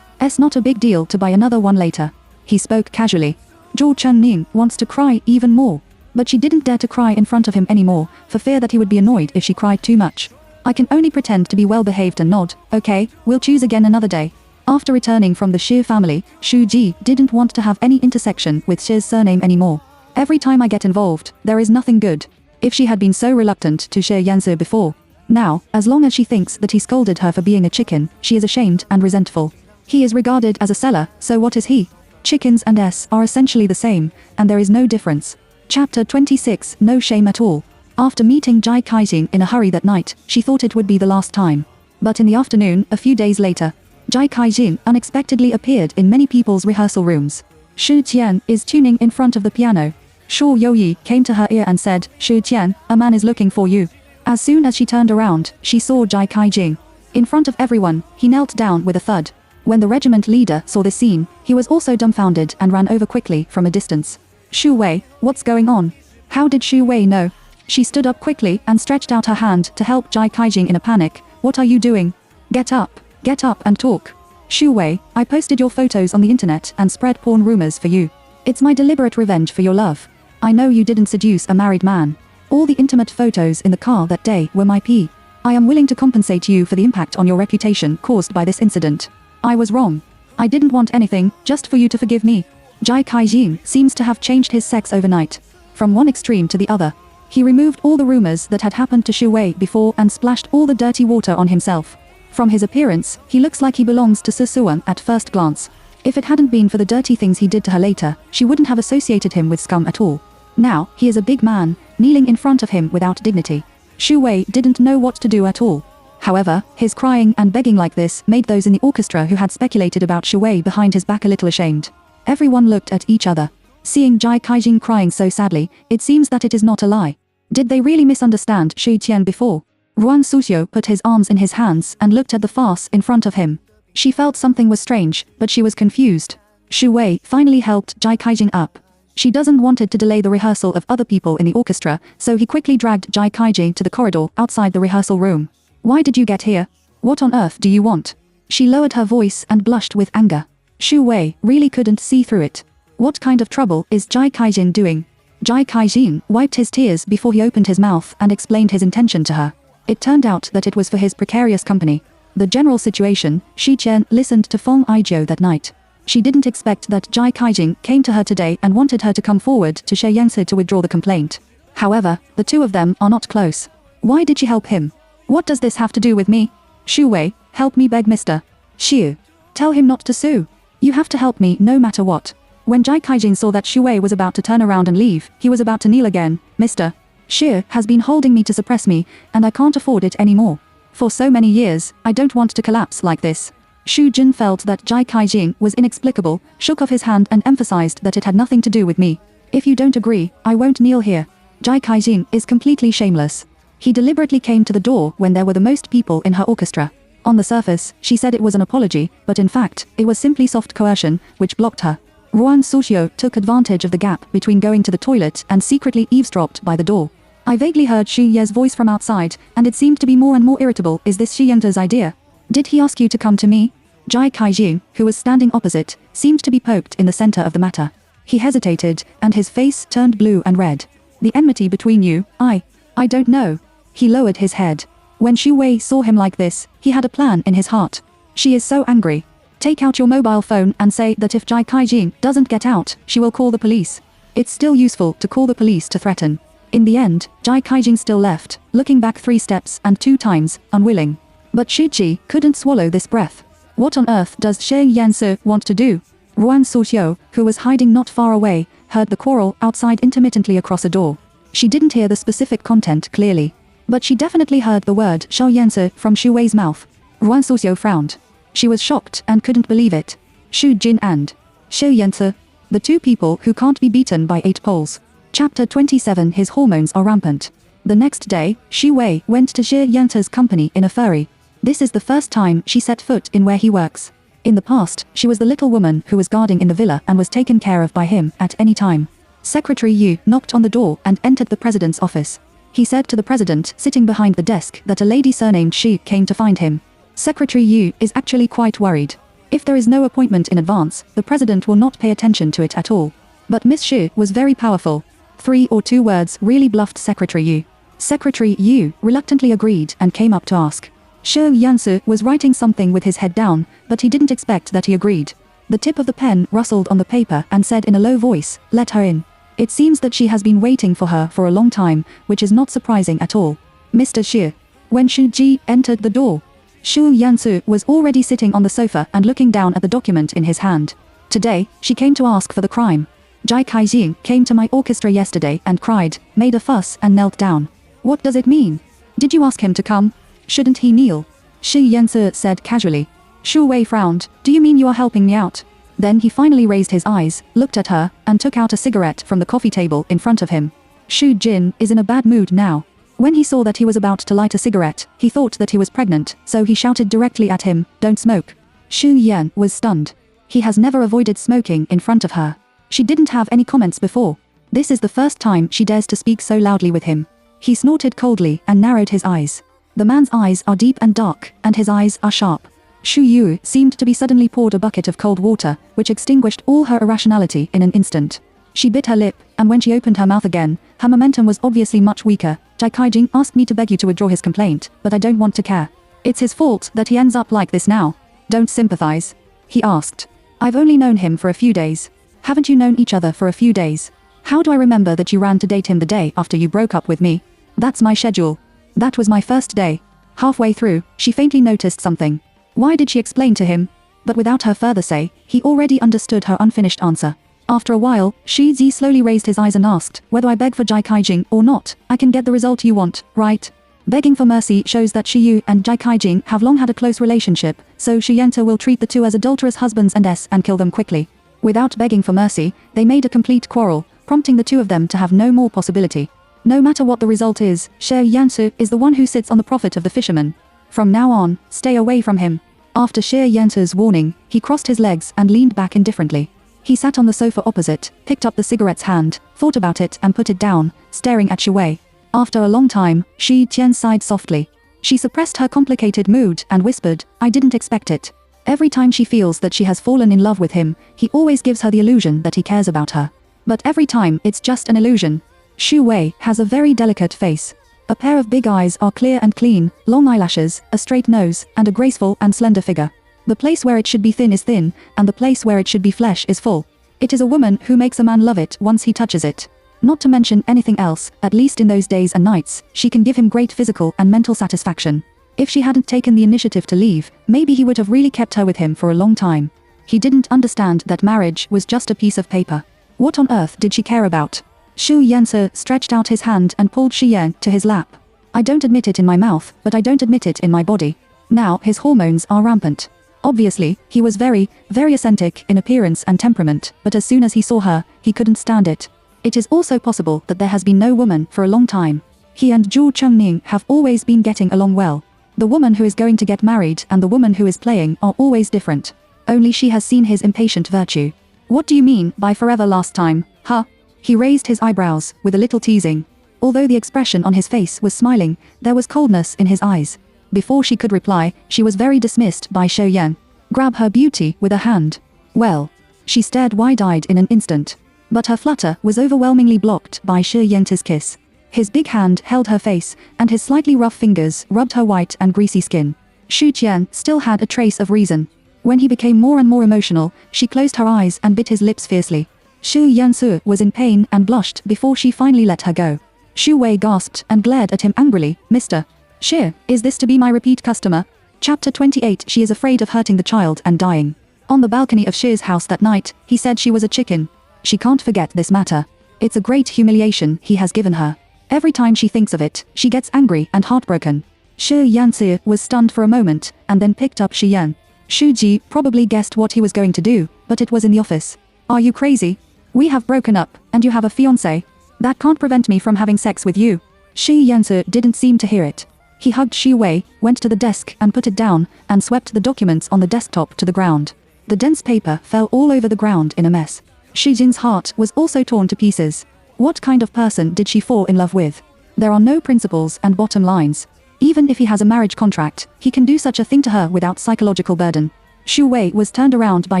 it's not a big deal to buy another one later. He spoke casually. Zhou Chengning wants to cry even more. But she didn't dare to cry in front of him anymore, for fear that he would be annoyed if she cried too much. I can only pretend to be well behaved and nod. Okay, we'll choose again another day. After returning from the Xie family, Xu Ji didn't want to have any intersection with Xie's surname anymore. Every time I get involved, there is nothing good. If she had been so reluctant to Xie Yansu before. Now, as long as she thinks that he scolded her for being a chicken, she is ashamed and resentful. He is regarded as a seller, so what is he? Chickens and S are essentially the same, and there is no difference. Chapter 26, No Shame at All. After meeting Jai Kaijin in a hurry that night, she thought it would be the last time. But in the afternoon, a few days later, Jai Kaijin unexpectedly appeared in many people's rehearsal rooms. Shu Qian is tuning in front of the piano. Shuo Youyi came to her ear and said, "Shu Qian, a man is looking for you." As soon as she turned around, she saw Jai Kaijin. In front of everyone, he knelt down with a thud. When the regiment leader saw this scene, he was also dumbfounded and ran over quickly from a distance. "Shu Wei, what's going on?" How did Shu Wei know? She stood up quickly and stretched out her hand to help Jai Kaijin in a panic. "What are you doing? Get up and talk." "Shu Wei, I posted your photos on the internet and spread porn rumors for you. It's my deliberate revenge for your love. I know you didn't seduce a married man. All the intimate photos in the car that day were my pee. I am willing to compensate you for the impact on your reputation caused by this incident. I was wrong. I didn't want anything, just for you to forgive me." Jai Kaijin seems to have changed his sex overnight. From one extreme to the other. He removed all the rumors that had happened to Shu Wei before and splashed all the dirty water on himself. From his appearance, he looks like he belongs to Susuan at first glance. If it hadn't been for the dirty things he did to her later, she wouldn't have associated him with scum at all. Now, he is a big man, kneeling in front of him without dignity. Shu Wei didn't know what to do at all. However, his crying and begging like this made those in the orchestra who had speculated about Shu Wei behind his back a little ashamed. Everyone looked at each other. Seeing Jai Kaijin crying so sadly, it seems that it is not a lie. Did they really misunderstand Shu Qian before? Ruan Suxiu put his arms in his hands and looked at the farce in front of him. She felt something was strange, but she was confused. Shu Wei finally helped Jai Kaijin up. She doesn't wanted to delay the rehearsal of other people in the orchestra, so he quickly dragged Jai Kaijin to the corridor outside the rehearsal room. "Why did you get here? What on earth do you want?" She lowered her voice and blushed with anger. Shu Wei really couldn't see through it. What kind of trouble is Jai Kaijin doing? Jai Kaijin wiped his tears before he opened his mouth and explained his intention to her. It turned out that it was for his precarious company. The general situation, Shi Qian listened to Feng Aijiu that night. She didn't expect that Jai Kaijin came to her today and wanted her to come forward to Xie Yansu to withdraw the complaint. However, the two of them are not close. Why did she help him? What does this have to do with me? Shu Wei, help me beg Mr. Xiu. Tell him not to sue. You have to help me no matter what. When Jai Kaijin saw that Shu Wei was about to turn around and leave, he was about to kneel again. "Mr. Xiu has been holding me to suppress me, and I can't afford it anymore. For so many years, I don't want to collapse like this." Shu Jin felt that Jai Kaijin was inexplicable, shook off his hand and emphasized that it had nothing to do with me. "If you don't agree, I won't kneel here." Jai Kaijin is completely shameless. He deliberately came to the door when there were the most people in her orchestra. On the surface, she said it was an apology, but in fact, it was simply soft coercion, which blocked her. Ruan Sushio took advantage of the gap between going to the toilet and secretly eavesdropped by the door. I vaguely heard Xu Ye's voice from outside, and it seemed to be more and more irritable. Is this Xu Yente's idea? Did he ask you to come to me? Jai Kaijin, who was standing opposite, seemed to be poked in the center of the matter. He hesitated, and his face turned blue and red. The enmity between you, I don't know. He lowered his head. When Xu Wei saw him like this, he had a plan in his heart. She is so angry. Take out your mobile phone and say that if Jai Kaijin doesn't get out, she will call the police. It's still useful to call the police to threaten. In the end, Jai Kaijin still left, looking back 3 steps and 2 times, unwilling. But Shiji couldn't swallow this breath. What on earth does Xie Yansu want to do? Ruan Suxiu, who was hiding not far away, heard the quarrel outside intermittently across a door. She didn't hear the specific content clearly, but she definitely heard the word Xiao Yansu from Xu Wei's mouth. Ruan Suxiu frowned. She was shocked and couldn't believe it. Xu Jin and Xiao Yansu, the 2 people who can't be beaten by 8 poles. Chapter 27. His hormones are rampant. The next day, Xu Wei went to Xie Yansu's company in a ferry. This is the first time she set foot in where he works. In the past, she was the little woman who was guarding in the villa and was taken care of by him at any time. Secretary Yu knocked on the door and entered the president's office. He said to the president sitting behind the desk that a lady surnamed Shi came to find him. Secretary Yu is actually quite worried. If there is no appointment in advance, the president will not pay attention to it at all. But Miss Shi was very powerful. 3 or 2 words really bluffed Secretary Yu. Secretary Yu reluctantly agreed and came up to ask. Xu Yansu was writing something with his head down, but he didn't expect that he agreed. The tip of the pen rustled on the paper and said in a low voice, "Let her in." It seems that she has been waiting for her for a long time, which is not surprising at all. Mr. Xu. When Xu Ji entered the door, Xu Yansu was already sitting on the sofa and looking down at the document in his hand. Today, she came to ask for the crime. Jai Kaijin came to my orchestra yesterday and cried, made a fuss and knelt down. What does it mean? Did you ask him to come? Shouldn't he kneel? Xu Yansu said casually. Xu Wei frowned. Do you mean you are helping me out? Then he finally raised his eyes, looked at her, and took out a cigarette from the coffee table in front of him. Xu Jin is in a bad mood now. When he saw that he was about to light a cigarette, he thought that he was pregnant, so he shouted directly at him, "Don't smoke." Xu Yan was stunned. He has never avoided smoking in front of her. She didn't have any comments before. This is the first time she dares to speak so loudly with him. He snorted coldly and narrowed his eyes. The man's eyes are deep and dark, and his eyes are sharp. Xu Yu seemed to be suddenly poured a bucket of cold water, which extinguished all her irrationality in an instant. She bit her lip, and when she opened her mouth again, her momentum was obviously much weaker. Jai Kaijin asked me to beg you to withdraw his complaint, but I don't want to care. It's his fault that he ends up like this now. Don't sympathize? He asked. I've only known him for a few days. Haven't you known each other for a few days? How do I remember that you ran to date him the day after you broke up with me? That's my schedule. That was my first day. Halfway through, she faintly noticed something. Why did she explain to him? But without her further say, he already understood her unfinished answer. After a while, Shi Zi slowly raised his eyes and asked, whether I beg for Jai Kaijin or not, I can get the result you want, right? Begging for mercy shows that Shi Yu and Jai Kaijin have long had a close relationship, so Shi Yenta will treat the 2 as adulterous husbands and kill them quickly. Without begging for mercy, they made a complete quarrel, prompting the 2 of them to have no more possibility. No matter what the result is, Xie Yansu is the one who sits on the profit of the fisherman. From now on, stay away from him. After Xie Yansu's warning, he crossed his legs and leaned back indifferently. He sat on the sofa opposite, picked up the cigarette's hand, thought about it and put it down, staring at Xu Wei. After a long time, Shi Tian sighed softly. She suppressed her complicated mood and whispered, I didn't expect it. Every time she feels that she has fallen in love with him, he always gives her the illusion that he cares about her. But every time it's just an illusion. Xu Wei has a very delicate face. A pair of big eyes are clear and clean, long eyelashes, a straight nose, and a graceful and slender figure. The place where it should be thin is thin, and the place where it should be flesh is full. It is a woman who makes a man love it once he touches it. Not to mention anything else, at least in those days and nights, she can give him great physical and mental satisfaction. If she hadn't taken the initiative to leave, maybe he would have really kept her with him for a long time. He didn't understand that marriage was just a piece of paper. What on earth did she care about? Xu Yansu stretched out his hand and pulled Shi Yan to his lap. I don't admit it in my mouth, but I don't admit it in my body. Now his hormones are rampant. Obviously, he was very eccentric in appearance and temperament, but as soon as he saw her, he couldn't stand it. It is also possible that there has been no woman for a long time. He and Zhu Chengming have always been getting along well. The woman who is going to get married and the woman who is playing are always different. Only she has seen his impatient virtue. What do you mean by forever last time, huh? He raised his eyebrows, with a little teasing. Although the expression on his face was smiling, there was coldness in his eyes. Before she could reply, she was very dismissed by Shou Yan. Grab her beauty with a hand. Well. She stared wide-eyed in an instant. But her flutter was overwhelmingly blocked by Shou Yan's kiss. His big hand held her face, and his slightly rough fingers rubbed her white and greasy skin. Xu Qian still had a trace of reason. When he became more and more emotional, she closed her eyes and bit his lips fiercely. Xu Yansu was in pain and blushed before she finally let her go. Xu Wei gasped and glared at him angrily. Mr. Shi, is this to be my repeat customer? Chapter 28. She is afraid of hurting the child and dying. On the balcony of Shi's house that night, he said she was a chicken. She can't forget this matter. It's a great humiliation he has given her. Every time she thinks of it, she gets angry and heartbroken. Shi Yanzi was stunned for a moment, and then picked up Shi Yan. Shu Ji probably guessed what he was going to do, but it was in the office. Are you crazy? We have broken up, and you have a fiancé. That can't prevent me from having sex with you. Shi Yanzi didn't seem to hear it. He hugged Shi Wei, went to the desk and put it down, and swept the documents on the desktop to the ground. The dense paper fell all over the ground in a mess. Shi Jin's heart was also torn to pieces. What kind of person did she fall in love with? There are no principles and bottom lines. Even if he has a marriage contract, he can do such a thing to her without psychological burden. Shu Wei was turned around by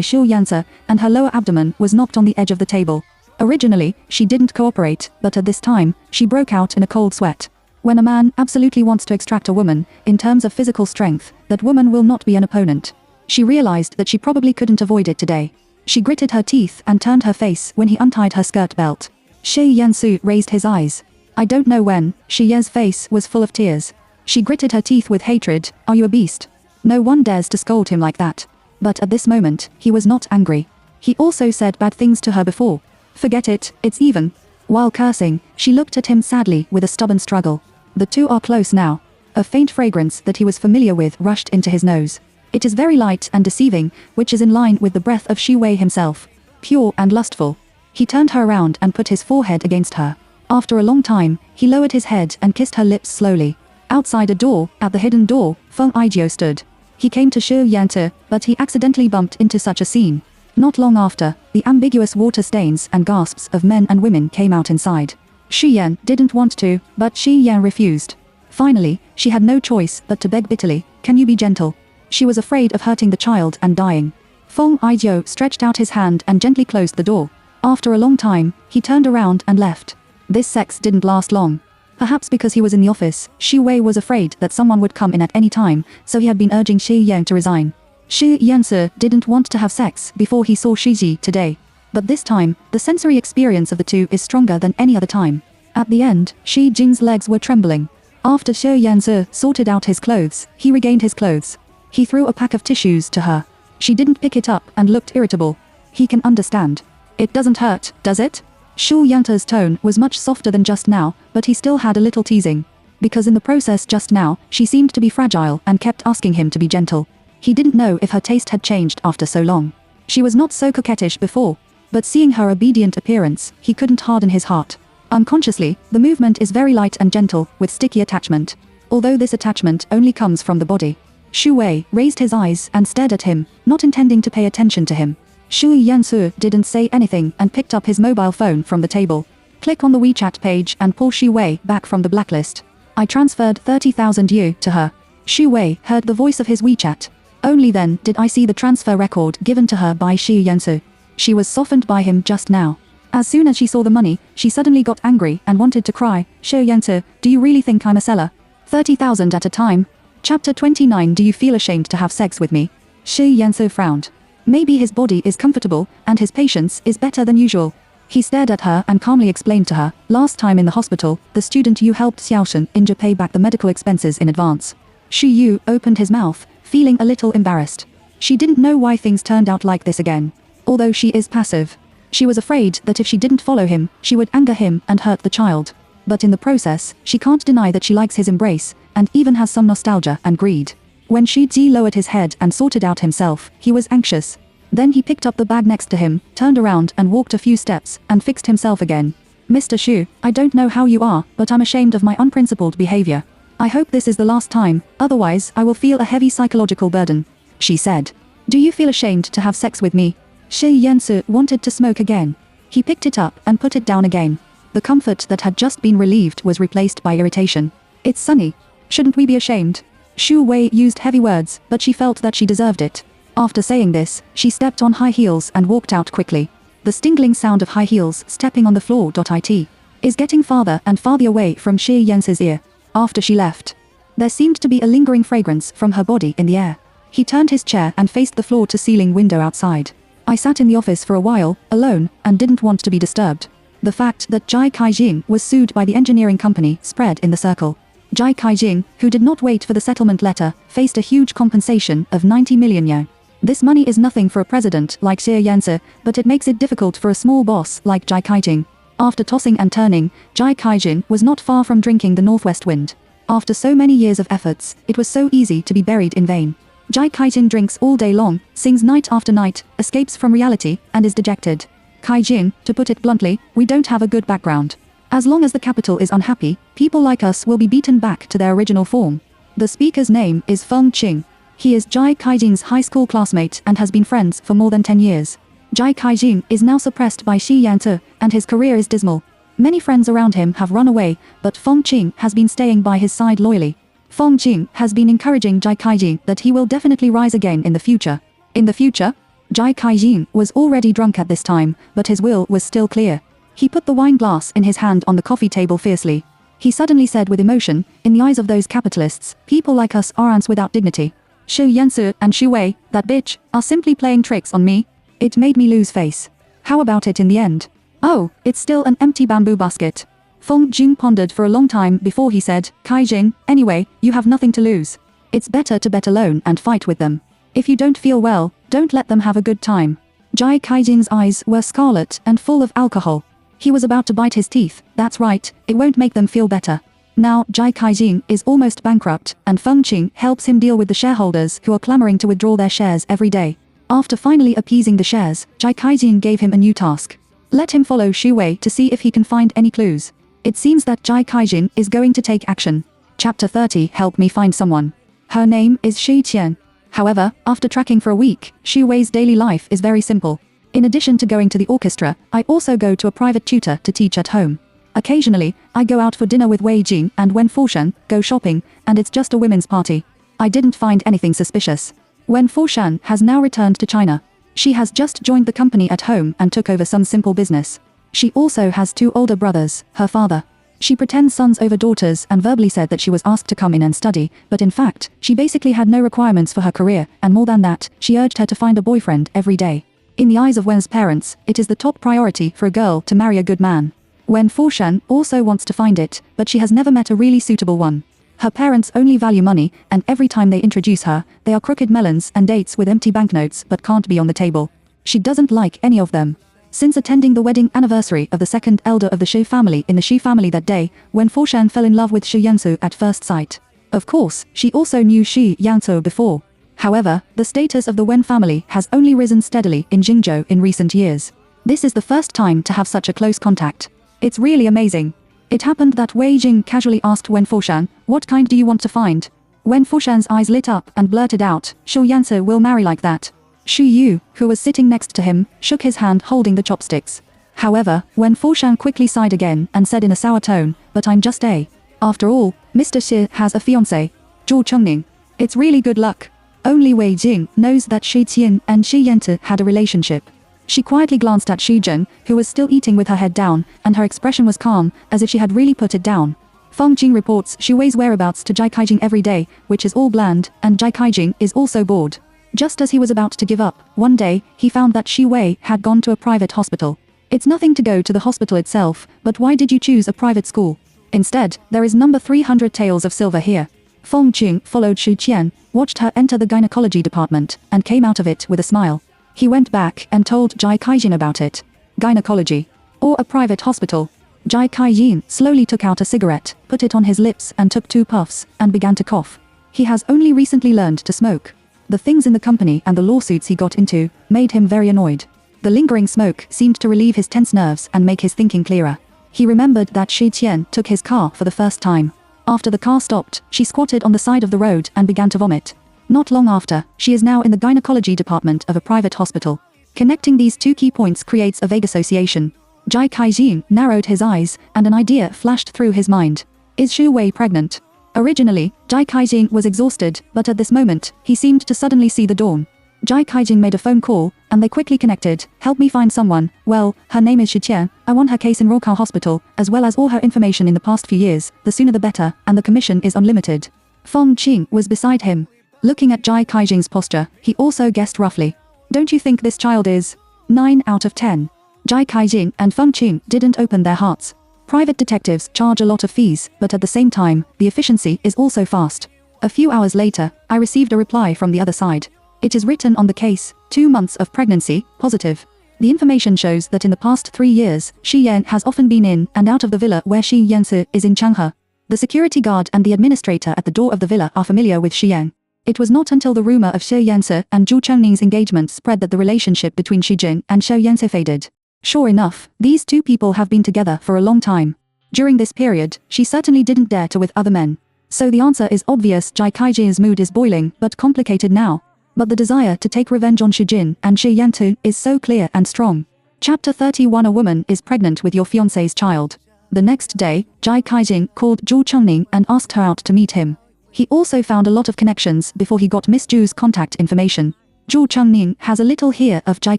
Xu Yanzi, and her lower abdomen was knocked on the edge of the table. Originally, she didn't cooperate, but at this time, she broke out in a cold sweat. When a man absolutely wants to extract a woman, in terms of physical strength, that woman will not be an opponent. She realized that she probably couldn't avoid it today. She gritted her teeth and turned her face when he untied her skirt belt. Shi Yansu raised his eyes. I don't know when. Shi Ye's face was full of tears. She gritted her teeth with hatred. Are you a beast? No one dares to scold him like that. But at this moment, he was not angry. He also said bad things to her before. Forget it, it's even. While cursing, she looked at him sadly with a stubborn struggle. The two are close now. A faint fragrance that he was familiar with rushed into his nose. It is very light and deceiving, which is in line with the breath of Xu Wei himself. Pure and lustful. He turned her around and put his forehead against her. After a long time, he lowered his head and kissed her lips slowly. Outside a door, at the hidden door, Feng Aijio stood. He came to Xu Yanti, but he accidentally bumped into such a scene. Not long after, the ambiguous water stains and gasps of men and women came out inside. Xu Yan didn't want to, but Xi Yan refused. Finally, she had no choice but to beg bitterly, can you be gentle? She was afraid of hurting the child and dying. Feng Aijio stretched out his hand and gently closed the door. After a long time, he turned around and left. This sex didn't last long. Perhaps because he was in the office, Xu Wei was afraid that someone would come in at any time, so he had been urging Xi Yang to resign. Xu Yansi didn't want to have sex before he saw Shi Ji today. But this time, the sensory experience of the two is stronger than any other time. At the end, Shi Jin's legs were trembling. After Xu Yansi sorted out his clothes, he regained his clothes. He threw a pack of tissues to her. She didn't pick it up and looked irritable. He can understand. It doesn't hurt, does it? Xu Yanta's tone was much softer than just now, but he still had a little teasing. Because in the process just now, she seemed to be fragile and kept asking him to be gentle. He didn't know if her taste had changed after so long. She was not so coquettish before. But seeing her obedient appearance, he couldn't harden his heart. Unconsciously, the movement is very light and gentle, with sticky attachment. Although this attachment only comes from the body. Xu Wei raised his eyes and stared at him, not intending to pay attention to him. Xu Yansu didn't say anything and picked up his mobile phone from the table. Click on the WeChat page and pull Xu Wei back from the blacklist. I transferred 30,000 yu to her. Xu Wei heard the voice of his WeChat. Only then did I see the transfer record given to her by Xu Yansu. She was softened by him just now. As soon as she saw the money, she suddenly got angry and wanted to cry. Xu Yansu, do you really think I'm a seller? 30,000 at a time? Chapter 29. Do you feel ashamed to have sex with me? Xu Yansu frowned. Maybe his body is comfortable, and his patience is better than usual. He stared at her and calmly explained to her, last time in the hospital, the student you helped Xiaoshen injure pay back the medical expenses in advance. Xu Yu opened his mouth, feeling a little embarrassed. She didn't know why things turned out like this again. Although she is passive. She was afraid that if she didn't follow him, she would anger him and hurt the child. But in the process, she can't deny that she likes his embrace, and even has some nostalgia and greed. When Shi Ji lowered his head and sorted out himself, he was anxious. Then he picked up the bag next to him, turned around and walked a few steps, and fixed himself again. Mr. Xu, I don't know how you are, but I'm ashamed of my unprincipled behavior. I hope this is the last time, otherwise I will feel a heavy psychological burden. She said. Do you feel ashamed to have sex with me? Shi Yansu wanted to smoke again. He picked it up and put it down again. The comfort that had just been relieved was replaced by irritation. It's sunny. Shouldn't we be ashamed? Xu Wei used heavy words, but she felt that she deserved it. After saying this, she stepped on high heels and walked out quickly. The stingling sound of high heels stepping on the floor. It is getting farther and farther away from Shi Yansu's ear. After she left, there seemed to be a lingering fragrance from her body in the air. He turned his chair and faced the floor-to-ceiling window outside. I sat in the office for a while, alone, and didn't want to be disturbed. The fact that Jai Kaijing was sued by the engineering company spread in the circle. Jai Kaijing, who did not wait for the settlement letter, faced a huge compensation of 90 million yuan. This money is nothing for a president like Xie Yansu, but it makes it difficult for a small boss like Jai Kaijing. After tossing and turning, Jai Kaijing was not far from drinking the northwest wind. After so many years of efforts, it was so easy to be buried in vain. Jai Kaijing drinks all day long, sings night after night, escapes from reality, and is dejected. Kaijing, to put it bluntly, we don't have a good background. As long as the capital is unhappy, people like us will be beaten back to their original form. The speaker's name is Feng Qing. He is Jai Kaijing's high school classmate and has been friends for more than 10 years. Jai Kaijing is now suppressed by Shi Yansu, and his career is dismal. Many friends around him have run away, but Feng Qing has been staying by his side loyally. Feng Qing has been encouraging Jai Kaijing that he will definitely rise again in the future. In the future? Jai Kaijing was already drunk at this time, but his will was still clear. He put the wine glass in his hand on the coffee table fiercely. He suddenly said with emotion, in the eyes of those capitalists, people like us are ants without dignity. Xu Yansu and Xu Wei, that bitch, are simply playing tricks on me. It made me lose face. How about it in the end? Oh, it's still an empty bamboo basket. Feng Jing pondered for a long time before he said, Kaijing, anyway, you have nothing to lose. It's better to bet alone and fight with them. If you don't feel well, don't let them have a good time. Jai Kaijing's eyes were scarlet and full of alcohol. He was about to bite his teeth. That's right, it won't make them feel better. Now, Jai Kaijing is almost bankrupt, and Feng Qing helps him deal with the shareholders who are clamoring to withdraw their shares every day. After finally appeasing the shares, Jai Kaijing gave him a new task. Let him follow Xu Wei to see if he can find any clues. It seems that Jai Kaijing is going to take action. Chapter 30 Help me find someone. Her name is Shi Qian. However, after tracking for a week, Xu Wei's daily life is very simple. In addition to going to the orchestra, I also go to a private tutor to teach at home. Occasionally, I go out for dinner with Wei Jing and Wen Foshan, go shopping, and it's just a women's party. I didn't find anything suspicious. Wen Foshan has now returned to China. She has just joined the company at home and took over some simple business. She also has 2 older brothers, her father. She pretends sons over daughters and verbally said that she was asked to come in and study, but in fact, she basically had no requirements for her career, and more than that, she urged her to find a boyfriend every day. In the eyes of Wen's parents, it is the top priority for a girl to marry a good man. Wen Foshan also wants to find it, but she has never met a really suitable one. Her parents only value money, and every time they introduce her, they are crooked melons and dates with empty banknotes but can't be on the table. She doesn't like any of them. Since attending the wedding anniversary of the second elder of the Xu family in the Xu family that day, Wen Foshan fell in love with Xu Yansu at first sight. Of course, she also knew Xu Yansu before. However, the status of the Wen family has only risen steadily in Jingzhou in recent years. This is the first time to have such a close contact. It's really amazing. It happened that Wei Jing casually asked Wen Foshan, what kind do you want to find? Wen Foshan's eyes lit up and blurted out, Xu Yansu will marry like that. Xu Yu, who was sitting next to him, shook his hand holding the chopsticks. However, Wen Foshan quickly sighed again and said in a sour tone, but I'm just a. After all, Mr. Xie has a fiancé. Zhou Chengning. It's really good luck. Only Wei Jing knows that Shi Qian and Shi Yansu had a relationship. She quietly glanced at Xu Zhen, who was still eating with her head down, and her expression was calm, as if she had really put it down. Feng Jing reports Xu Wei's whereabouts to Jai Kaijing every day, which is all bland, and Jai Kaijing is also bored. Just as he was about to give up, one day, he found that Xu Wei had gone to a private hospital. It's nothing to go to the hospital itself, but why did you choose a private school? Instead, there is number 300 taels of silver here. Feng Jing followed Xu Qian, watched her enter the gynecology department, and came out of it with a smile. He went back and told Jai Kaijin about it. Gynecology. Or a private hospital. Jai Kaijin slowly took out a cigarette, put it on his lips and took 2 puffs, and began to cough. He has only recently learned to smoke. The things in the company and the lawsuits he got into made him very annoyed. The lingering smoke seemed to relieve his tense nerves and make his thinking clearer. He remembered that Shi Qian took his car for the first time. After the car stopped, she squatted on the side of the road and began to vomit. Not long after, she is now in the gynecology department of a private hospital. Connecting these two key points creates a vague association. Jai Kaijin narrowed his eyes, and an idea flashed through his mind. Is Xu Wei pregnant? Originally, Jai Kaijin was exhausted, but at this moment, he seemed to suddenly see the dawn. Jai Kaijin made a phone call, and they quickly connected. Help me find someone. Well, her name is Shi Qian. I want her case in Rokao Hospital, as well as all her information in the past few years. The sooner the better, and the commission is unlimited. Feng Qing was beside him. Looking at Jai Kaijin's posture, he also guessed roughly. Don't you think this child is 9 out of 10? Jai Kaijin and Feng Qing didn't open their hearts. Private detectives charge a lot of fees, but at the same time, the efficiency is also fast. A few hours later, I received a reply from the other side. It is written on the case, 2 months of pregnancy, positive. The information shows that in the past 3 years, Shi Yan has often been in and out of the villa where Shi Yansi is in Changhe. The security guard and the administrator at the door of the villa are familiar with Shi Yan. It was not until the rumor of Shi Yansi and Zhu Chengning's engagement spread that the relationship between Shi Jing and Shi Yansi faded. Sure enough, these two people have been together for a long time. During this period, she certainly didn't dare to with other men. So the answer is obvious. Jai Kaijin's mood is boiling, but complicated now. But the desire to take revenge on Shi Jin and Shi Yantu is so clear and strong. Chapter 31. A woman is pregnant with your fiancé's child. The next day, Jai Kaijin called Zhu Chengning and asked her out to meet him. He also found a lot of connections before he got Miss Zhu's contact information. Zhu Chengning has a little hear of Jai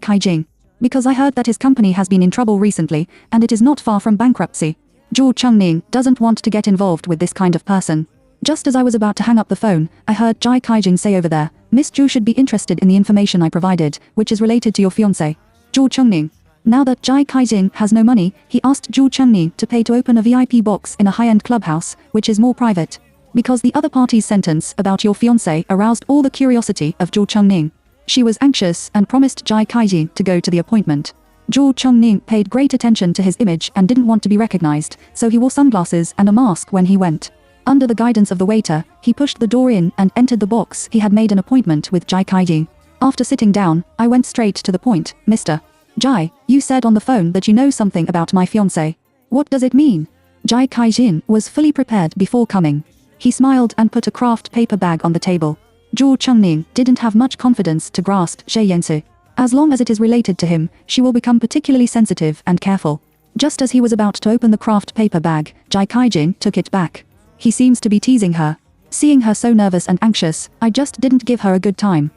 Kaijin. Because I heard that his company has been in trouble recently, and it is not far from bankruptcy. Zhu Chengning doesn't want to get involved with this kind of person. Just as I was about to hang up the phone, I heard Jai Kaijin say over there, Miss Zhu should be interested in the information I provided, which is related to your fiancé. Zhu Chengning. Now that Jai Kaijin has no money, he asked Zhu Chengning to pay to open a VIP box in a high-end clubhouse, which is more private. Because the other party's sentence about your fiancé aroused all the curiosity of Zhu Chengning. She was anxious and promised Jai Kaijin to go to the appointment. Zhu Chengning paid great attention to his image and didn't want to be recognized, so he wore sunglasses and a mask when he went. Under the guidance of the waiter, he pushed the door in and entered the box. He had made an appointment with Jai Kaijin. After sitting down, I went straight to the point. Mr. Jai, you said on the phone that you know something about my fiancé. What does it mean? Jai Kaijin was fully prepared before coming. He smiled and put a craft paper bag on the table. Zhu Chengning didn't have much confidence to grasp Shi Yansi. As long as it is related to him, she will become particularly sensitive and careful. Just as he was about to open the craft paper bag, Jai Kaijin took it back. He seems to be teasing her. Seeing her so nervous and anxious, I just didn't give her a good time.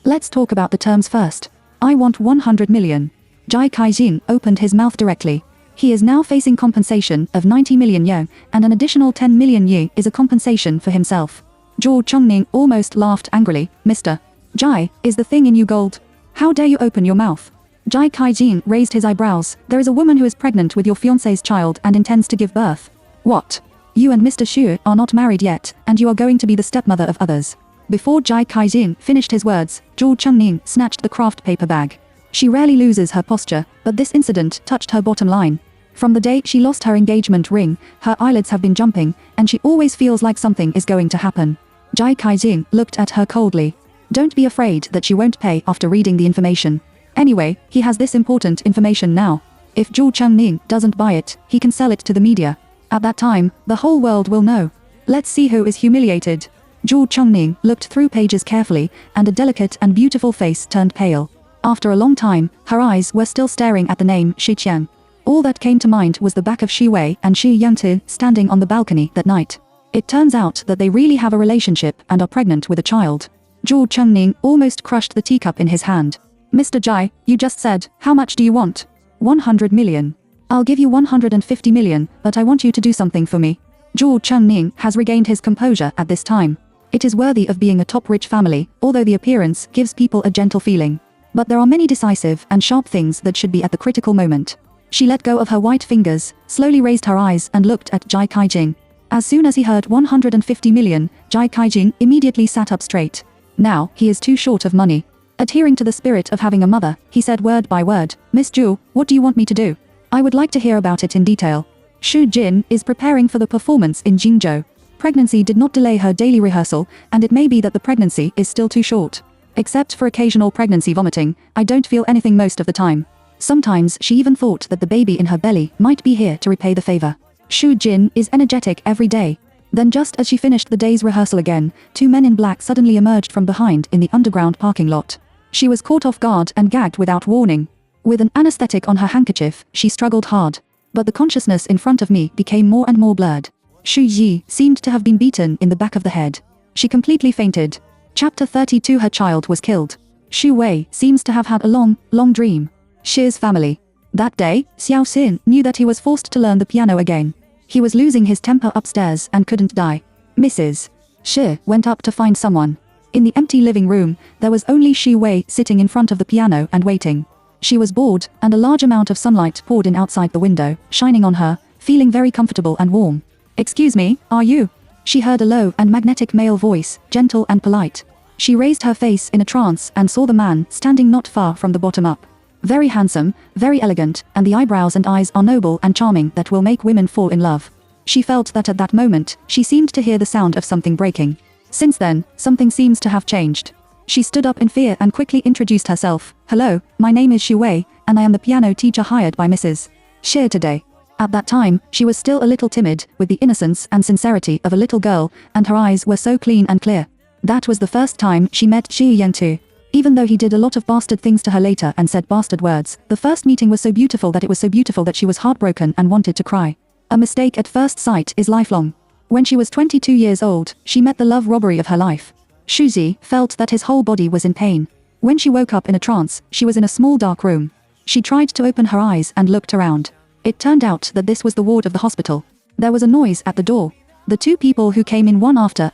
Let's talk about the terms first. I want 100 million. Jai Kaijin opened his mouth directly. He is now facing compensation of 90 million yuan, and an additional 10 million yuan is a compensation for himself. Zhu Chengning almost laughed angrily. Mr. Jai, is the thing in you gold? How dare you open your mouth? Jai Kaijin raised his eyebrows. There is a woman who is pregnant with your fiancé's child and intends to give birth. What? You and Mr. Xu are not married yet, and you are going to be the stepmother of others. Before Jai Kaijin finished his words, Zhu Chengning snatched the craft paper bag. She rarely loses her posture, but this incident touched her bottom line. From the day she lost her engagement ring, her eyelids have been jumping, and she always feels like something is going to happen. Jai Kaijin looked at her coldly. Don't be afraid that she won't pay after reading the information. Anyway, he has this important information now. If Zhu Chengning doesn't buy it, he can sell it to the media. At that time, the whole world will know. Let's see who is humiliated. Zhu Chengning looked through pages carefully, and a delicate and beautiful face turned pale. After a long time, her eyes were still staring at the name Shi Qian. All that came to mind was the back of Shi Wei and Shi Yantu standing on the balcony that night. It turns out that they really have a relationship and are pregnant with a child. Zhu Chengning almost crushed the teacup in his hand. Mr. Jai, you just said, how much do you want? 100 million. I'll give you 150 million, but I want you to do something for me. Zhu Chengning has regained his composure at this time. It is worthy of being a top rich family, although the appearance gives people a gentle feeling. But there are many decisive and sharp things that should be at the critical moment. She let go of her white fingers, slowly raised her eyes and looked at Jai Kaijin. As soon as he heard 150 million, Jai Kaijin immediately sat up straight. Now, he is too short of money. Adhering to the spirit of having a mother, he said word by word, Miss Zhu, what do you want me to do? I would like to hear about it in detail. Xu Jin is preparing for the performance in Jingzhou. Pregnancy did not delay her daily rehearsal, and it may be that the pregnancy is still too short. Except for occasional pregnancy vomiting, I don't feel anything most of the time. Sometimes she even thought that the baby in her belly might be here to repay the favor. Shu Jin is energetic every day. Then just as she finished the day's rehearsal again, two men in black suddenly emerged from behind in the underground parking lot. She was caught off guard and gagged without warning. With an anesthetic on her handkerchief, she struggled hard. But the consciousness in front of me became more and more blurred. Shu Yi seemed to have been beaten in the back of the head. She completely fainted. Chapter 32. Her child was killed. Shu Wei seems to have had a long dream. Shi's family. That day, Xiao Xin knew that he was forced to learn the piano again. He was losing his temper upstairs and couldn't die. Mrs. Shi went up to find someone. In the empty living room, there was only Shu Wei sitting in front of the piano and waiting. She was bored, and a large amount of sunlight poured in outside the window, shining on her, feeling very comfortable and warm. "Excuse me, are you?" She heard a low and magnetic male voice, gentle and polite. She raised her face in a trance and saw the man standing not far from the bottom up. Very handsome, very elegant, and the eyebrows and eyes are noble and charming that will make women fall in love. She felt that at that moment, she seemed to hear the sound of something breaking. Since then, something seems to have changed. She stood up in fear and quickly introduced herself. "Hello, my name is Shu Wei, and I am the piano teacher hired by Mrs. Shi today." At that time, she was still a little timid, with the innocence and sincerity of a little girl, and her eyes were so clean and clear. That was the first time she met Xu Yantu. Even though he did a lot of bastard things to her later and said bastard words, the first meeting was so beautiful that she was heartbroken and wanted to cry. A mistake at first sight is lifelong. When she was 22 years old, she met the love robbery of her life. Shuzi felt that his whole body was in pain. When she woke up in a trance, she was in a small dark room. She tried to open her eyes and looked around. It turned out that this was the ward of the hospital. There was a noise at the door. The two people who came in one after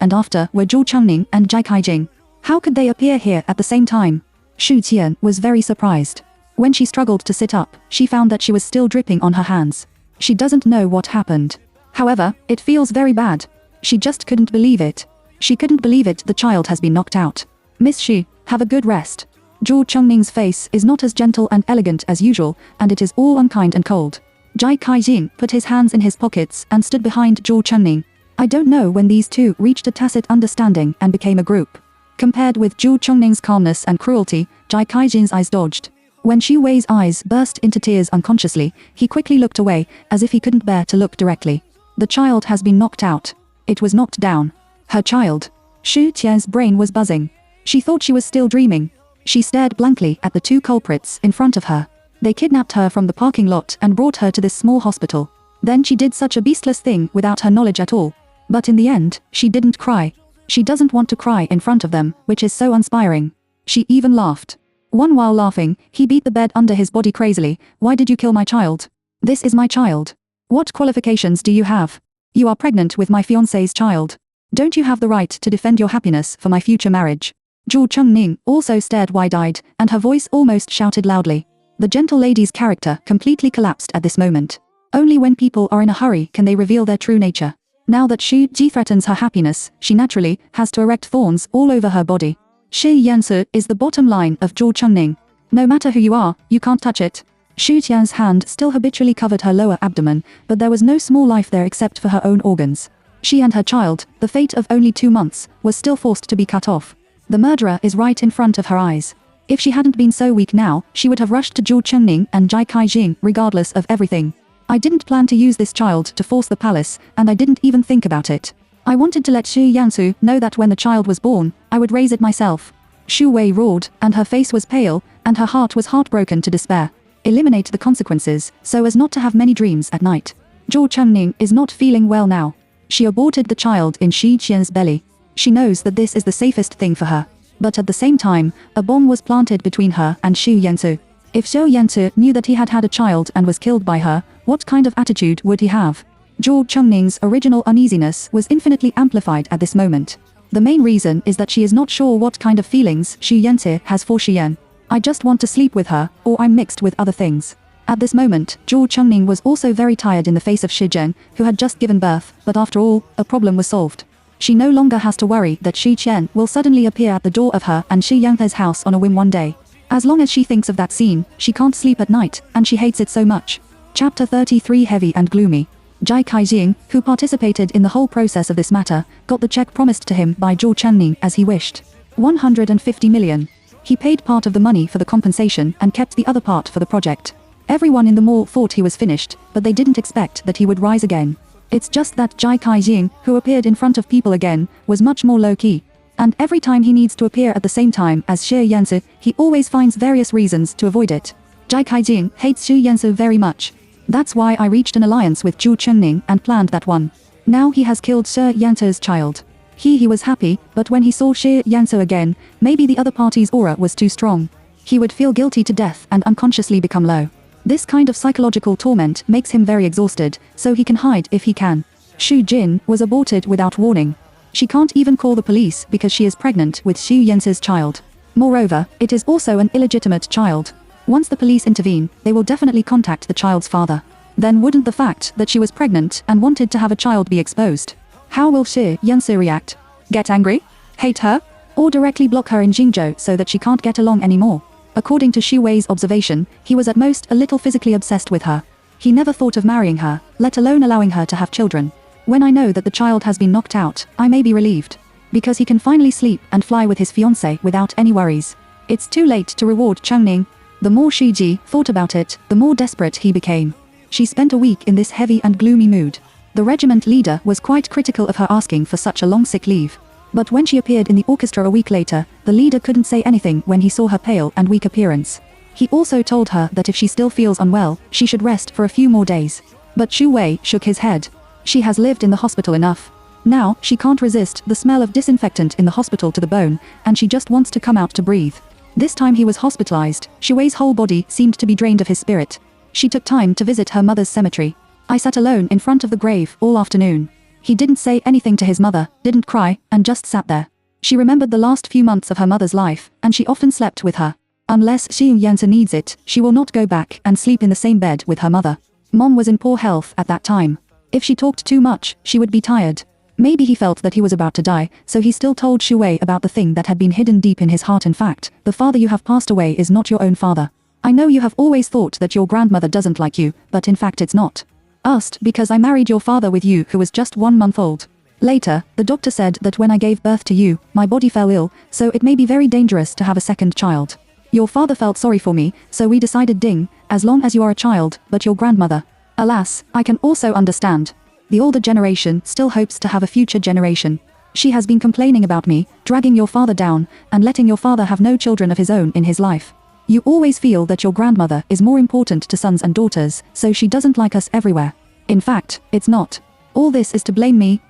were Zhou Chengning and Jai Kaijing. How could they appear here at the same time? Shu Qian was very surprised. When she struggled to sit up, she found that she was still dripping on her hands. She doesn't know what happened. However, it feels very bad. She just couldn't believe it. She couldn't believe it, the child has been knocked out. "Miss Xu, have a good rest." Zhou Chengning's face is not as gentle and elegant as usual, and it is all unkind and cold. Jai Kaijing put his hands in his pockets and stood behind Zhou Chengning. I don't know when these two reached a tacit understanding and became a group. Compared with Zhou Chengning's calmness and cruelty, Jai Kaijing's eyes dodged. When Xu Wei's eyes burst into tears unconsciously, he quickly looked away, as if he couldn't bear to look directly. The child has been knocked out. It was knocked down. Her child. Shu Qian's brain was buzzing. She thought she was still dreaming. She stared blankly at the two culprits in front of her. They kidnapped her from the parking lot and brought her to this small hospital. Then she did such a beastless thing without her knowledge at all. But in the end, she didn't cry. She doesn't want to cry in front of them, which is so inspiring. She even laughed. While laughing, he beat the bed under his body crazily. "Why did you kill my child? This is my child. What qualifications do you have? You are pregnant with my fiancé's child. Don't you have the right to defend your happiness for my future marriage?" Zhou Chengning also stared wide-eyed, and her voice almost shouted loudly. The gentle lady's character completely collapsed at this moment. Only when people are in a hurry can they reveal their true nature. Now that Shu Ji threatens her happiness, she naturally has to erect thorns all over her body. Shi Yansu is the bottom line of Zhou Chengning. No matter who you are, you can't touch it. Shu Tian's hand still habitually covered her lower abdomen, but there was no small life there except for her own organs. She and her child, the fate of only 2 months, was still forced to be cut off. The murderer is right in front of her eyes. If she hadn't been so weak now, she would have rushed to Zhou Chengning and Jai Kaijing regardless of everything. "I didn't plan to use this child to force the palace, and I didn't even think about it. I wanted to let Shu Yansu know that when the child was born, I would raise it myself." Shu Wei roared, and her face was pale, and her heart was heartbroken to despair. Eliminate the consequences, so as not to have many dreams at night. Zhou Chengning is not feeling well now. She aborted the child in Shi Qian's belly. She knows that this is the safest thing for her. But at the same time, a bomb was planted between her and Xu Yansu. If Xu Yansu knew that he had had a child and was killed by her, what kind of attitude would he have? Zhou Chengning's original uneasiness was infinitely amplified at this moment. The main reason is that she is not sure what kind of feelings Xu Yansu has for Xian. "I just want to sleep with her, or I'm mixed with other things." At this moment, Zhou Chengning was also very tired in the face of Shi Zheng, who had just given birth, but after all, a problem was solved. She no longer has to worry that Shi Qian will suddenly appear at the door of her and Shi Yanthe's house on a whim one day. As long as she thinks of that scene, she can't sleep at night, and she hates it so much. Chapter 33. Heavy and gloomy. Jai Kaijing, who participated in the whole process of this matter, got the check promised to him by Zhou Chengning as he wished. 150 million. He paid part of the money for the compensation and kept the other part for the project. Everyone in the mall thought he was finished, but they didn't expect that he would rise again. It's just that Jai Kai-jing, who appeared in front of people again, was much more low-key. And every time he needs to appear at the same time as Xie Yanzi, he always finds various reasons to avoid it. Jai Kai-jing hates Xu Yanzi very much. That's why I reached an alliance with Zhu Chunning and planned that one. Now he has killed Xie Yanzi's child. He was happy, but when he saw Xie Yanzi again, maybe the other party's aura was too strong. He would feel guilty to death and unconsciously become low. This kind of psychological torment makes him very exhausted, so he can hide if he can. Xu Jin was aborted without warning. She can't even call the police because she is pregnant with Xu Yanzi's child. Moreover, it is also an illegitimate child. Once the police intervene, they will definitely contact the child's father. Then wouldn't the fact that she was pregnant and wanted to have a child be exposed? How will Xie Yanzi react? Get angry? Hate her? Or directly block her in Jingzhou so that she can't get along anymore? According to Xu Wei's observation, he was at most a little physically obsessed with her. He never thought of marrying her, let alone allowing her to have children. When I know that the child has been knocked out, I may be relieved. Because he can finally sleep and fly with his fiancée without any worries. It's too late to reward Chengning. The more Shi Ji thought about it, the more desperate he became. She spent a week in this heavy and gloomy mood. The regiment leader was quite critical of her asking for such a long sick leave. But when she appeared in the orchestra a week later, the leader couldn't say anything when he saw her pale and weak appearance. He also told her that if she still feels unwell, she should rest for a few more days. But Xu Wei shook his head. She has lived in the hospital enough. Now, she can't resist the smell of disinfectant in the hospital to the bone, and she just wants to come out to breathe. This time he was hospitalized, Xu Wei's whole body seemed to be drained of his spirit. She took time to visit her mother's cemetery. I sat alone in front of the grave all afternoon. He didn't say anything to his mother, didn't cry, and just sat there. She remembered the last few months of her mother's life, and she often slept with her. Unless Xu Yanzi needs it, she will not go back and sleep in the same bed with her mother. Mom was in poor health at that time. If she talked too much, she would be tired. Maybe he felt that he was about to die, so he still told Xu Wei about the thing that had been hidden deep in his heart. In fact, the father you have passed away is not your own father. I know you have always thought that your grandmother doesn't like you, but in fact it's not. Asked because I married your father with you who was just 1 month old. Later, the doctor said that when I gave birth to you, my body fell ill, so it may be very dangerous to have a second child. Your father felt sorry for me, so we decided ding, as long as you are a child, but your grandmother. Alas, I can also understand. The older generation still hopes to have a future generation. She has been complaining about me, dragging your father down, and letting your father have no children of his own in his life. You always feel that your grandmother is more important to sons and daughters, so she doesn't like us everywhere. In fact, it's not. All this is to blame me.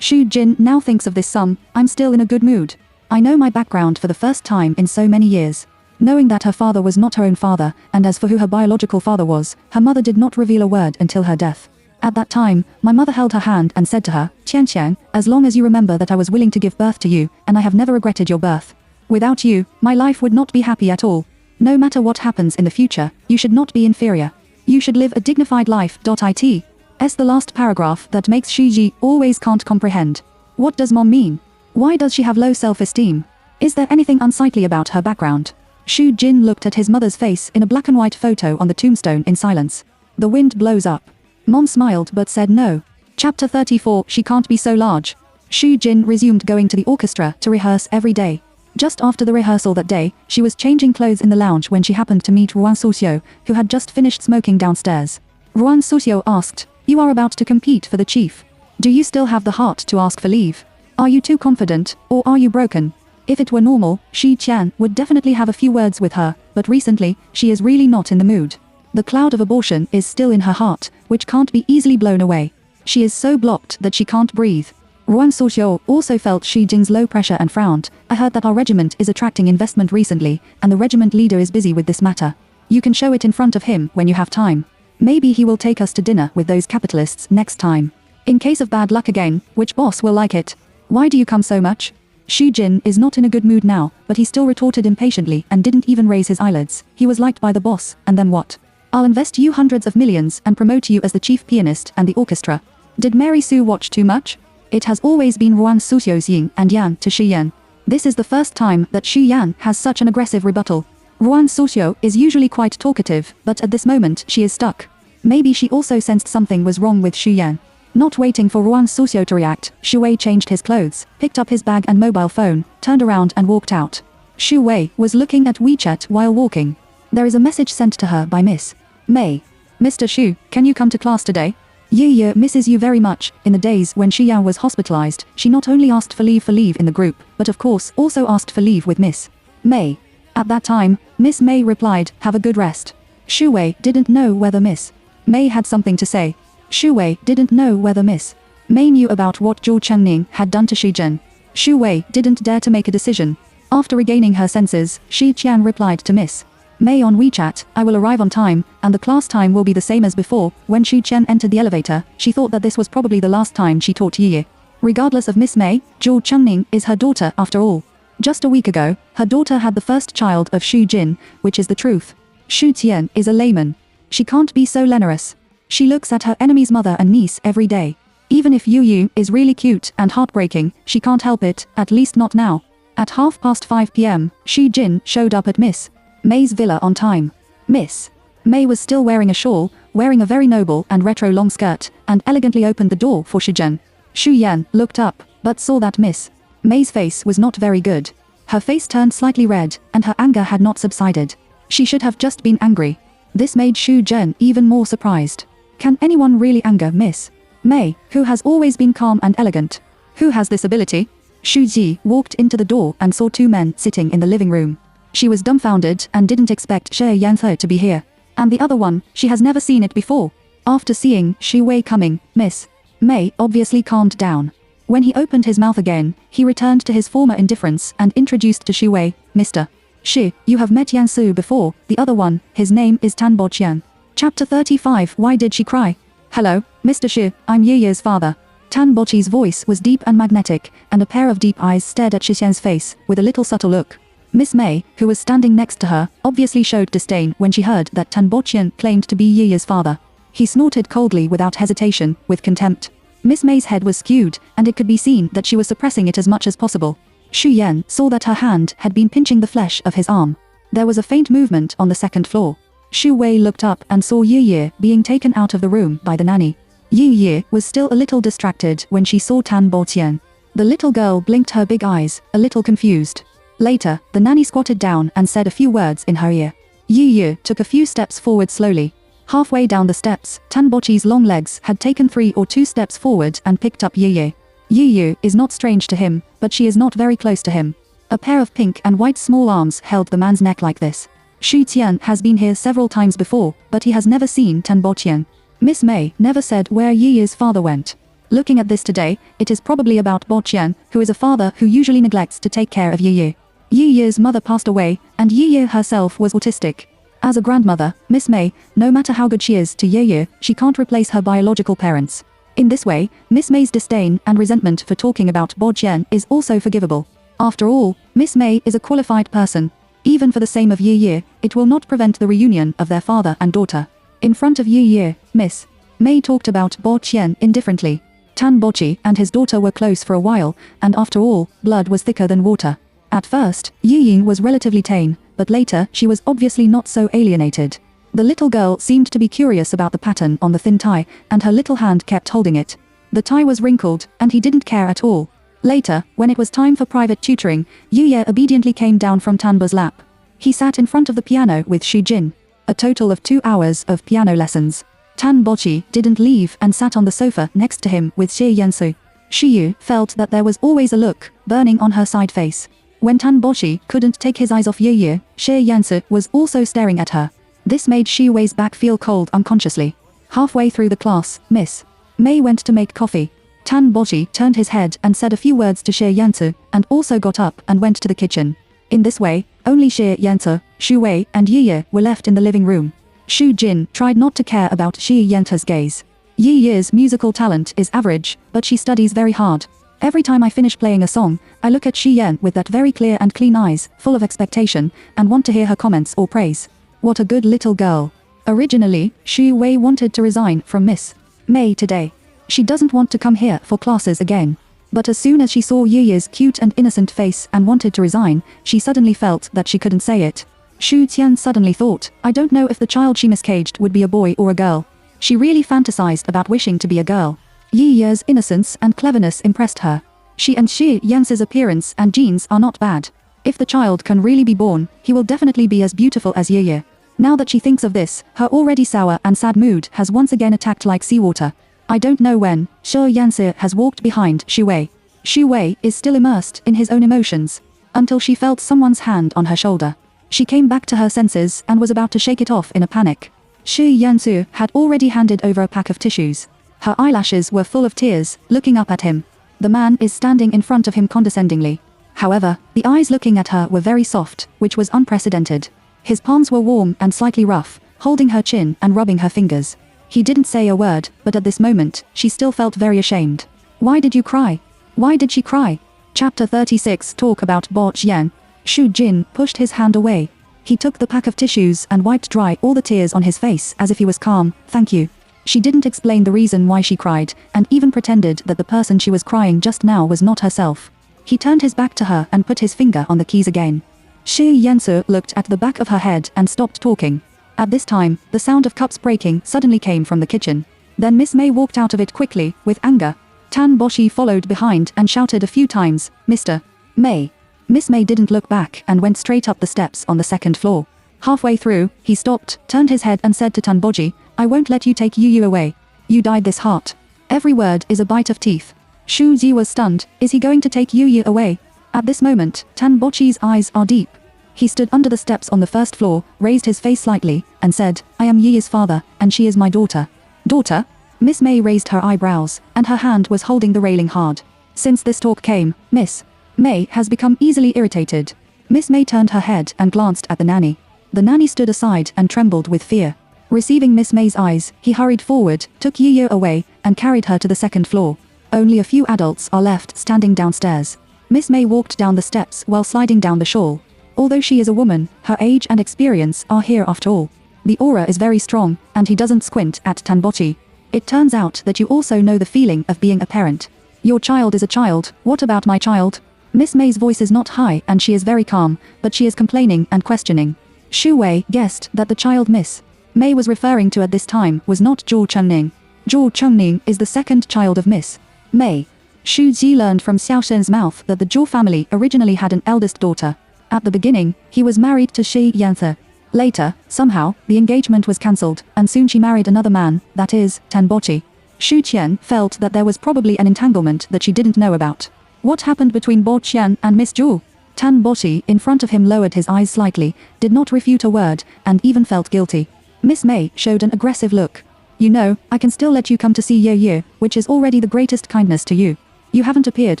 Xu Jin now thinks of this I'm still in a good mood. I know my background for the first time in so many years. Knowing that her father was not her own father, and as for who her biological father was, her mother did not reveal a word until her death. At that time, my mother held her hand and said to her, Qian, as long as you remember that I was willing to give birth to you, and I have never regretted your birth. Without you, my life would not be happy at all. No matter what happens in the future, you should not be inferior. You should live a dignified life. It's the last paragraph that makes Xu Ji always can't comprehend. What does mom mean? Why does she have low self-esteem? Is there anything unsightly about her background? Xu Jin looked at his mother's face in a black and white photo on the tombstone in silence. The wind blows up. Mom smiled but said no. Chapter 34. She can't be so large. Xu Jin resumed going to the orchestra to rehearse every day. Just after the rehearsal that day, she was changing clothes in the lounge when she happened to meet Ruan Suxiu, who had just finished smoking downstairs. Ruan Suxiu asked, "You are about to compete for the chief. Do you still have the heart to ask for leave? Are you too confident, or are you broken?" If it were normal, Shi Qian would definitely have a few words with her, but recently, she is really not in the mood. The cloud of abortion is still in her heart, which can't be easily blown away. She is so blocked that she can't breathe. Ruan Suxiu also felt Shi Jin's low pressure and frowned. "I heard that our regiment is attracting investment recently, and the regiment leader is busy with this matter. You can show it in front of him when you have time. Maybe he will take us to dinner with those capitalists next time. In case of bad luck again, which boss will like it? Why do you come so much?" Xu Jin is not in a good mood now, but he still retorted impatiently and didn't even raise his eyelids. He was liked by the boss, and then what? "I'll invest you hundreds of millions and promote you as the chief pianist and the orchestra." Did Mary Sue watch too much? It has always been Ruan Suxiu's yin and yang to Xu Yan. This is the first time that Xu Yan has such an aggressive rebuttal. Ruan Suxiu is usually quite talkative, but at this moment she is stuck. Maybe she also sensed something was wrong with Xu Yan. Not waiting for Ruan Suxiu to react, Xu Wei changed his clothes, picked up his bag and mobile phone, turned around and walked out. Shu Wei was looking at WeChat while walking. There is a message sent to her by Miss May. Mr. Shu, can you come to class today? Yi misses you very much. In the days when Shi Yan was hospitalized, she not only asked for leave in the group, but of course also asked for leave with Miss May. At that time, Miss May replied, have a good rest. Shu Wei didn't know whether Miss May had something to say. Shu Wei didn't know whether Miss May knew about what Zhou Chengning had done to Shi Zhen. Shu Wei didn't dare to make a decision. After regaining her senses, Shi Qian replied to Miss May on WeChat, I will arrive on time, and the class time will be the same as before. When Shi Qian entered the elevator, she thought that this was probably the last time she taught Yi. Regardless of Miss May, Zhou Chengning is her daughter after all. Just a week ago, her daughter had the first child of Shu Jin, which is the truth. Shu Tian is a layman. She can't be so lecherous. She looks at her enemy's mother and niece every day. Even if Yu is really cute and heartbreaking, she can't help it, at least not now. At 5:30 p.m., Shu Jin showed up at Miss May's villa on time. Miss May was still wearing a shawl, wearing a very noble and retro long skirt, and elegantly opened the door for Shi Zhen. Shu Yan looked up, but saw that Miss May's face was not very good. Her face turned slightly red, and her anger had not subsided. She should have just been angry. This made Shu Zhen even more surprised. Can anyone really anger Miss May, who has always been calm and elegant? Who has this ability? Shu Ji walked into the door and saw two men sitting in the living room. She was dumbfounded and didn't expect Shi Yanhe to be here. And the other one, she has never seen it before. After seeing Shu Wei coming, Miss May obviously calmed down. When he opened his mouth again, he returned to his former indifference and introduced to Shu Wei, Mr. Shi, you have met Yan Su before, the other one, his name is Tan Bo Qian. Chapter 35 Why did she cry? Hello, Mr. Shi, I'm Yi's father. Tan Bochi's voice was deep and magnetic, and a pair of deep eyes stared at Shi Xian's face, with a little subtle look. Miss May, who was standing next to her, obviously showed disdain when she heard that Tan Boqian claimed to be Yi's father. He snorted coldly without hesitation, with contempt. Miss May's head was skewed, and it could be seen that she was suppressing it as much as possible. Shu Yan saw that her hand had been pinching the flesh of his arm. There was a faint movement on the second floor. Shu Wei looked up and saw Yi being taken out of the room by the nanny. Yi was still a little distracted when she saw Tan Boqian. The little girl blinked her big eyes, a little confused. Later, the nanny squatted down and said a few words in her ear. Yi took a few steps forward slowly. Halfway down the steps, Tan Bochi's long legs had taken 3 or 2 steps forward and picked up Yi. Yi is not strange to him, but she is not very close to him. A pair of pink and white small arms held the man's neck like this. Shu Tian has been here several times before, but he has never seen Tan Boqian. Miss May never said where Yi's father went. Looking at this today, it is probably about Boqian, who is a father who usually neglects to take care of Yi. Yi's mother passed away, and Yi herself was autistic. As a grandmother, Miss May, no matter how good she is to Yi, she can't replace her biological parents. In this way, Miss May's disdain and resentment for talking about Boqian is also forgivable. After all, Miss May is a qualified person. Even for the same of Yi, it will not prevent the reunion of their father and daughter. In front of Yi, Miss May talked about Boqian indifferently. Tan Bochi and his daughter were close for a while, and after all, blood was thicker than water. At first, Yi was relatively tame, but later she was obviously not so alienated. The little girl seemed to be curious about the pattern on the thin tie, and her little hand kept holding it. The tie was wrinkled, and he didn't care at all. Later, when it was time for private tutoring, Yi obediently came down from Tanbo's lap. He sat in front of the piano with Shu Jin. A total of 2 hours of piano lessons. Tan Bochi didn't leave and sat on the sofa next to him with Shi Yansu. Shiyu felt that there was always a look burning on her side face. When Tan Bochi couldn't take his eyes off Yi, Shi Yansu was also staring at her. This made Shi Wei's back feel cold unconsciously. Halfway through the class, Miss May went to make coffee. Tan Bochi turned his head and said a few words to Shi Yansu, and also got up and went to the kitchen. In this way, only Shi Yansu, Shu Wei, and Yi were left in the living room. Shu Jin tried not to care about Shi Yansu's gaze. Yi's musical talent is average, but she studies very hard. Every time I finish playing a song, I look at Shi Yan with that very clear and clean eyes, full of expectation, and want to hear her comments or praise. What a good little girl. Originally, Shu Wei wanted to resign from Miss May today. She doesn't want to come here for classes again. But as soon as she saw Yi's cute and innocent face and wanted to resign, she suddenly felt that she couldn't say it. Shu Tian suddenly thought, I don't know if the child she miscaged would be a boy or a girl. She really fantasized about wishing to be a girl. Yi's innocence and cleverness impressed her. She and Shi Yansu's appearance and genes are not bad. If the child can really be born, he will definitely be as beautiful as Ye. Now that she thinks of this, her already sour and sad mood has once again attacked like seawater. I don't know when, Shi Yansi has walked behind Xu Wei. Xu Wei is still immersed in his own emotions, until she felt someone's hand on her shoulder. She came back to her senses and was about to shake it off in a panic. Shi Yansi had already handed over a pack of tissues. Her eyelashes were full of tears, looking up at him. The man is standing in front of him condescendingly. However, the eyes looking at her were very soft, which was unprecedented. His palms were warm and slightly rough, holding her chin and rubbing her fingers. He didn't say a word, but at this moment, she still felt very ashamed. Why did you cry? Why did she cry? Chapter 36 Talk about Bo Qian. Shu Jin pushed his hand away. He took the pack of tissues and wiped dry all the tears on his face as if he was calm. Thank you. She didn't explain the reason why she cried, and even pretended that the person she was crying just now was not herself. He turned his back to her and put his finger on the keys again. Shi Yansu looked at the back of her head and stopped talking. At this time, the sound of cups breaking suddenly came from the kitchen. Then Miss May walked out of it quickly, with anger. Tan Boshi followed behind and shouted a few times, Mr. May. Miss May didn't look back and went straight up the steps on the second floor. Halfway through, he stopped, turned his head and said to Tan Boji, I won't let you take Yu away. You dyed this heart. Every word is a bite of teeth. Shu Ji was stunned. Is he going to take Yu away? At this moment, Tan Bochi's eyes are deep. He stood under the steps on the first floor, raised his face slightly, and said, I am Yi's father, and she is my daughter. Daughter? Miss May raised her eyebrows, and her hand was holding the railing hard. Since this talk came, Miss May has become easily irritated. Miss May turned her head and glanced at the nanny. The nanny stood aside and trembled with fear. Receiving Miss May's eyes, he hurried forward, took Yiyo away, and carried her to the second floor. Only a few adults are left standing downstairs. Miss May walked down the steps while sliding down the shawl. Although she is a woman, her age and experience are here after all. The aura is very strong, and he doesn't squint at Tanbochi. It turns out that you also know the feeling of being a parent. Your child is a child, what about my child? Miss May's voice is not high and she is very calm, but she is complaining and questioning. Shu Wei guessed that the child Miss May was referring to at this time was not Zhou Chengning. Zhou Chengning is the second child of Miss May. Shu Ji learned from Xiao Shen's mouth that the Zhou family originally had an eldest daughter. At the beginning, he was married to Shi Yanthe. Later, somehow, the engagement was cancelled, and soon she married another man, that is, Tanbochi. Shu Qian felt that there was probably an entanglement that she didn't know about. What happened between Bo Qian and Miss Zhu? Tanbochi in front of him lowered his eyes slightly, did not refute a word, and even felt guilty. Miss May showed an aggressive look. You know, I can still let you come to see Ye, which is already the greatest kindness to you. You haven't appeared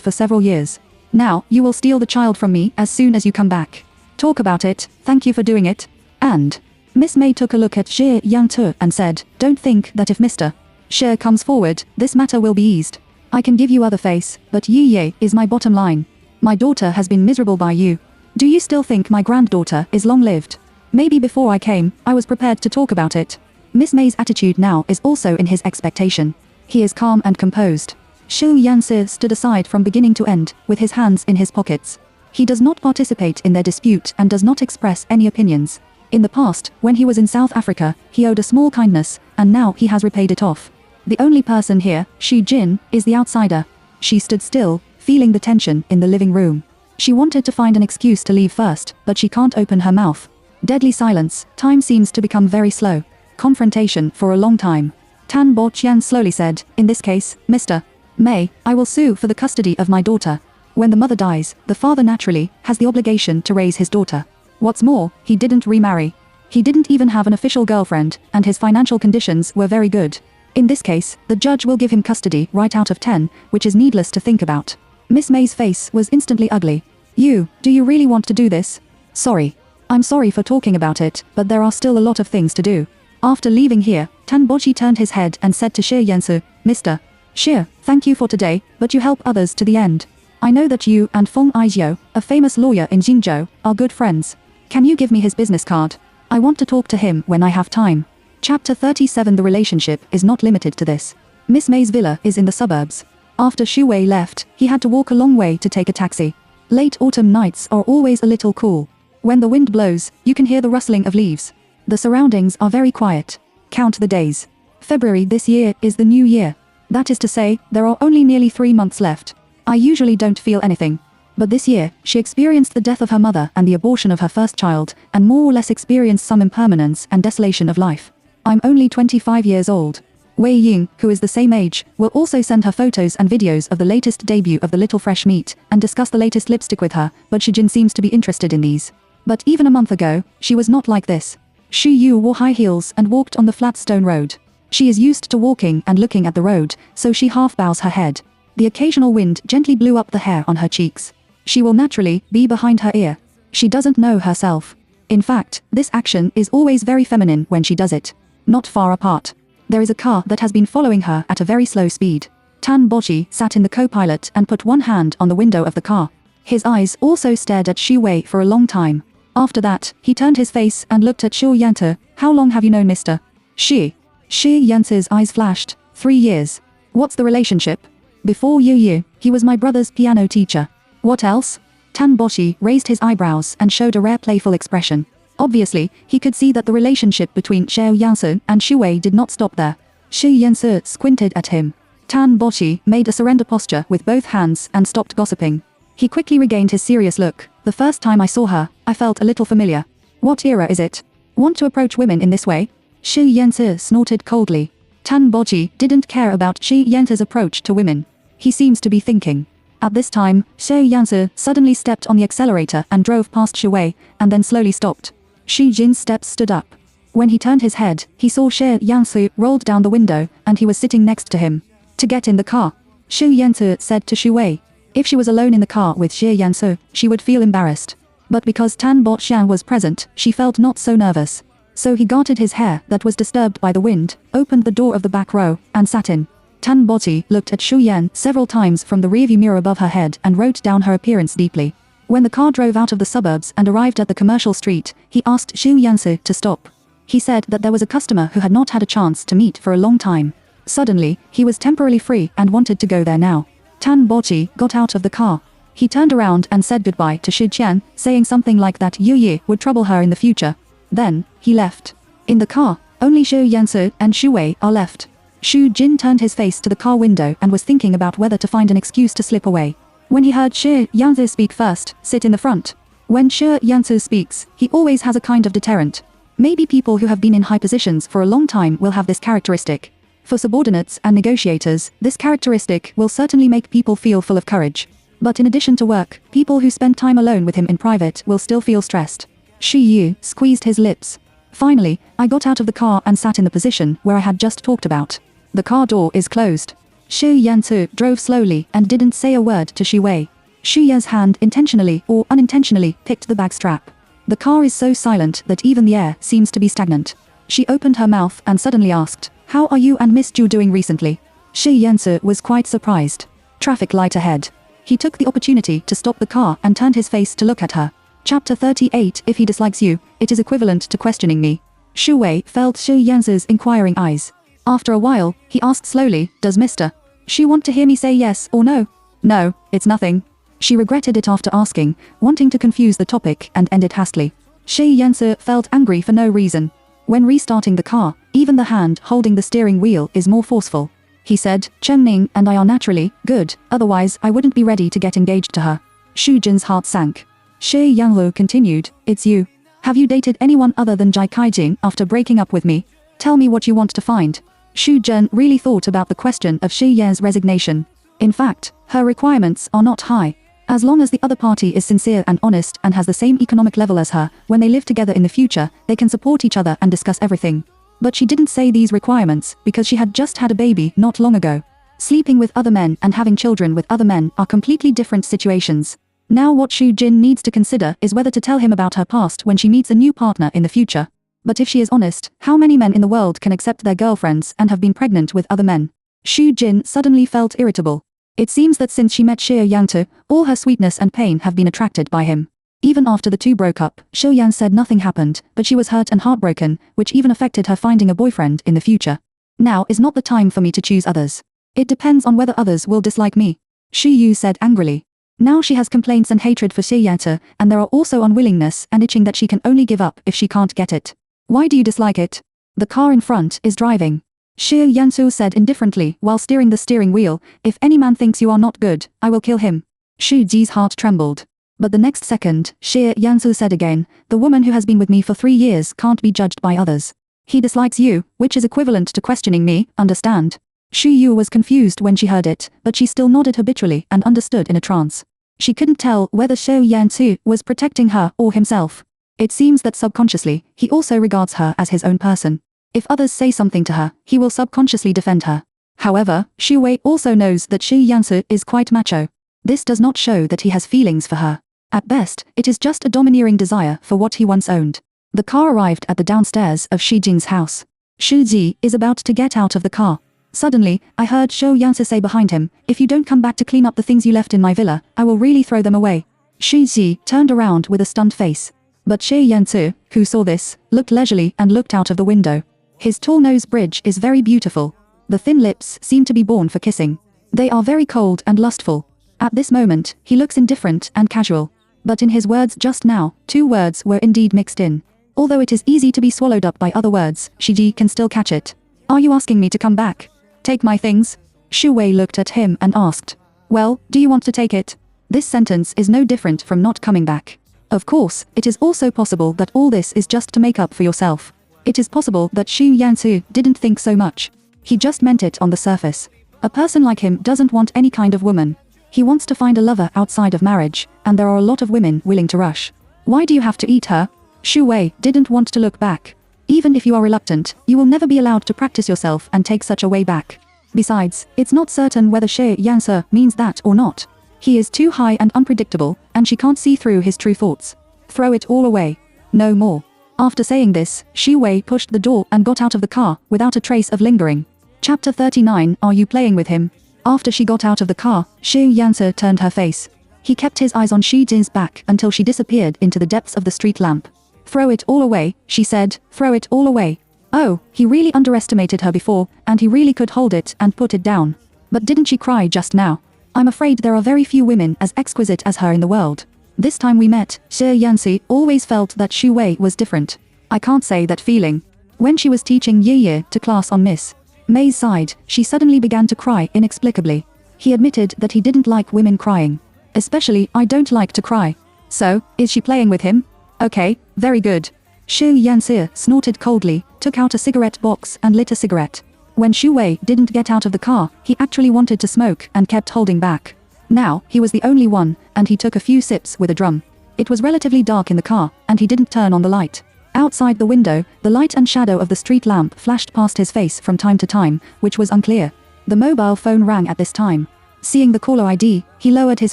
for several years. Now, you will steal the child from me as soon as you come back. Talk about it, thank you for doing it. And Miss May took a look at Xie Yangtu and said, don't think that if Mr. Xie comes forward, this matter will be eased. I can give you other face, but Ye is my bottom line. My daughter has been miserable by you. Do you still think my granddaughter is long-lived? Maybe before I came, I was prepared to talk about it. Miss May's attitude now is also in his expectation. He is calm and composed. Shu Yansi stood aside from beginning to end, with his hands in his pockets. He does not participate in their dispute and does not express any opinions. In the past, when he was in South Africa, he owed a small kindness, and now he has repaid it off. The only person here, Xu Jin, is the outsider. She stood still, feeling the tension in the living room. She wanted to find an excuse to leave first, but she can't open her mouth. Deadly silence, time seems to become very slow. Confrontation for a long time. Tan Bo Qian slowly said, in this case, Mr. May, I will sue for the custody of my daughter. When the mother dies, the father naturally has the obligation to raise his daughter. What's more, he didn't remarry. He didn't even have an official girlfriend, and his financial conditions were very good. In this case, the judge will give him custody right out of 10, which is needless to think about. Miss May's face was instantly ugly. Do you really want to do this? Sorry. I'm sorry for talking about it, but there are still a lot of things to do. After leaving here, Tan Bochi turned his head and said to Shi Yansu, Mr. Shi, thank you for today, but you help others to the end. I know that you and Feng Aizhou, a famous lawyer in Jingzhou, are good friends. Can you give me his business card? I want to talk to him when I have time. Chapter 37 The relationship is not limited to this. Miss May's villa is in the suburbs. After Xu Wei left, he had to walk a long way to take a taxi. Late autumn nights are always a little cool. When the wind blows, you can hear the rustling of leaves. The surroundings are very quiet. Count the days. February this year is the new year. That is to say, there are only nearly 3 months left. I usually don't feel anything. But this year, she experienced the death of her mother and the abortion of her first child, and more or less experienced some impermanence and desolation of life. I'm only 25 years old. Wei Ying, who is the same age, will also send her photos and videos of the latest debut of the Little Fresh Meat, and discuss the latest lipstick with her, but Shijin seems to be interested in these. But even a month ago, she was not like this. Xu Yu wore high heels and walked on the flat stone road. She is used to walking and looking at the road, so she half bows her head. The occasional wind gently blew up the hair on her cheeks. She will naturally be behind her ear. She doesn't know herself. In fact, this action is always very feminine when she does it. Not far apart. There is a car that has been following her at a very slow speed. Tan Bochi sat in the co-pilot and put one hand on the window of the car. His eyes also stared at Xu Wei for a long time. After that, he turned his face and looked at Xu Yantu. How long have you known Mr. Xu Yantu's eyes flashed. 3 years. What's the relationship? Before Yu, he was my brother's piano teacher. What else? Tan Bochi raised his eyebrows and showed a rare playful expression. Obviously, he could see that the relationship between Xiao Yansu and Xu Wei did not stop there. Xu Yansu squinted at him. Tan Bochi made a surrender posture with both hands and stopped gossiping. He quickly regained his serious look. The first time I saw her, I felt a little familiar. What era is it? Want to approach women in this way? Xu Yansu snorted coldly. Tan Bochi didn't care about Xu Yansu's approach to women. He seems to be thinking. At this time, Xu Yansu suddenly stepped on the accelerator and drove past Xu Wei, and then slowly stopped. Xu Jin's steps stood up. When he turned his head, he saw Xu Yansu rolled down the window, and he was sitting next to him. To get in the car, Xu Yansu said to Xu Wei. If she was alone in the car with Xu Yansu, she would feel embarrassed. But because Tan Boxian was present, she felt not so nervous. So he gartered his hair that was disturbed by the wind, opened the door of the back row, and sat in. Tan Bochi looked at Xu Yan several times from the rearview mirror above her head and wrote down her appearance deeply. When the car drove out of the suburbs and arrived at the commercial street, he asked Xu Yansu to stop. He said that there was a customer who had not had a chance to meet for a long time. Suddenly, he was temporarily free and wanted to go there now. Tan Bochi got out of the car. He turned around and said goodbye to Xu Qian, saying something like that Yu Yi would trouble her in the future. Then, he left. In the car, only Xu Yansu and Xu Wei are left. Xu Jin turned his face to the car window and was thinking about whether to find an excuse to slip away. When he heard Xu Yansu speak first, sit in the front. When Xu Yansu speaks, he always has a kind of deterrent. Maybe people who have been in high positions for a long time will have this characteristic. For subordinates and negotiators, this characteristic will certainly make people feel full of courage. But in addition to work, people who spend time alone with him in private will still feel stressed. Xu Yu squeezed his lips. Finally, I got out of the car and sat in the position where I had just talked about. The car door is closed. Xu Yantu drove slowly and didn't say a word to Xu Wei. Xu Yan's hand intentionally or unintentionally picked the bag strap. The car is so silent that even the air seems to be stagnant. She opened her mouth and suddenly asked, "How are you and Miss Ju doing recently?" Xu Yansu was quite surprised. Traffic light ahead. He took the opportunity to stop the car and turned his face to look at her. Chapter 38. If he dislikes you, it is equivalent to questioning me. Xu Wei felt Xu Yansu's inquiring eyes. After a while, he asked slowly, "Does Mr. Xu want to hear me say yes or no?" "No, it's nothing." She regretted it after asking, wanting to confuse the topic and end it hastily. Xu Yansu felt angry for no reason. When restarting the car, even the hand holding the steering wheel is more forceful. He said, "Chen Ning and I are naturally good, otherwise I wouldn't be ready to get engaged to her." Xu Jin's heart sank. Xu Yanglu continued, "It's you. Have you dated anyone other than Jai Kaijing after breaking up with me? Tell me what you want to find." Xu Zhen really thought about the question of Xu Yan's resignation. In fact, her requirements are not high. As long as the other party is sincere and honest and has the same economic level as her, when they live together in the future, they can support each other and discuss everything. But she didn't say these requirements, because she had just had a baby not long ago. Sleeping with other men and having children with other men are completely different situations. Now what Xu Jin needs to consider is whether to tell him about her past when she meets a new partner in the future. But if she is honest, how many men in the world can accept their girlfriends and have been pregnant with other men? Xu Jin suddenly felt irritable. It seems that since she met Xie Yangtu, all her sweetness and pain have been attracted by him. Even after the two broke up, Xu Yan said nothing happened, but she was hurt and heartbroken, which even affected her finding a boyfriend in the future. Now is not the time for me to choose others. It depends on whether others will dislike me. Xu Yu said angrily. Now she has complaints and hatred for Xie Yangtu, and there are also unwillingness and itching that she can only give up if she can't get it. Why do you dislike it? The car in front is driving. Xie Yansu said indifferently while steering the steering wheel, "If any man thinks you are not good, I will kill him." Xu Ji's heart trembled. But the next second, Xie Yansu said again, the woman who has been with me for 3 years can't be judged by others. He dislikes you, which is equivalent to questioning me, understand? Xu Yu was confused when she heard it, but she still nodded habitually and understood in a trance. She couldn't tell whether Xie Yansu was protecting her or himself. It seems that subconsciously, he also regards her as his own person. If others say something to her, he will subconsciously defend her. However, Xu Wei also knows that Xie Yansu is quite macho. This does not show that he has feelings for her. At best, it is just a domineering desire for what he once owned. The car arrived at the downstairs of Shi Jing's house. Xu Ji is about to get out of the car. Suddenly, I heard Xu Yansu say behind him, if you don't come back to clean up the things you left in my villa, I will really throw them away. Xu Ji turned around with a stunned face. But Xie Yansu, who saw this, looked leisurely and looked out of the window. His tall nose bridge is very beautiful. The thin lips seem to be born for kissing. They are very cold and lustful. At this moment, he looks indifferent and casual. But in his words just now, 2 words were indeed mixed in. Although it is easy to be swallowed up by other words, Shi Ji can still catch it. Are you asking me to come back? Take my things? Xu Wei looked at him and asked. Well, do you want to take it? This sentence is no different from not coming back. Of course, it is also possible that all this is just to make up for yourself. It is possible that Xu Yansu didn't think so much. He just meant it on the surface. A person like him doesn't want any kind of woman. He wants to find a lover outside of marriage, and there are a lot of women willing to rush. Why do you have to eat her? Xu Wei didn't want to look back. Even if you are reluctant, you will never be allowed to practice yourself and take such a way back. Besides, it's not certain whether Xie Yansu means that or not. He is too high and unpredictable, and she can't see through his true thoughts. Throw it all away. No more. After saying this, Xu Wei pushed the door and got out of the car, without a trace of lingering. Chapter 39. Are you playing with him? After she got out of the car, Xie Yansu turned her face. He kept his eyes on Shi Jin's back until she disappeared into the depths of the street lamp. Throw it all away, she said, throw it all away. Oh, he really underestimated her before, and he really could hold it and put it down. But didn't she cry just now? I'm afraid there are very few women as exquisite as her in the world. This time we met, Xie Yansu always felt that Xu Wei was different. I can't say that feeling. When she was teaching Yi to class on Miss May's side, she suddenly began to cry inexplicably. He admitted that he didn't like women crying. Especially, I don't like to cry. So, is she playing with him? Okay, very good. Xu Yansu snorted coldly, took out a cigarette box and lit a cigarette. When Xu Wei didn't get out of the car, he actually wanted to smoke and kept holding back. Now, he was the only one, and he took a few sips with a drum. It was relatively dark in the car, and he didn't turn on the light. Outside the window, the light and shadow of the street lamp flashed past his face from time to time, which was unclear. The mobile phone rang at this time. Seeing the caller ID, he lowered his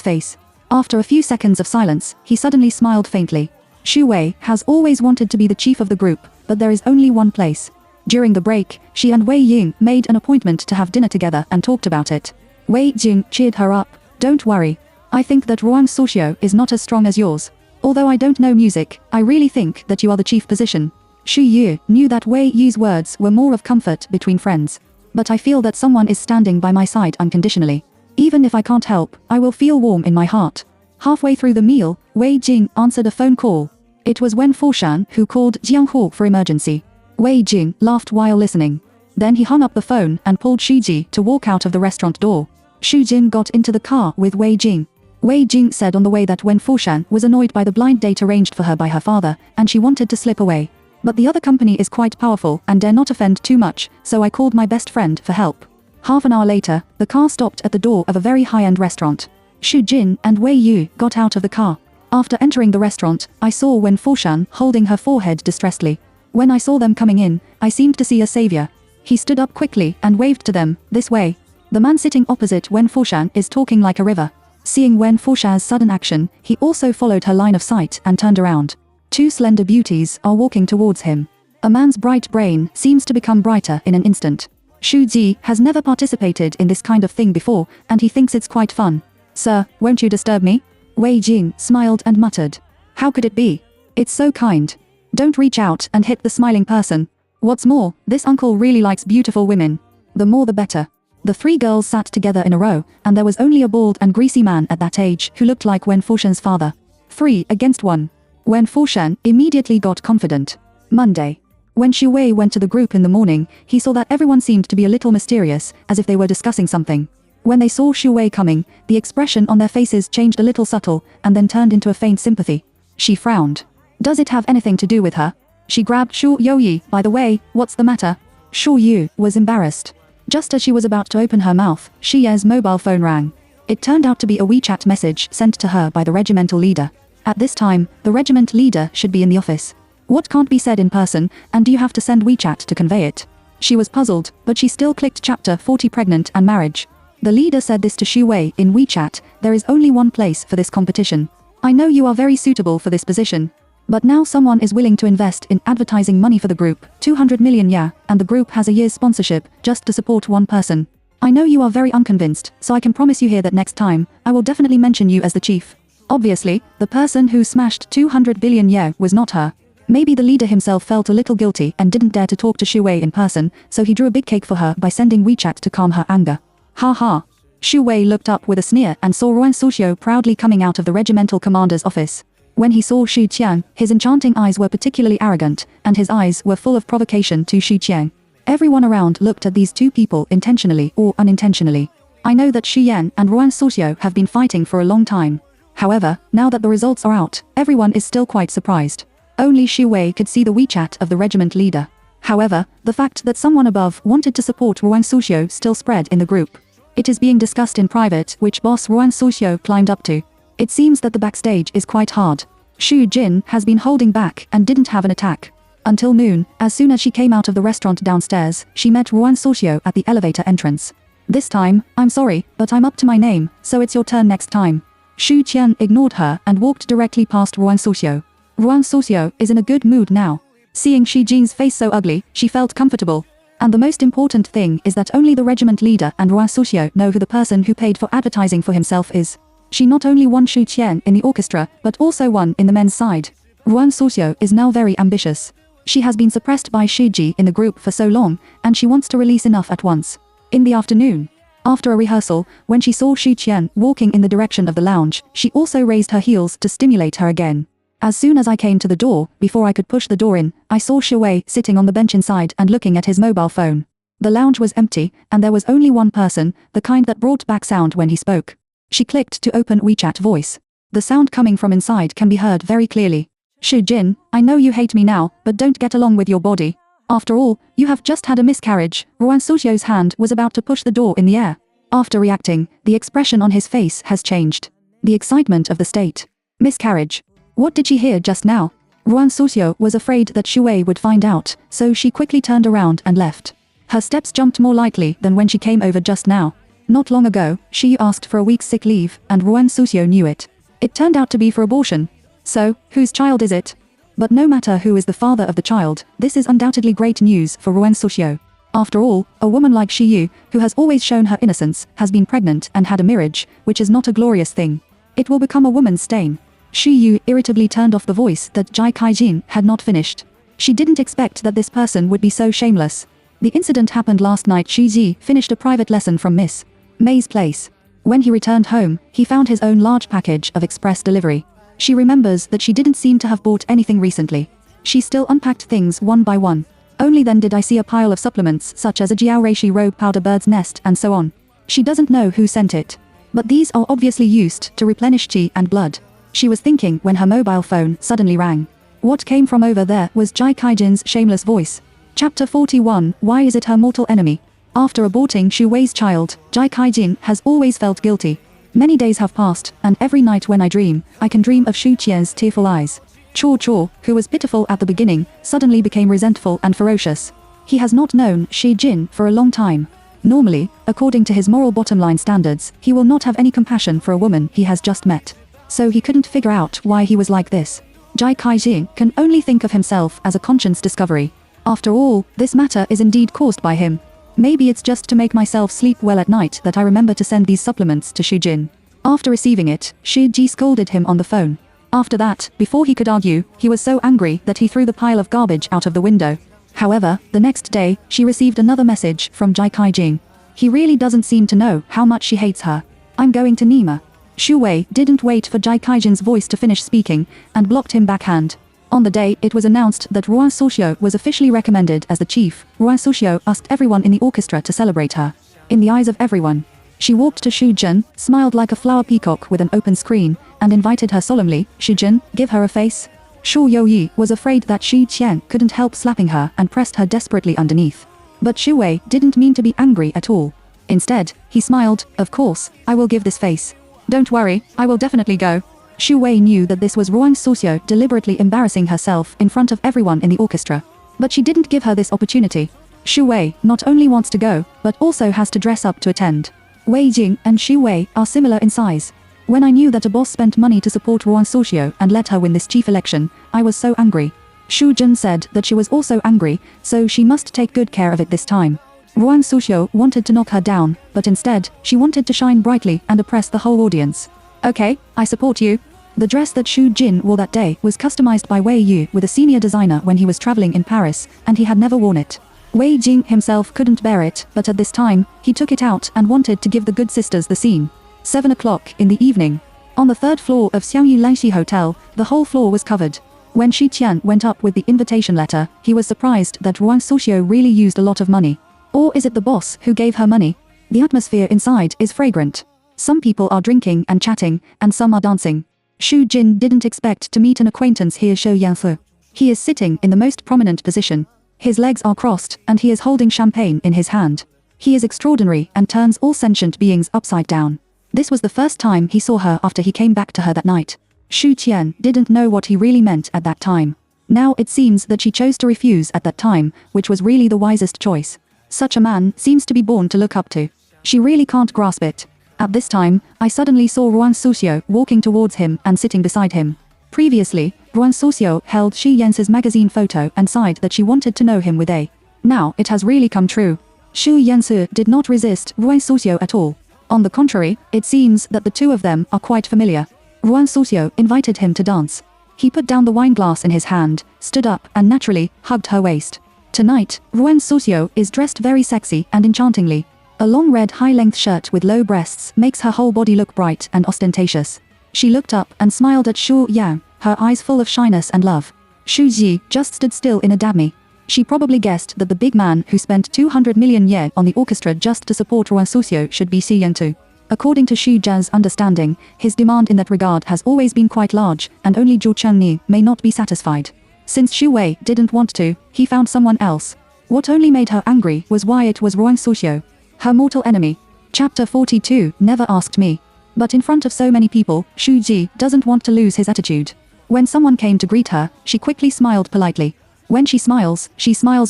face. After a few seconds of silence, he suddenly smiled faintly. Xu Wei has always wanted to be the chief of the group, but there is only one place. During the break, she and Wei Ying made an appointment to have dinner together and talked about it. Wei Jing cheered her up. Don't worry. I think that Ruang Sushio is not as strong as yours. Although I don't know music, I really think that you are the chief position. Xu Yu knew that Wei Yu's words were more of comfort between friends. But I feel that someone is standing by my side unconditionally. Even if I can't help, I will feel warm in my heart. Halfway through the meal, Wei Jing answered a phone call. It was Wen Foshan who called Jiang Hu for emergency. Wei Jing laughed while listening. Then he hung up the phone and pulled Xu Ji to walk out of the restaurant door. Xu Jin got into the car with Wei Jing. Wei Jing said on the way that Wen Foshan was annoyed by the blind date arranged for her by her father, and she wanted to slip away. But the other company is quite powerful and dare not offend too much, so I called my best friend for help. Half an hour later, the car stopped at the door of a very high-end restaurant. Xu Jin and Wei Yu got out of the car. After entering the restaurant, I saw Wen Foshan holding her forehead distressedly. When I saw them coming in, I seemed to see a savior. He stood up quickly and waved to them, this way. The man sitting opposite Wen Foshan is talking like a river. Seeing Wen Foshan's sudden action, he also followed her line of sight and turned around. 2 slender beauties are walking towards him. A man's bright brain seems to become brighter in an instant. Xu Ji has never participated in this kind of thing before, and he thinks it's quite fun. Sir, won't you disturb me? Wei Jing smiled and muttered. How could it be? It's so kind. Don't reach out and hit the smiling person. What's more, this uncle really likes beautiful women. The more the better. The 3 girls sat together in a row, and there was only a bald and greasy man at that age who looked like Wen Foshan's father. 3 against 1. Wen Foshan immediately got confident. Monday. When Xu Wei went to the group in the morning, he saw that everyone seemed to be a little mysterious, as if they were discussing something. When they saw Shu Wei coming, the expression on their faces changed a little subtle, and then turned into a faint sympathy. She frowned. Does it have anything to do with her? She grabbed Shu Youyi. By the way, what's the matter? Shu Yu was embarrassed. Just as she was about to open her mouth, Shi Ye's mobile phone rang. It turned out to be a WeChat message sent to her by the regimental leader. At this time, the regiment leader should be in the office. What can't be said in person, and do you have to send WeChat to convey it? She was puzzled, but she still clicked chapter 40 pregnant and marriage. The leader said this to Shu Wei in WeChat. There is only one place for this competition. I know you are very suitable for this position. But now someone is willing to invest in advertising money for the group, 200 million yeah, and the group has a year's sponsorship, just to support one person. I know you are very unconvinced, so I can promise you here that next time, I will definitely mention you as the chief. Obviously, the person who smashed 200 billion yeah was not her. Maybe the leader himself felt a little guilty and didn't dare to talk to Shu Wei in person, so he drew a big cake for her by sending WeChat to calm her anger. Ha ha. Shu Wei looked up with a sneer and saw Ruan Suxiu proudly coming out of the regimental commander's office. When he saw Xu Qiang, his enchanting eyes were particularly arrogant, and his eyes were full of provocation to Xu Qiang. Everyone around looked at these two people intentionally or unintentionally. I know that Xu Yan and Ruan Suxiu have been fighting for a long time. However, now that the results are out, everyone is still quite surprised. Only Xu Wei could see the WeChat of the regiment leader. However, the fact that someone above wanted to support Ruan Suxiu still spread in the group. It is being discussed in private which boss Ruan Suxiu climbed up to. It seems that the backstage is quite hard. Xu Jin has been holding back and didn't have an attack. Until noon, as soon as she came out of the restaurant downstairs, she met Ruan Suxiu at the elevator entrance. This time, I'm sorry, but I'm up to my name, so it's your turn next time. Xu Qian ignored her and walked directly past Ruan Suxiu. Ruan Suxiu is in a good mood now. Seeing Xi Jin's face so ugly, she felt comfortable. And the most important thing is that only the regiment leader and Ruan Suxiu know who the person who paid for advertising for himself is. She not only won Xu Qian in the orchestra, but also won in the men's side. Ruan Suxiu is now very ambitious. She has been suppressed by Shi Ji in the group for so long, and she wants to release enough at once. In the afternoon, after a rehearsal, when she saw Xu Qian walking in the direction of the lounge, she also raised her heels to stimulate her again. As soon as I came to the door, before I could push the door in, I saw Shu Wei sitting on the bench inside and looking at his mobile phone. The lounge was empty, and there was only one person, the kind that brought back sound when he spoke. She clicked to open WeChat voice. The sound coming from inside can be heard very clearly. Xu Jin, I know you hate me now, but don't get along with your body. After all, you have just had a miscarriage. Ruan Suxiu's hand was about to push the door in the air. After reacting, the expression on his face has changed. The excitement of the state. Miscarriage. What did she hear just now? Ruan Suxiu was afraid that Shu Wei would find out, so she quickly turned around and left. Her steps jumped more lightly than when she came over just now. Not long ago, she asked for a week's sick leave, and Ruan Suxiu knew it. It turned out to be for abortion. So, whose child is it? But no matter who is the father of the child, this is undoubtedly great news for Ruan Suxiu. After all, a woman like Shi Yu, who has always shown her innocence, has been pregnant and had a marriage, which is not a glorious thing. It will become a woman's stain. Shi Yu irritably turned off the voice that Jai Kaijin had not finished. She didn't expect that this person would be so shameless. The incident happened last night. Shi Ji finished a private lesson from Miss May's place. When he returned home, he found his own large package of express delivery. She remembers that she didn't seem to have bought anything recently. She still unpacked things one by one. Only then did I see a pile of supplements such as a Jiao Reishi robe powder, bird's nest, and so on. She doesn't know who sent it. But these are obviously used to replenish qi and blood. She was thinking when her mobile phone suddenly rang. What came from over there was Jai Kaijin's shameless voice. Chapter 41, Why is it her mortal enemy? After aborting Shu Wei's child, Jai Kaijin has always felt guilty. Many days have passed, and every night when I dream, I can dream of Xu Qian's tearful eyes. Chor Chor, who was pitiful at the beginning, suddenly became resentful and ferocious. He has not known Shi Jin for a long time. Normally, according to his moral bottom-line standards, he will not have any compassion for a woman he has just met. So he couldn't figure out why he was like this. Jai Kaijin can only think of himself as a conscience discovery. After all, this matter is indeed caused by him. Maybe it's just to make myself sleep well at night that I remember to send these supplements to Xu Jin. After receiving it, Shi Ji scolded him on the phone. After that, before he could argue, he was so angry that he threw the pile of garbage out of the window. However, the next day, she received another message from Jai Kaijin. He really doesn't seem to know how much she hates her. I'm going to Nima. Shu Wei didn't wait for Jai Kaijin's voice to finish speaking, and blocked him backhand. On the day it was announced that Ruan Suxiu was officially recommended as the chief, Ruan Suxiu asked everyone in the orchestra to celebrate her. In the eyes of everyone, She walked to Shu Jun, smiled like a flower peacock with an open screen, and invited her solemnly. Shu Jun, give her a face. Shu Youyi was afraid that Shi Qian couldn't help slapping her and pressed her desperately underneath. But Shu Wei didn't mean to be angry at all. Instead, he smiled. Of course, I will give this face. Don't worry, I will definitely go. Shu Wei knew that this was Ruan Suxiu deliberately embarrassing herself in front of everyone in the orchestra. But she didn't give her this opportunity. Shu Wei not only wants to go, but also has to dress up to attend. Wei Jing and Shu Wei are similar in size. When I knew that a boss spent money to support Ruan Suxiu and let her win this chief election, I was so angry. Shu Jun said that she was also angry, so she must take good care of it this time. Ruan Suxiu wanted to knock her down, but instead, she wanted to shine brightly and oppress the whole audience. Okay, I support you. The dress that Shu Jin wore that day was customized by Wei Yu with a senior designer when he was traveling in Paris, and he had never worn it. Wei Jing himself couldn't bear it, but at this time, he took it out and wanted to give the good sisters the scene. 7 o'clock in the evening. On the 3rd floor of Xiangyu Langxi Hotel, the whole floor was covered. When Shi Qian went up with the invitation letter, he was surprised that Ruan Suxiu really used a lot of money. Or is it the boss who gave her money? The atmosphere inside is fragrant. Some people are drinking and chatting, and some are dancing. Shu Jin didn't expect to meet an acquaintance here. Shou Yanfu. He is sitting in the most prominent position. His legs are crossed, and he is holding champagne in his hand. He is extraordinary and turns all sentient beings upside down. This was the first time he saw her after he came back to her that night. Shu Qian didn't know what he really meant at that time. Now it seems that she chose to refuse at that time, which was really the wisest choice. Such a man seems to be born to look up to. She really can't grasp it. At this time, I suddenly saw Ruan Suxiu walking towards him and sitting beside him. Previously, Ruan Suxiu held Shi Yance's magazine photo and sighed that she wanted to know him with a. Now it has really come true. Shu Yance did not resist Ruan Suxiu at all. On the contrary, it seems that the two of them are quite familiar. Ruan Suxiu invited him to dance. He put down the wine glass in his hand, stood up and naturally hugged her waist. Tonight, Ruan Suxiu is dressed very sexy and enchantingly. A long red high-length shirt with low breasts makes her whole body look bright and ostentatious. She looked up and smiled at Shu Yang, her eyes full of shyness and love. Shu Ji just stood still in a dummy. She probably guessed that the big man who spent 200 million yen on the orchestra just to support Ruan Suxiu should be Xi Yantu. According to Xu Jia's understanding, his demand in that regard has always been quite large, and only Zhu Chengni may not be satisfied. Since Xu Wei didn't want to, he found someone else. What only made her angry was why it was Ruan Suxiu. Her mortal enemy. Chapter 42, Never Asked Me. But in front of so many people, Shu Ji doesn't want to lose his attitude. When someone came to greet her, she quickly smiled politely. When she smiles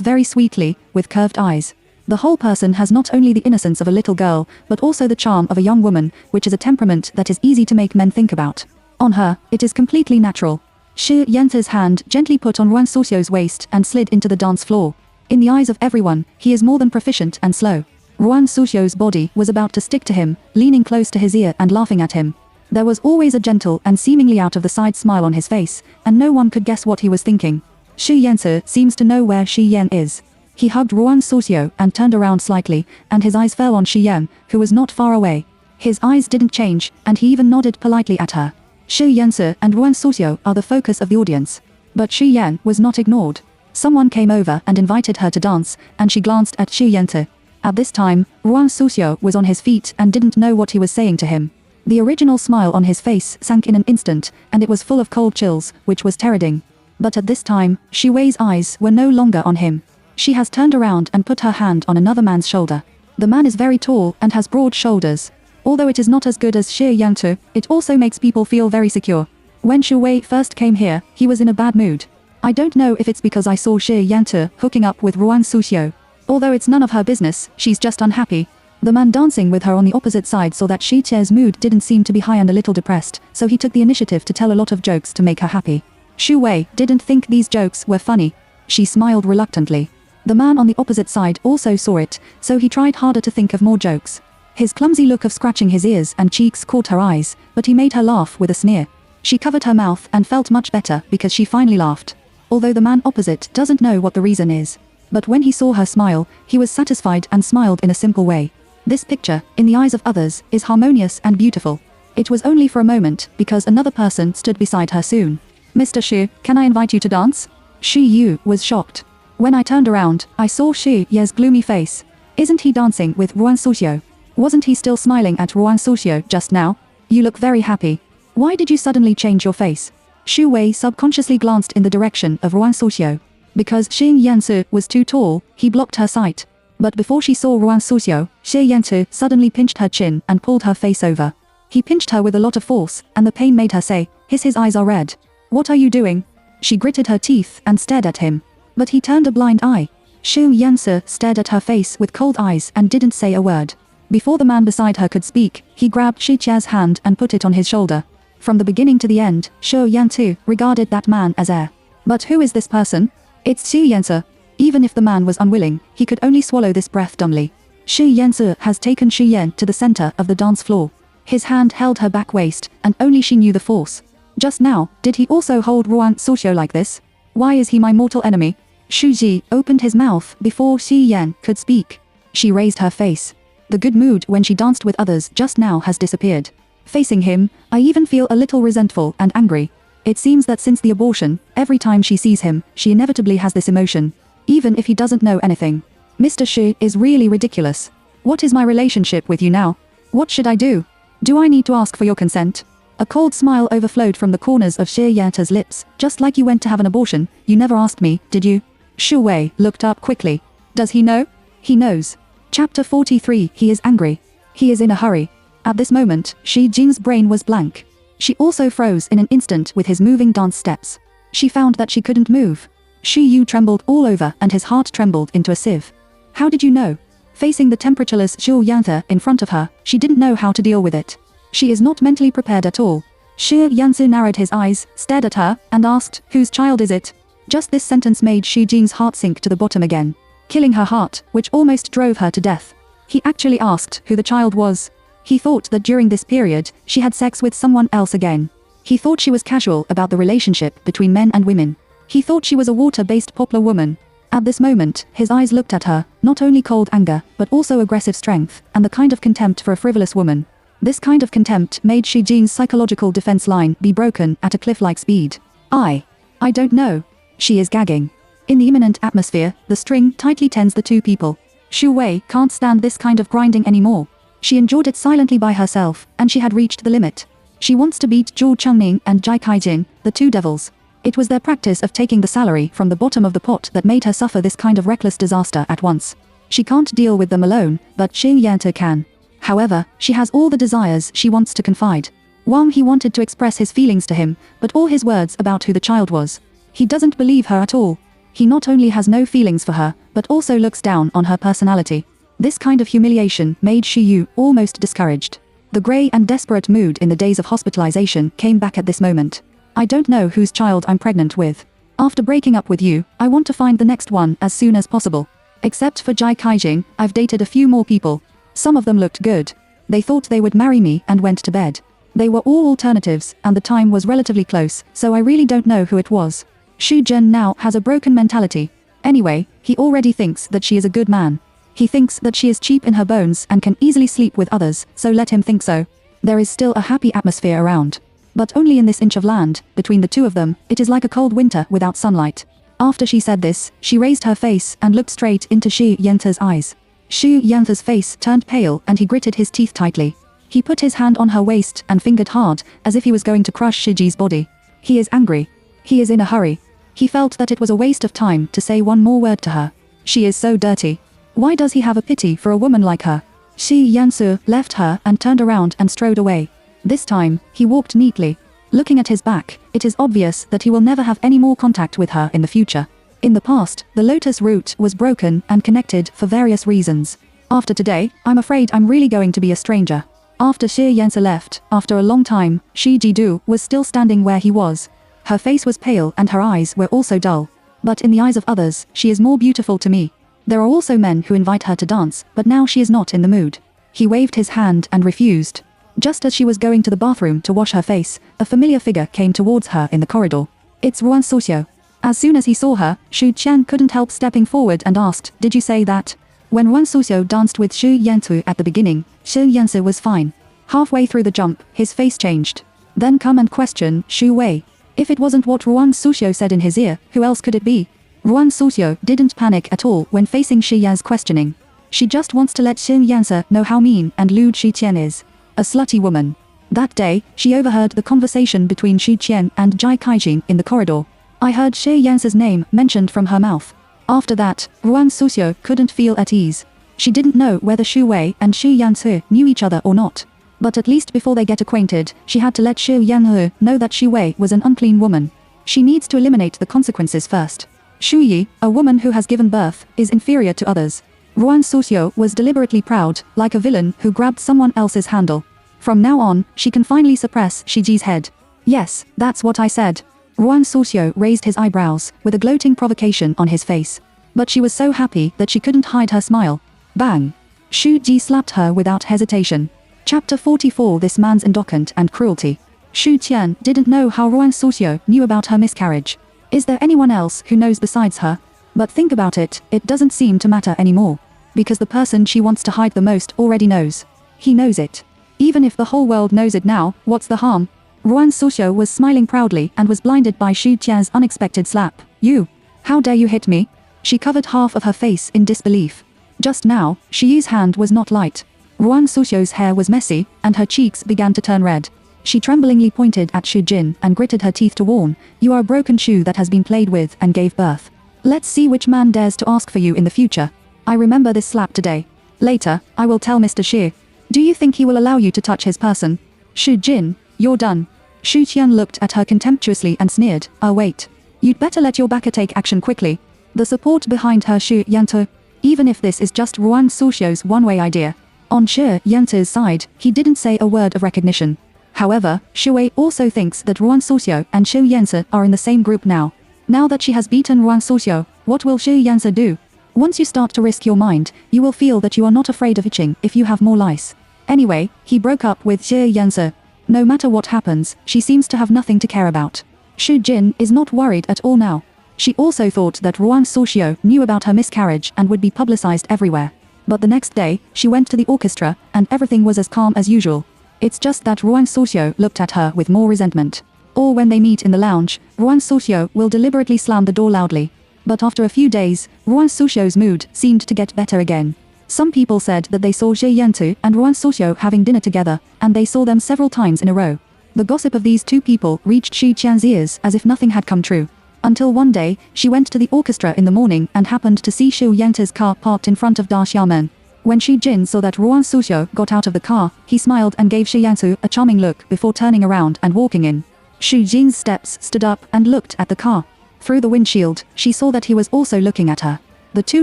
very sweetly, with curved eyes. The whole person has not only the innocence of a little girl, but also the charm of a young woman, which is a temperament that is easy to make men think about. On her, it is completely natural. Shi Yance's hand gently put on Ruan Suxiu's waist and slid into the dance floor. In the eyes of everyone, he is more than proficient and slow. Ruan Suxiu's body was about to stick to him, leaning close to his ear and laughing at him. There was always a gentle and seemingly out of the side smile on his face, and no one could guess what he was thinking. Shi Yanci seems to know where Shi Yan is. He hugged Ruan Suxiu and turned around slightly, and his eyes fell on Shi Yan, who was not far away. His eyes didn't change, and he even nodded politely at her. Shi Yanci and Ruan Suxiu are the focus of the audience. But Shi Yan was not ignored. Someone came over and invited her to dance, and she glanced at Shi Yanci. At this time, Ruan Suxiu was on his feet and didn't know what he was saying to him. The original smile on his face sank in an instant, and it was full of cold chills, which was terrifying. But at this time, Shi Wei's eyes were no longer on him. She has turned around and put her hand on another man's shoulder. The man is very tall and has broad shoulders. Although it is not as good as Shi Yanci, it also makes people feel very secure. When Shi Wei first came here, he was in a bad mood. I don't know if it's because I saw Shi Yanci hooking up with Ruan Suxiu. Although it's none of her business, she's just unhappy. The man dancing with her on the opposite side saw that Shi Che's mood didn't seem to be high and a little depressed, so he took the initiative to tell a lot of jokes to make her happy. Shu Wei didn't think these jokes were funny. She smiled reluctantly. The man on the opposite side also saw it, so he tried harder to think of more jokes. His clumsy look of scratching his ears and cheeks caught her eyes, but he made her laugh with a sneer. She covered her mouth and felt much better because she finally laughed. Although the man opposite doesn't know what the reason is. But when he saw her smile, he was satisfied and smiled in a simple way. This picture, in the eyes of others, is harmonious and beautiful. It was only for a moment, because another person stood beside her soon. Mr. Xu, can I invite you to dance? Shi Yu was shocked. When I turned around, I saw Shi Ye's gloomy face. Isn't he dancing with Ruan Suxiu? Wasn't he still smiling at Ruan Suxiu just now? You look very happy. Why did you suddenly change your face? Xu Wei subconsciously glanced in the direction of Ruan Suxiu. Because Xing Yansu was too tall, he blocked her sight. But before she saw Ruan Suxiu, Xie Yansu suddenly pinched her chin and pulled her face over. He pinched her with a lot of force, and the pain made her say, his eyes are red. What are you doing? She gritted her teeth and stared at him. But he turned a blind eye. Xu Yansu stared at her face with cold eyes and didn't say a word. Before the man beside her could speak, he grabbed Shi Qia's hand and put it on his shoulder. From the beginning to the end, Xu Yansu regarded that man as heir. But who is this person? It's Xu Yansu. Even if the man was unwilling, he could only swallow this breath dumbly. Xu Yansu has taken Xu Yan to the center of the dance floor. His hand held her back waist, and only she knew the force. Just now, did he also hold Ruan Suxiu like this? Why is he my mortal enemy? Xu Ji opened his mouth before Xi Yan could speak. She raised her face. The good mood when she danced with others just now has disappeared. Facing him, I even feel a little resentful and angry. It seems that since the abortion, every time she sees him, she inevitably has this emotion. Even if he doesn't know anything. Mr. Xu is really ridiculous. What is my relationship with you now? What should I do? Do I need to ask for your consent? A cold smile overflowed from the corners of Xie Yanta's lips. Just like you went to have an abortion, you never asked me, did you? Xu Wei looked up quickly. Does he know? He knows. Chapter 43. He is angry. He is in a hurry. At this moment, Shi Jing's brain was blank. She also froze in an instant with his moving dance steps. She found that she couldn't move. Xu Yu trembled all over and his heart trembled into a sieve. How did you know? Facing the temperatureless Zhu Yanthe in front of her, she didn't know how to deal with it. She is not mentally prepared at all. Shi Yansu narrowed his eyes, stared at her, and asked, whose child is it? Just this sentence made Xu Jing's heart sink to the bottom again. Killing her heart, which almost drove her to death. He actually asked who the child was. He thought that during this period, she had sex with someone else again. He thought she was casual about the relationship between men and women. He thought she was a water-based popular woman. At this moment, his eyes looked at her, not only cold anger, but also aggressive strength, and the kind of contempt for a frivolous woman. This kind of contempt made Shi Jing's psychological defense line be broken at a cliff-like speed. I don't know. She is gagging. In the imminent atmosphere, the string tightly tens the two people. Xu Wei can't stand this kind of grinding anymore. She endured it silently by herself, and she had reached the limit. She wants to beat Zhu Chengning and Jai Kaijin, the two devils. It was their practice of taking the salary from the bottom of the pot that made her suffer this kind of reckless disaster at once. She can't deal with them alone, but Xing Yanta can. However, she has all the desires she wants to confide. Wang he wanted to express his feelings to him, but all his words about who the child was. He doesn't believe her at all. He not only has no feelings for her, but also looks down on her personality. This kind of humiliation made Xu Yu almost discouraged. The grey and desperate mood in the days of hospitalization came back at this moment. I don't know whose child I'm pregnant with. After breaking up with you, I want to find the next one as soon as possible. Except for Jai Kaijing, I've dated a few more people. Some of them looked good. They thought they would marry me and went to bed. They were all alternatives, and the time was relatively close, so I really don't know who it was. Xu Zhen now has a broken mentality. Anyway, he already thinks that she is a good man. He thinks that she is cheap in her bones and can easily sleep with others, so let him think so. There is still a happy atmosphere around. But only in this inch of land, between the two of them, it is like a cold winter without sunlight. After she said this, she raised her face and looked straight into Xu Yanta's eyes. Xu Yanta's face turned pale and he gritted his teeth tightly. He put his hand on her waist and fingered hard, as if he was going to crush Shiji's body. He is angry. He is in a hurry. He felt that it was a waste of time to say one more word to her. She is so dirty. Why does he have a pity for a woman like her? Xi Yansu left her and turned around and strode away. This time, he walked neatly. Looking at his back, it is obvious that he will never have any more contact with her in the future. In the past, the lotus route was broken and connected for various reasons. After today, I'm afraid I'm really going to be a stranger. After Xie Yansu left, after a long time, Shi Jidu was still standing where he was. Her face was pale and her eyes were also dull. But in the eyes of others, she is more beautiful to me. There are also men who invite her to dance, but now she is not in the mood. He waved his hand and refused. Just as she was going to the bathroom to wash her face, a familiar figure came towards her in the corridor. It's Ruan Suxiu. As soon as he saw her, Xu Qian couldn't help stepping forward and asked, did you say that? When Ruan Suxiu danced with Xu Yantu at the beginning, Xu Yansu was fine. Halfway through the jump, his face changed. Then come and question Xu Wei. If it wasn't what Ruan Suxiu said in his ear, who else could it be? Ruan Suxiu didn't panic at all when facing Shi Yan's questioning. She just wants to let Xu Yanse know how mean and lewd Xu Qian is. A slutty woman. That day, she overheard the conversation between Xu Qian and Jai Kaijin in the corridor. I heard Xu Yanse's name mentioned from her mouth. After that, Ruan Suxiu couldn't feel at ease. She didn't know whether Xu Wei and Xu Yanse knew each other or not. But at least before they get acquainted, she had to let Xu Yanhe know that Xu Wei was an unclean woman. She needs to eliminate the consequences first. Xu Yi, a woman who has given birth, is inferior to others. Ruan Suxiu was deliberately proud, like a villain who grabbed someone else's handle. From now on, she can finally suppress Shi Ji's head. Yes, that's what I said. Ruan Suxiu raised his eyebrows, with a gloating provocation on his face. But she was so happy that she couldn't hide her smile. Bang! Xu Ji slapped her without hesitation. Chapter 44 This man's indocent and cruelty. Xu Qian didn't know how Ruan Suxiu knew about her miscarriage. Is there anyone else who knows besides her? But think about it, it doesn't seem to matter anymore. Because the person she wants to hide the most already knows. He knows it. Even if the whole world knows it now, what's the harm? Ruan Suxiu was smiling proudly and was blinded by Xu Qian's unexpected slap. You! How dare you hit me? She covered half of her face in disbelief. Just now, Xu Yi's hand was not light. Ruan Suxiu's hair was messy, and her cheeks began to turn red. She tremblingly pointed at Xu Jin and gritted her teeth to warn, "You are a broken shoe that has been played with and gave birth. Let's see which man dares to ask for you in the future. I remember this slap today. Later, I will tell Mr. Xie. Do you think he will allow you to touch his person? Xu Jin, you're done." Xu Qian looked at her contemptuously and sneered, wait. You'd better let your backer take action quickly." The support behind her Xu Yantu. Even if this is just Ruan Suxiu's one-way idea. On Xu Yantu's side, he didn't say a word of recognition. However, Xu Wei also thinks that Ruan Suxiu and Xu Yanse are in the same group now. Now that she has beaten Ruan Suxiu, what will Xu Yanse do? Once you start to risk your mind, you will feel that you are not afraid of itching if you have more lice. Anyway, he broke up with Xu Yanse. No matter what happens, she seems to have nothing to care about. Xu Jin is not worried at all now. She also thought that Ruan Suxiu knew about her miscarriage and would be publicized everywhere. But the next day, she went to the orchestra, and everything was as calm as usual. It's just that Ruan Suxiu looked at her with more resentment. Or when they meet in the lounge, Ruan Suxiu will deliberately slam the door loudly. But after a few days, Ruan Suxiu's mood seemed to get better again. Some people said that they saw Xie Yantu and Ruan Suxiu having dinner together, and they saw them several times in a row. The gossip of these two people reached Xu Qian's ears as if nothing had come true. Until one day, she went to the orchestra in the morning and happened to see Xu Yantu's car parked in front of Da Xiaomen. When Xu Jin saw that Ruan Suxiu got out of the car, he smiled and gave Xu Yantu a charming look before turning around and walking in. Xu Jin's steps stood up and looked at the car. Through the windshield, she saw that he was also looking at her. The two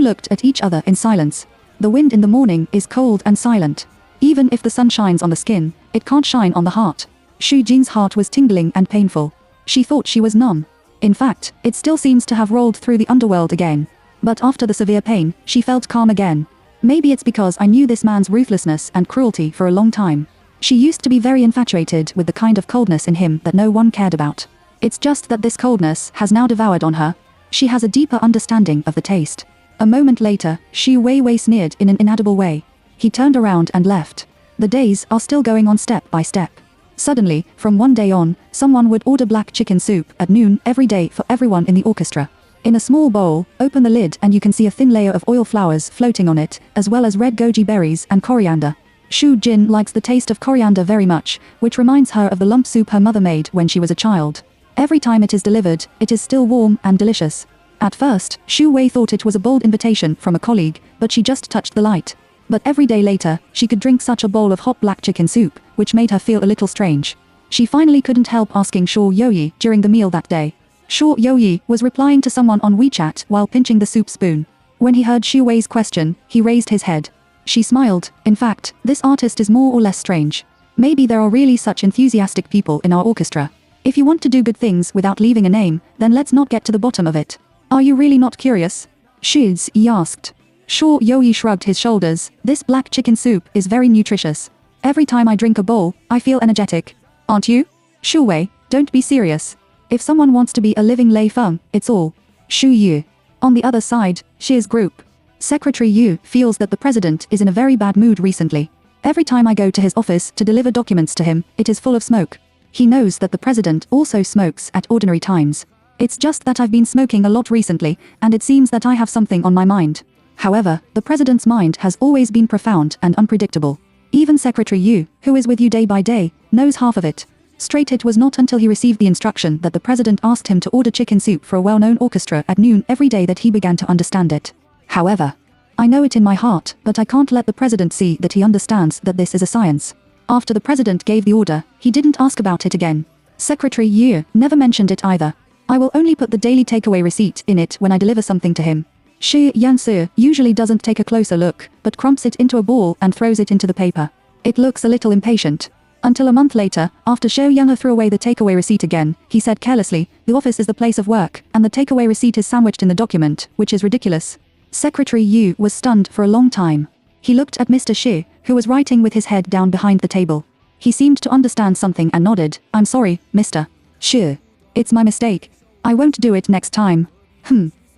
looked at each other in silence. The wind in the morning is cold and silent. Even if the sun shines on the skin, it can't shine on the heart. Xu Jin's heart was tingling and painful. She thought she was numb. In fact, it still seems to have rolled through the underworld again. But after the severe pain, she felt calm again. Maybe it's because I knew this man's ruthlessness and cruelty for a long time. She used to be very infatuated with the kind of coldness in him that no one cared about. It's just that this coldness has now devoured on her. She has a deeper understanding of the taste. A moment later, Xu Wei sneered in an inaudible way. He turned around and left. The days are still going on step by step. Suddenly, from one day on, someone would order black chicken soup at noon every day for everyone in the orchestra. In a small bowl, open the lid and you can see a thin layer of oil flowers floating on it, as well as red goji berries and coriander. Xu Jin likes the taste of coriander very much, which reminds her of the lump soup her mother made when she was a child. Every time it is delivered, it is still warm and delicious. At first, Xu Wei thought it was a bold invitation from a colleague, but she just touched the light. But every day later, she could drink such a bowl of hot black chicken soup, which made her feel a little strange. She finally couldn't help asking Shuo Youyi during the meal that day. Shuo Youyi was replying to someone on WeChat while pinching the soup spoon. When he heard Xu Wei's question, he raised his head. She smiled. In fact, this artist is more or less strange. Maybe there are really such enthusiastic people in our orchestra. If you want to do good things without leaving a name, then let's not get to the bottom of it. Are you really not curious? Xu Zi asked. Shuo Youyi shrugged his shoulders. This black chicken soup is very nutritious. Every time I drink a bowl, I feel energetic. Aren't you? Xu Wei, don't be serious. If someone wants to be a living Lei Feng, it's all. Xu Yu. On the other side, Xi's group. Secretary Yu feels that the president is in a very bad mood recently. Every time I go to his office to deliver documents to him, it is full of smoke. He knows that the president also smokes at ordinary times. It's just that I've been smoking a lot recently, and it seems that I have something on my mind. However, the president's mind has always been profound and unpredictable. Even Secretary Yu, who is with you day by day, knows half of it. Straight, it was not until he received the instruction that the president asked him to order chicken soup for a well-known orchestra at noon every day that he began to understand it. However, I know it in my heart, but I can't let the president see that he understands that this is a science. After the president gave the order, he didn't ask about it again. Secretary Yu never mentioned it either. I will only put the daily takeaway receipt in it when I deliver something to him. Shi Yansu usually doesn't take a closer look, but crumps it into a ball and throws it into the paper. It looks a little impatient. Until a month later, after Shou Younger threw away the takeaway receipt again, he said carelessly, "The office is the place of work, and the takeaway receipt is sandwiched in the document, which is ridiculous." Secretary Yu was stunned for a long time. He looked at Mr. Shi, who was writing with his head down behind the table. He seemed to understand something and nodded. "I'm sorry, Mr. Shi. It's my mistake. I won't do it next time."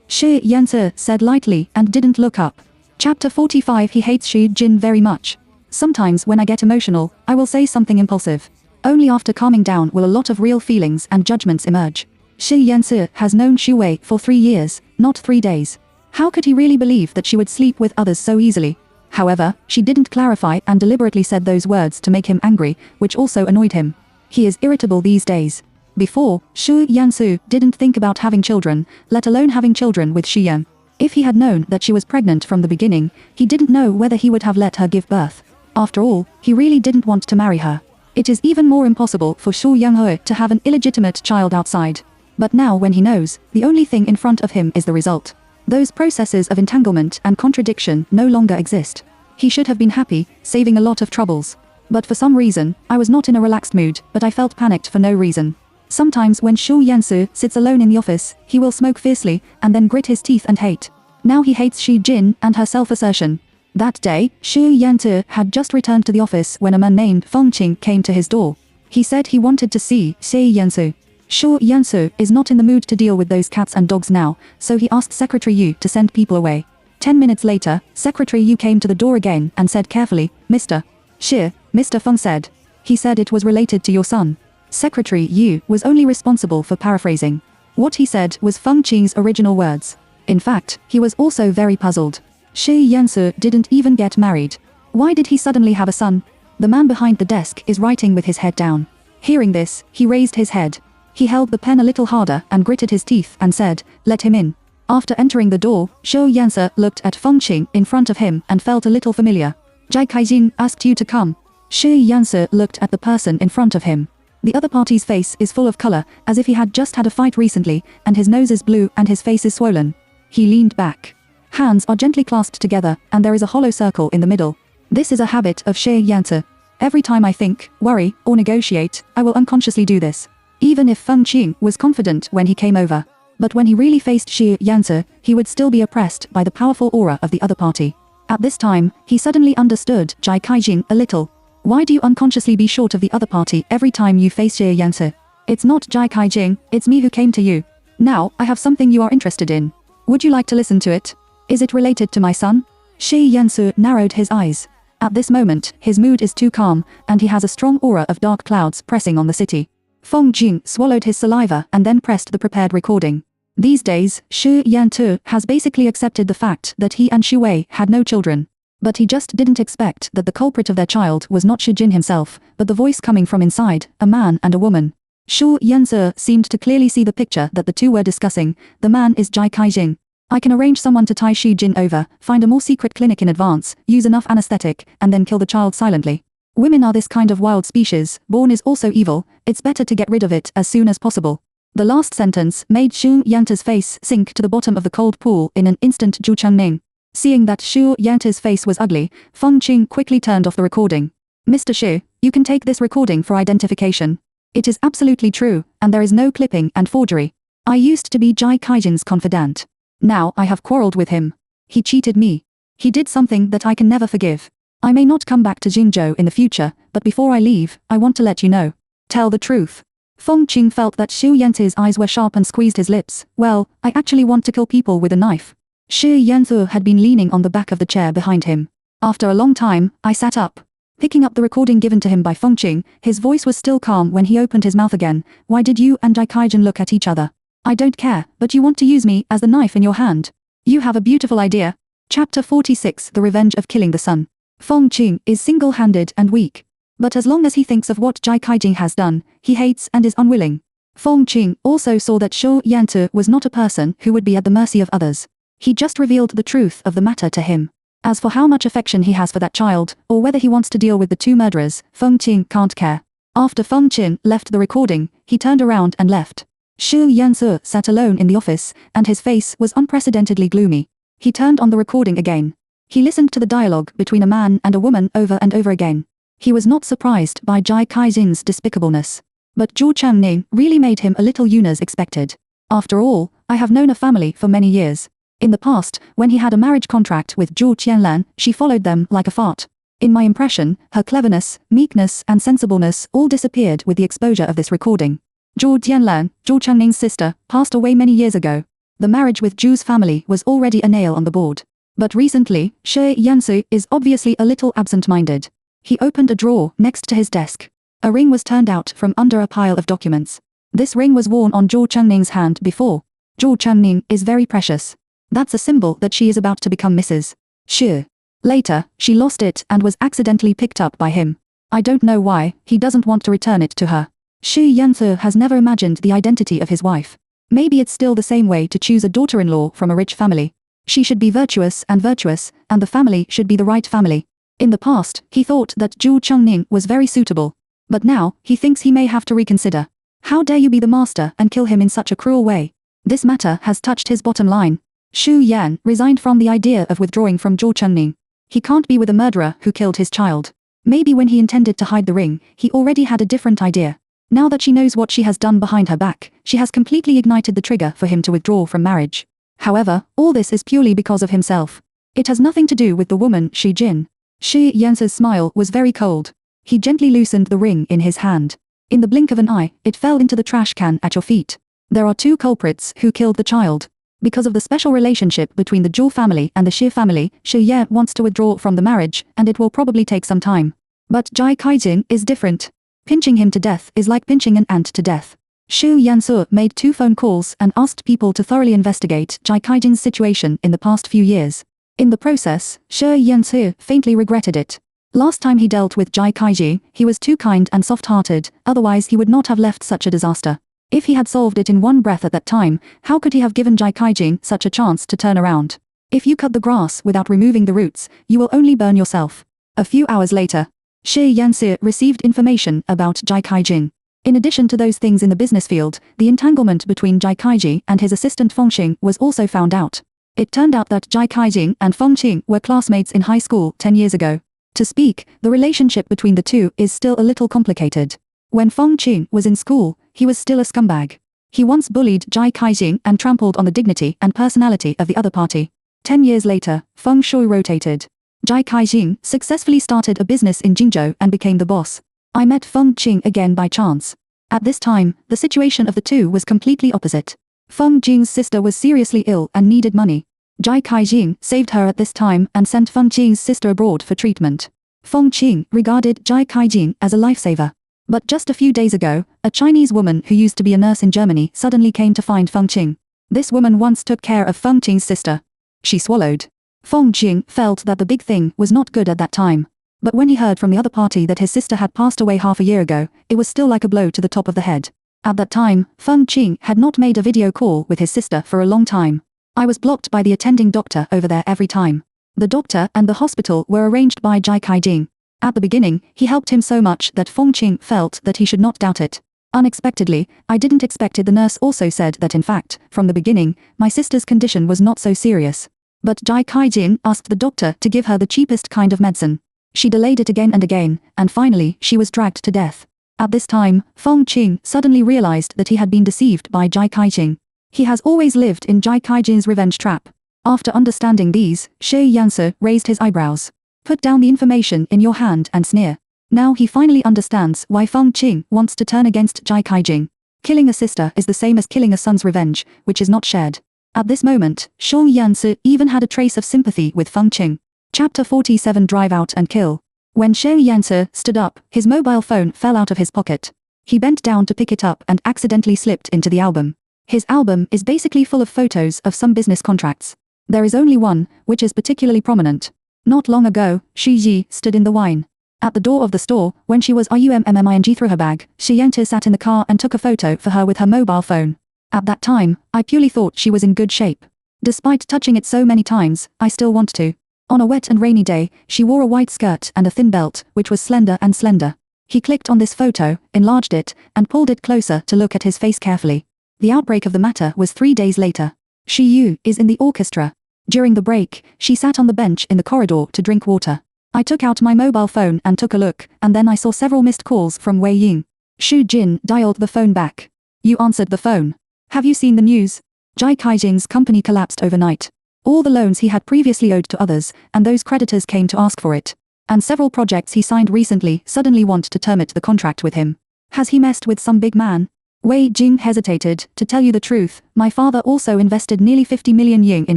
Shi Yansu said lightly and didn't look up. Chapter 45. He hates Xu Jin very much. Sometimes when I get emotional, I will say something impulsive. Only after calming down will a lot of real feelings and judgments emerge. Shi Yansu has known Xu Wei for 3 years, not 3 days. How could he really believe that she would sleep with others so easily? However, she didn't clarify and deliberately said those words to make him angry, which also annoyed him. He is irritable these days. Before, Xu Yansu didn't think about having children, let alone having children with Xu Yang. If he had known that she was pregnant from the beginning, he didn't know whether he would have let her give birth. After all, he really didn't want to marry her. It is even more impossible for Xu Yanghe to have an illegitimate child outside. But now when he knows, the only thing in front of him is the result. Those processes of entanglement and contradiction no longer exist. He should have been happy, saving a lot of troubles. But for some reason, I was not in a relaxed mood, but I felt panicked for no reason. Sometimes when Xu Yansu sits alone in the office, he will smoke fiercely, and then grit his teeth and hate. Now he hates Xu Jin and her self-assertion. That day, Xu Yansu had just returned to the office when a man named Feng Qing came to his door. He said he wanted to see Xu Yansu. Xu Yansu is not in the mood to deal with those cats and dogs now, so he asked Secretary Yu to send people away. 10 minutes later, Secretary Yu came to the door again and said carefully, "Mr. Shi, Mr. Feng said. He said it was related to your son." Secretary Yu was only responsible for paraphrasing. What he said was Feng Qing's original words. In fact, he was also very puzzled. Xu Yansu didn't even get married. Why did he suddenly have a son? The man behind the desk is writing with his head down. Hearing this, he raised his head. He held the pen a little harder and gritted his teeth and said, "Let him in." After entering the door, Xu Yansu looked at Feng Qing in front of him and felt a little familiar. "Jai Kaijin asked you to come." Xu Yansu looked at the person in front of him. The other party's face is full of color, as if he had just had a fight recently, and his nose is blue and his face is swollen. He leaned back. Hands are gently clasped together, and there is a hollow circle in the middle. This is a habit of Xu Yansu. Every time I think, worry, or negotiate, I will unconsciously do this. Even if Feng Qing was confident when he came over. But when he really faced Xu Yansu, he would still be oppressed by the powerful aura of the other party. At this time, he suddenly understood Jai Kaijin a little. Why do you unconsciously be short of the other party every time you face Xu Yansu? It's not Jai Kaijin, it's me who came to you. Now, I have something you are interested in. Would you like to listen to it? Is it related to my son? Xu Yansu narrowed his eyes. At this moment, his mood is too calm, and he has a strong aura of dark clouds pressing on the city. Feng Jing swallowed his saliva and then pressed the prepared recording. These days, Xu Yantu has basically accepted the fact that he and Xu Wei had no children. But he just didn't expect that the culprit of their child was not Xu Jin himself, but the voice coming from inside, a man and a woman. Xu Yanzu seemed to clearly see the picture that the two were discussing. The man is Jai Kaijing. I can arrange someone to tie Xu Jin over, find a more secret clinic in advance, use enough anesthetic, and then kill the child silently. Women are this kind of wild species, born is also evil, it's better to get rid of it as soon as possible. The last sentence made Xu Yanta's face sink to the bottom of the cold pool in an instant. Zhu Chengning. Seeing that Xu Yanta's face was ugly, Feng Qing quickly turned off the recording. Mr. Xu, you can take this recording for identification. It is absolutely true, and there is no clipping and forgery. I used to be Jai Kaijin's confidant. Now I have quarreled with him. He cheated me. He did something that I can never forgive. I may not come back to Jingzhou in the future, but before I leave, I want to let you know. Tell the truth. Feng Qing felt that Xu Yanta's eyes were sharp and squeezed his lips. Well, I actually want to kill people with a knife. Xu Yanzu had been leaning on the back of the chair behind him. After a long time, I sat up. Picking up the recording given to him by Feng Qing, his voice was still calm when he opened his mouth again. Why did you and Jai Kaijin look at each other? I don't care, but you want to use me as the knife in your hand. You have a beautiful idea. Chapter 46 The Revenge of Killing the Son. Feng Qing is single-handed and weak. But as long as he thinks of what Jai Kaijing has done, he hates and is unwilling. Feng Qing also saw that Shu Yanzi was not a person who would be at the mercy of others. He just revealed the truth of the matter to him. As for how much affection he has for that child, or whether he wants to deal with the two murderers, Feng Qing can't care. After Feng Qing left the recording, he turned around and left. Shu Yanzi sat alone in the office, and his face was unprecedentedly gloomy. He turned on the recording again. He listened to the dialogue between a man and a woman over and over again. He was not surprised by Jai Kaijing's despicableness. But Zhu Changning really made him a little as expected. After all, I have known a family for many years. In the past, when he had a marriage contract with Zhu Qianlan, she followed them like a fart. In my impression, her cleverness, meekness and sensibleness all disappeared with the exposure of this recording. Zhu Qianlan, Zhu Changning's sister, passed away many years ago. The marriage with Zhu's family was already a nail on the board. But recently, Shi Yanzi is obviously a little absent-minded. He opened a drawer next to his desk. A ring was turned out from under a pile of documents. This ring was worn on Zhu Changning's hand before. Zhu Changning is very precious. That's a symbol that she is about to become Mrs. Shi. Later, she lost it and was accidentally picked up by him. I don't know why, he doesn't want to return it to her. Shi Yanzi has never imagined the identity of his wife. Maybe it's still the same way to choose a daughter-in-law from a rich family. She should be virtuous, and the family should be the right family. In the past, he thought that Zhu Changning was very suitable. But now, he thinks he may have to reconsider. How dare you be the master and kill him in such a cruel way? This matter has touched his bottom line. Shu Yan resigned from the idea of withdrawing from Zhu Changning. He can't be with a murderer who killed his child. Maybe when he intended to hide the ring, he already had a different idea. Now that she knows what she has done behind her back, she has completely ignited the trigger for him to withdraw from marriage. However, all this is purely because of himself. It has nothing to do with the woman Shi Jin. Shi Yanzi's smile was very cold. He gently loosened the ring in his hand. In the blink of an eye, it fell into the trash can at your feet. There are two culprits who killed the child. Because of the special relationship between the Zhou family and the Shi family, Shi Ye wants to withdraw from the marriage, and it will probably take some time. But Jai Kaijing is different. Pinching him to death is like pinching an ant to death. Shu Yanzi made 2 phone calls and asked people to thoroughly investigate Jai Kaijing's situation in the past few years. In the process, Shu Yanzi faintly regretted it. Last time he dealt with Jai Kaijing, he was too kind and soft-hearted, otherwise he would not have left such a disaster. If he had solved it in one breath at that time, how could he have given Jai Kaijing such a chance to turn around? If you cut the grass without removing the roots, you will only burn yourself. A few hours later, Shi Yanzi received information about Jai Kaijing. In addition to those things in the business field, the entanglement between Jai Kaijing and his assistant Feng Qing was also found out. It turned out that Jai Kaijing and Feng Qing were classmates in high school 10 years ago. To speak, the relationship between the two is still a little complicated. When Feng Qing was in school, he was still a scumbag. He once bullied Jai Kaijing and trampled on the dignity and personality of the other party. 10 years later, Feng Shui rotated. Jai Kaijing successfully started a business in Jingzhou and became the boss. I met Feng Qing again by chance. At this time, the situation of the two was completely opposite. Feng Jing's sister was seriously ill and needed money. Jai Kaijing saved her at this time and sent Feng Jing's sister abroad for treatment. Feng Qing regarded Jai Kaijing as a lifesaver. But just a few days ago, a Chinese woman who used to be a nurse in Germany suddenly came to find Feng Qing. This woman once took care of Feng Qing's sister. She swallowed. Feng Qing felt that the big thing was not good at that time. But when he heard from the other party that his sister had passed away half a year ago, it was still like a blow to the top of the head. At that time, Feng Qing had not made a video call with his sister for a long time. I was blocked by the attending doctor over there every time. The doctor and the hospital were arranged by Jai Kaijing. At the beginning, he helped him so much that Feng Qing felt that he should not doubt it. Unexpectedly, I didn't expect it. The nurse also said that in fact, from the beginning, my sister's condition was not so serious. But Jai Kaijing asked the doctor to give her the cheapest kind of medicine. She delayed it again and again, and finally, she was dragged to death. At this time, Feng Qing suddenly realized that he had been deceived by Jai Kaijing. He has always lived in Jai Kaijing's revenge trap. After understanding these, Shi Yanzi raised his eyebrows. Put down the information in your hand and sneer. Now he finally understands why Feng Qing wants to turn against Jai Kaijing. Killing a sister is the same as killing a son's revenge, which is not shared. At this moment, Shi Yanzi even had a trace of sympathy with Feng Qing. Chapter 47 Drive Out and Kill. When Shi Yanzi stood up, his mobile phone fell out of his pocket. He bent down to pick it up and accidentally slipped into the album. His album is basically full of photos of some business contracts. There is only one, which is particularly prominent. Not long ago, Xu Yi stood in the wine. At the door of the store, when she was RUMMING through her bag, Xu Yantu sat in the car and took a photo for her with her mobile phone. At that time, I purely thought she was in good shape. Despite touching it so many times, I still want to. On a wet and rainy day, she wore a white skirt and a thin belt, which was slender and slender. He clicked on this photo, enlarged it, and pulled it closer to look at his face carefully. The outbreak of the matter was 3 days later. Xu Yu is in the orchestra. During the break, she sat on the bench in the corridor to drink water. I took out my mobile phone and took a look, and then I saw several missed calls from Wei Ying. Xu Jin dialed the phone back. You answered the phone. Have you seen the news? Jai Kaijing's company collapsed overnight. All the loans he had previously owed to others, and those creditors came to ask for it. And several projects he signed recently suddenly want to terminate the contract with him. Has he messed with some big man? Wei Jing hesitated. To tell you the truth, my father also invested nearly 50 million yen in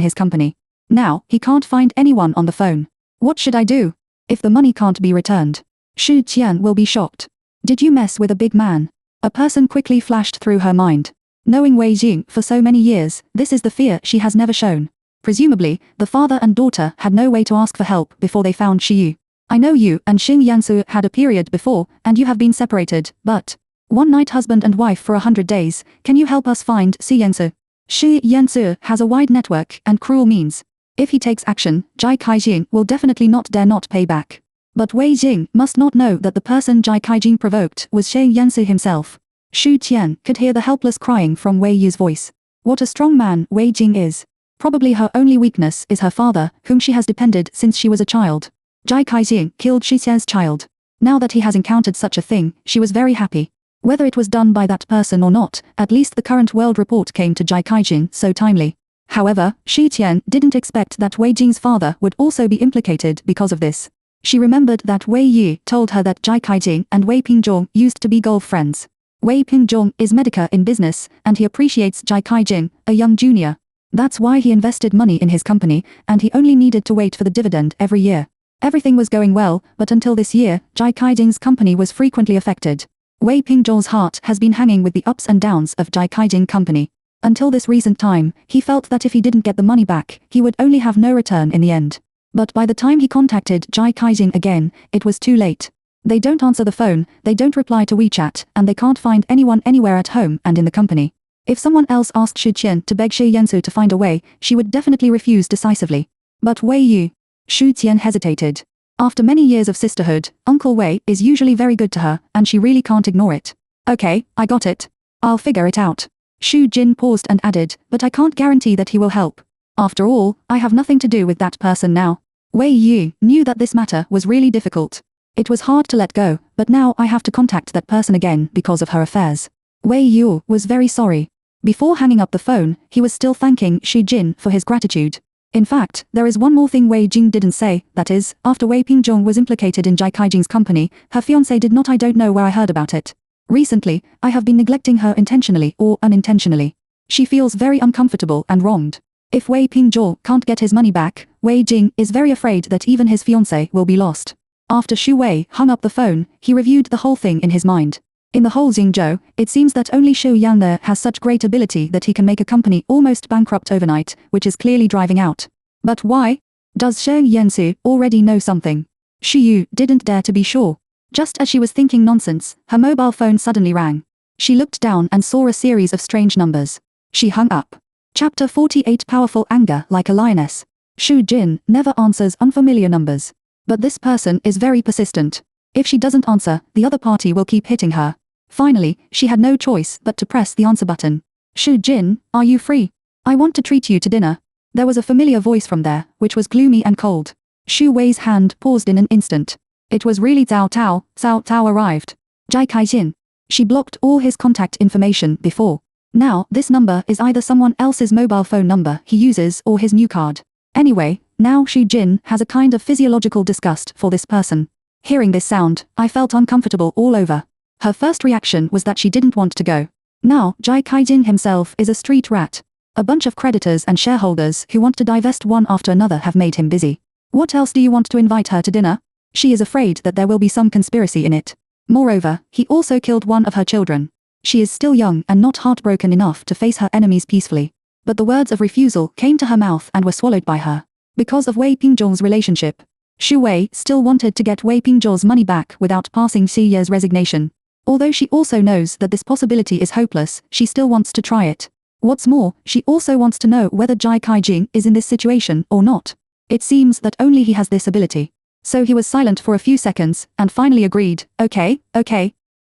his company. Now, he can't find anyone on the phone. What should I do? If the money can't be returned, Xu Qian will be shocked. Did you mess with a big man? A person quickly flashed through her mind. Knowing Wei Jing for so many years, this is the fear she has never shown. Presumably, the father and daughter had no way to ask for help before they found Xu Yu. I know you and Xing Yansu had a period before, and you have been separated, but one night husband and wife for 100 days, can you help us find Xi Yansu? Xi Yansu has a wide network and cruel means. If he takes action, Jai Kaijing will definitely not dare not pay back. But Wei Jing must not know that the person Jai Kaijing provoked was Xing Yansu himself. Xu Qian could hear the helpless crying from Wei Yu's voice. What a strong man Wei Jing is. Probably her only weakness is her father, whom she has depended since she was a child. Jai Kaijing killed Xu Xian's child. Now that he has encountered such a thing, she was very happy. Whether it was done by that person or not, at least the current world report came to Jai Kaijing so timely. However, Xu Qian didn't expect that Wei Jing's father would also be implicated because of this. She remembered that Wei Yu told her that Jai Kaijing and Wei Pingjong used to be golf friends. Wei Pingjong is medica in business, and he appreciates Jai Kaijing, a young junior. That's why he invested money in his company, and he only needed to wait for the dividend every year. Everything was going well, but until this year, Jai Kaijing's company was frequently affected. Wei Pingjong's heart has been hanging with the ups and downs of Jai Kaijing company. Until this recent time, he felt that if he didn't get the money back, he would only have no return in the end. But by the time he contacted Jai Kaijing again, it was too late. They don't answer the phone, they don't reply to WeChat, and they can't find anyone anywhere at home and in the company. If someone else asked Xu Qian to beg Xi Yansu to find a way, she would definitely refuse decisively. But Wei Yu. Xu Qian hesitated. After many years of sisterhood, Uncle Wei is usually very good to her, and she really can't ignore it. Okay, I got it. I'll figure it out. Xu Jin paused and added, but I can't guarantee that he will help. After all, I have nothing to do with that person now. Wei Yu knew that this matter was really difficult. It was hard to let go, but now I have to contact that person again because of her affairs. Wei Yu was very sorry. Before hanging up the phone, he was still thanking Xu Jin for his gratitude. In fact, there is one more thing Wei Jing didn't say, that is, after Wei Pingjong was implicated in Jai Kaijing's company, her fiancé did not. I don't know where I heard about it. Recently, I have been neglecting her intentionally or unintentionally. She feels very uncomfortable and wronged. If Wei Pingjong can't get his money back, Wei Jing is very afraid that even his fiancé will be lost. After Xu Wei hung up the phone, he reviewed the whole thing in his mind. In the whole Xingzhou, it seems that only Xu Yanle has such great ability that he can make a company almost bankrupt overnight, which is clearly driving out. But why? Does Xu Yansu already know something? Xu Yu didn't dare to be sure. Just as she was thinking nonsense, her mobile phone suddenly rang. She looked down and saw a series of strange numbers. She hung up. Chapter 48 Powerful Anger Like a Lioness. Xu Jin never answers unfamiliar numbers. But this person is very persistent. If she doesn't answer, the other party will keep hitting her. Finally, she had no choice but to press the answer button. Xu Jin, are you free? I want to treat you to dinner. There was a familiar voice from there, which was gloomy and cold. Xu Wei's hand paused in an instant. It was really Cao Tao. Cao Tao arrived. Jai Kaijin. She blocked all his contact information before. Now, this number is either someone else's mobile phone number he uses or his new card. Anyway, now Xu Jin has a kind of physiological disgust for this person. Hearing this sound, I felt uncomfortable all over. Her first reaction was that she didn't want to go. Now, Jai Kaijin himself is a street rat. A bunch of creditors and shareholders who want to divest one after another have made him busy. What else do you want to invite her to dinner? She is afraid that there will be some conspiracy in it. Moreover, he also killed one of her children. She is still young and not heartbroken enough to face her enemies peacefully. but the words of refusal came to her mouth and were swallowed by her. Because of Wei Pingzhou's relationship, Xu Wei still wanted to get Wei Pingzhou's money back without passing Xi Ye's resignation. Although she also knows that this possibility is hopeless, she still wants to try it. What's more, she also wants to know whether Jai Kaijing is in this situation or not. It seems that only he has this ability. So he was silent for a few seconds, and finally agreed, okay.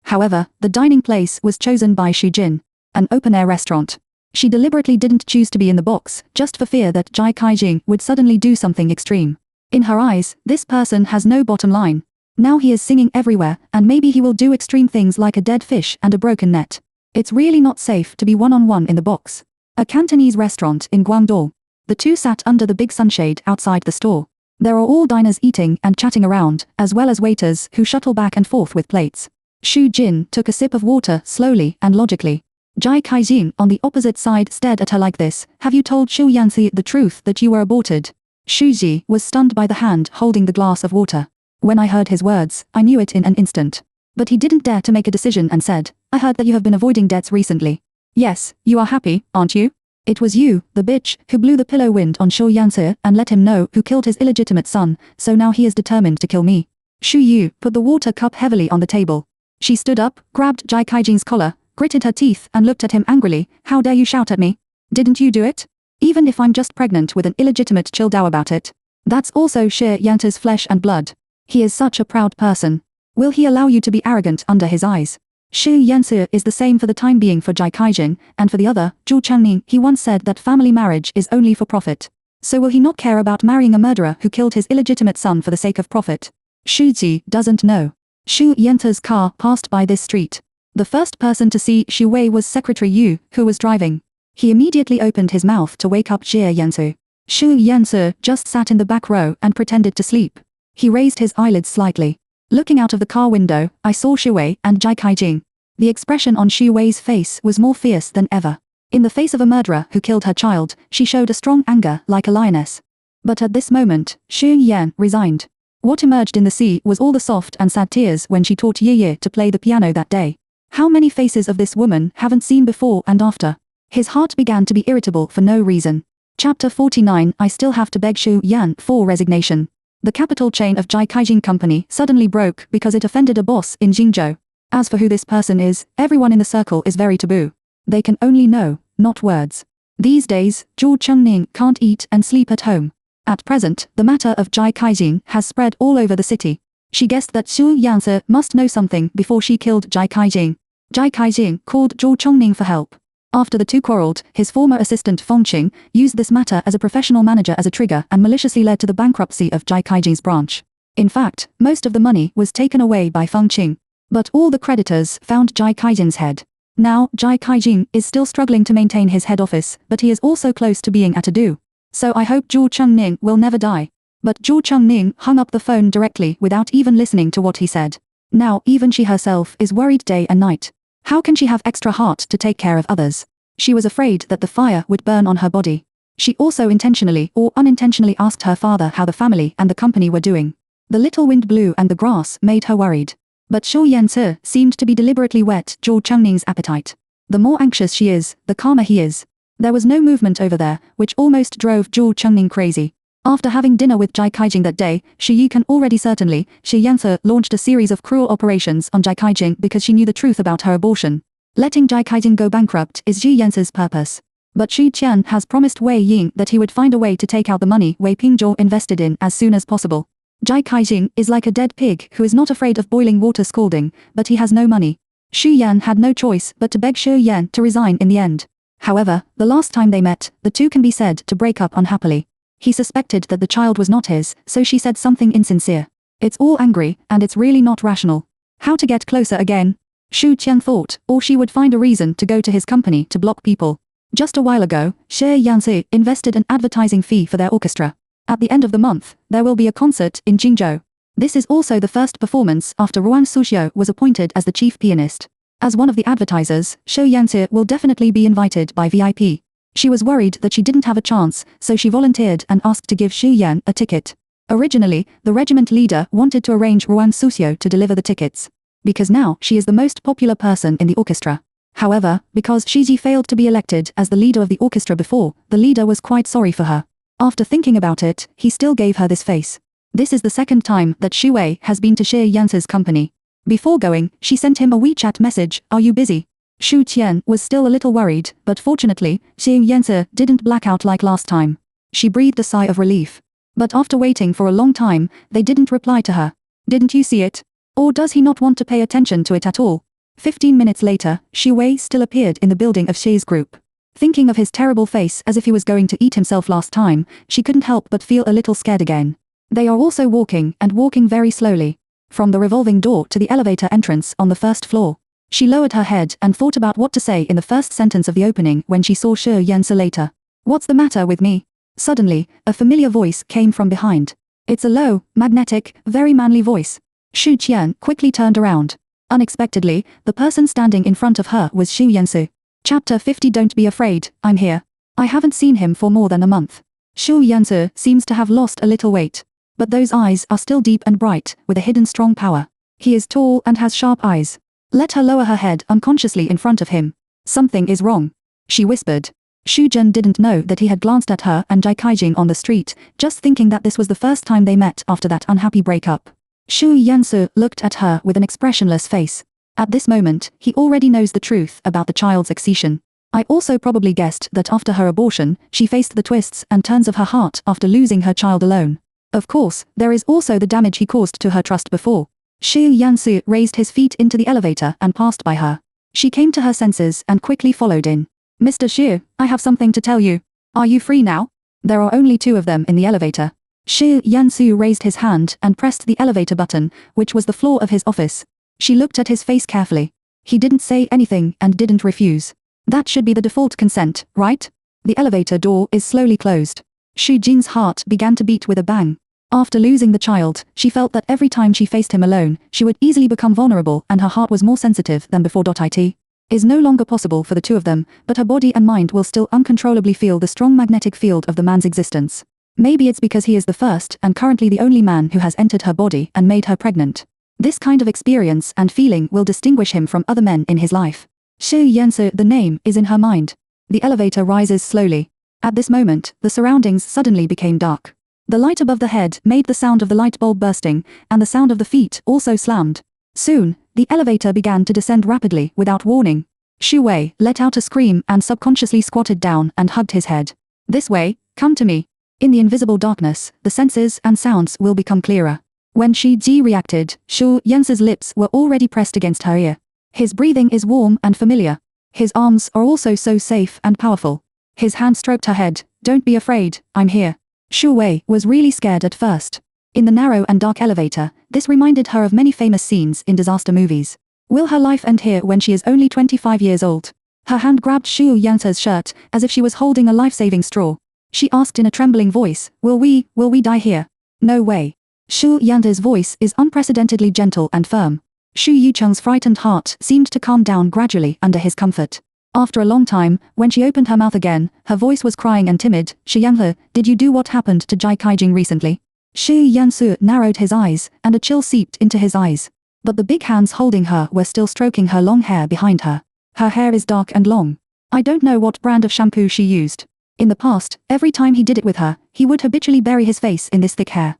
However, the dining place was chosen by Xu Jin, an open-air restaurant. She deliberately didn't choose to be in the box, just for fear that Jai Kaijing would suddenly do something extreme. In her eyes, this person has no bottom line. Now he is singing everywhere, and maybe he will do extreme things like a dead fish and a broken net. It's really not safe to be one-on-one in the box. A Cantonese restaurant in Guangdong. The two sat under the big sunshade outside the store. There are all diners eating and chatting around, as well as waiters who shuttle back and forth with plates. Xu Jin took a sip of water slowly and logically. Jai Kaijing on the opposite side stared at her like this. Have you told Xu Yanzi the truth that you were aborted? Xu Ji was stunned by the hand holding the glass of water. When I heard his words, I knew it in an instant. But he didn't dare to make a decision and said, I heard that you have been avoiding debts recently. Yes, you are happy, aren't you? It was you, the bitch, who blew the pillow wind on Xu Yanzi and let him know who killed his illegitimate son, so now he is determined to kill me. Xu Yu put the water cup heavily on the table. She stood up, grabbed Jai Kaijing's collar, gritted her teeth and looked at him angrily. How dare you shout at me? Didn't you do it? Even if I'm just pregnant with an illegitimate Childao about it. That's also Xie Yanta's flesh and blood. He is such a proud person. Will he allow you to be arrogant under his eyes? Xu Yanzi is the same for the time being for Jai Kaijing, and for the other, Zhu Chengning. He once said that family marriage is only for profit. So will he not care about marrying a murderer who killed his illegitimate son for the sake of profit? Xu Ji doesn't know. Xu Yanta's car passed by this street. The first person to see Xu Wei was Secretary Yu, who was driving. He immediately opened his mouth to wake up Xie Yanzi. Xu Yanzi just sat in the back row and pretended to sleep. He raised his eyelids slightly. Looking out of the car window, I saw Xu Wei and Jai Kaijing. The expression on Xu Wei's face was more fierce than ever. In the face of a murderer who killed her child, she showed a strong anger like a lioness. But at this moment, Xu Yan resigned. What emerged in the sea was all the soft and sad tears when she taught Ye to play the piano that day. How many faces of this woman haven't seen before and after? His heart began to be irritable for no reason. Chapter 49. I still have to beg Xu Yan for resignation. The capital chain of Jai Kaijing Company suddenly broke because it offended a boss in Jingzhou. As for who this person is, everyone in the circle is very taboo. They can only know, not words. These days, Zhu Chengning can't eat and sleep at home. At present, the matter of Jai Kaijing has spread all over the city. She guessed that Xu Yanzi must know something before she killed Jai Kaijing. Jai Kaijing called Zhu Chengning for help. After the two quarreled, his former assistant Feng Qing used this matter as a professional manager as a trigger and maliciously led to the bankruptcy of Jai Kaijing's branch. In fact, most of the money was taken away by Feng Qing. But all the creditors found Jai Kaijing's head. Now, Jai Kaijing is still struggling to maintain his head office, but he is also close to being at a do. So I hope Zhu Chengning will never die. But Zhu Chengning hung up the phone directly without even listening to what he said. Now even she herself is worried day and night. How can she have extra heart to take care of others? She was afraid that the fire would burn on her body. She also intentionally or unintentionally asked her father how the family and the company were doing. The little wind blew and the grass made her worried. But Xu Yanzi seemed to be deliberately whet Zhu Chengning's appetite. The more anxious she is, the calmer he is. There was no movement over there, which almost drove Zhu Chengning crazy. After having dinner with Jai Kaijing that day, Xu Yi can already certainly, Xu Yanzi launched a series of cruel operations on Jai Kaijing because she knew the truth about her abortion. Letting Jai Kaijing go bankrupt is Xu Yanzi's purpose. But Xu Qian has promised Wei Ying that he would find a way to take out the money Wei Pingzhou invested in as soon as possible. Jai Kaijing is like a dead pig who is not afraid of boiling water scalding, but he has no money. Xu Yan had no choice but to beg Xu Yan to resign in the end. However, the last time they met, the two can be said to break up unhappily. He suspected that the child was not his, so she said something insincere. It's all angry, and it's really not rational. How to get closer again? Xu Qian thought, or she would find a reason to go to his company to block people. Just a while ago, Xie Yanzi invested an advertising fee for their orchestra. At the end of the month, there will be a concert in Jingzhou. This is also the first performance after Ruan Suxiu was appointed as the chief pianist. As one of the advertisers, Xu Yanzi will definitely be invited by VIP. She was worried that she didn't have a chance, so she volunteered and asked to give Xu Yan a ticket. Originally, the regiment leader wanted to arrange Ruan Suxiu to deliver the tickets. Because now she is the most popular person in the orchestra. However, because Shiji failed to be elected as the leader of the orchestra before, the leader was quite sorry for her. After thinking about it, he still gave her this face. This is the second time that Xu Wei has been to Xie Yance's company. Before going, she sent him a WeChat message, "Are you busy?" Xu Qian was still a little worried, but fortunately, Xie Yance didn't black out like last time. She breathed a sigh of relief. But after waiting for a long time, they didn't reply to her. Didn't you see it? Or does he not want to pay attention to it at all? 15 minutes later, Xu Wei still appeared in the building of Xie's group. Thinking of his terrible face as if he was going to eat himself last time, she couldn't help but feel a little scared again. They are also walking and walking very slowly. From the revolving door to the elevator entrance on the first floor. She lowered her head and thought about what to say in the first sentence of the opening when she saw Xie Yance later. "What's the matter with me?" Suddenly, a familiar voice came from behind. It's a low, magnetic, very manly voice. Xu Qian quickly turned around. Unexpectedly, the person standing in front of her was Xu Yansu. Chapter 50. Don't be afraid, I'm here. I haven't seen him for more than a month. Xu Yansu seems to have lost a little weight. But those eyes are still deep and bright, with a hidden strong power. He is tall and has sharp eyes. Let her lower her head unconsciously in front of him. Something is wrong, she whispered. Xu Zhen didn't know that he had glanced at her and Jai Kaijing on the street, just thinking that this was the first time they met after that unhappy breakup. Xu Yansu looked at her with an expressionless face. At this moment, he already knows the truth about the child's excision. I also probably guessed that after her abortion, she faced the twists and turns of her heart after losing her child alone. Of course, there is also the damage he caused to her trust before. Xu Yansu raised his feet into the elevator and passed by her. She came to her senses and quickly followed in. "Mr. Xu, I have something to tell you. Are you free now?" There are only two of them in the elevator. Xu Yansu raised his hand and pressed the elevator button, which was the floor of his office. She looked at his face carefully. He didn't say anything and didn't refuse. That should be the default consent, right? The elevator door is slowly closed. Xu Jin's heart began to beat with a bang. After losing the child, she felt that every time she faced him alone, she would easily become vulnerable and her heart was more sensitive than before. It is no longer possible for the two of them, but her body and mind will still uncontrollably feel the strong magnetic field of the man's existence. Maybe it's because he is the first and currently the only man who has entered her body and made her pregnant. This kind of experience and feeling will distinguish him from other men in his life. Xu Yansu, the name, is in her mind. The elevator rises slowly. At this moment, the surroundings suddenly became dark. The light above the head made the sound of the light bulb bursting, and the sound of the feet also slammed. Soon, the elevator began to descend rapidly without warning. Xu Wei let out a scream and subconsciously squatted down and hugged his head. "This way, come to me." In the invisible darkness, the senses and sounds will become clearer. When Shi Ji reacted, Xu Yance's lips were already pressed against her ear. His breathing is warm and familiar. His arms are also so safe and powerful. His hand stroked her head. "Don't be afraid, I'm here." Xu Wei was really scared at first. In the narrow and dark elevator, this reminded her of many famous scenes in disaster movies. Will her life end here when she is only 25 years old? Her hand grabbed Xu Yance's shirt, as if she was holding a life-saving straw. She asked in a trembling voice, will we die here?" "No way." Xu Yance's voice is unprecedentedly gentle and firm. Xu Yucheng's frightened heart seemed to calm down gradually under his comfort. After a long time, when she opened her mouth again, her voice was crying and timid. "Shi Yanhe, did you do what happened to Jai Kaijing recently?" Xu Yansu narrowed his eyes, and a chill seeped into his eyes. But the big hands holding her were still stroking her long hair behind her. Her hair is dark and long. I don't know what brand of shampoo she used. In the past, every time he did it with her, he would habitually bury his face in this thick hair.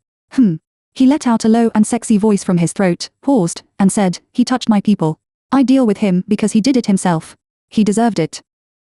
He let out a low and sexy voice from his throat, paused, and said, "He touched my people. I deal with him because he did it himself. He deserved it."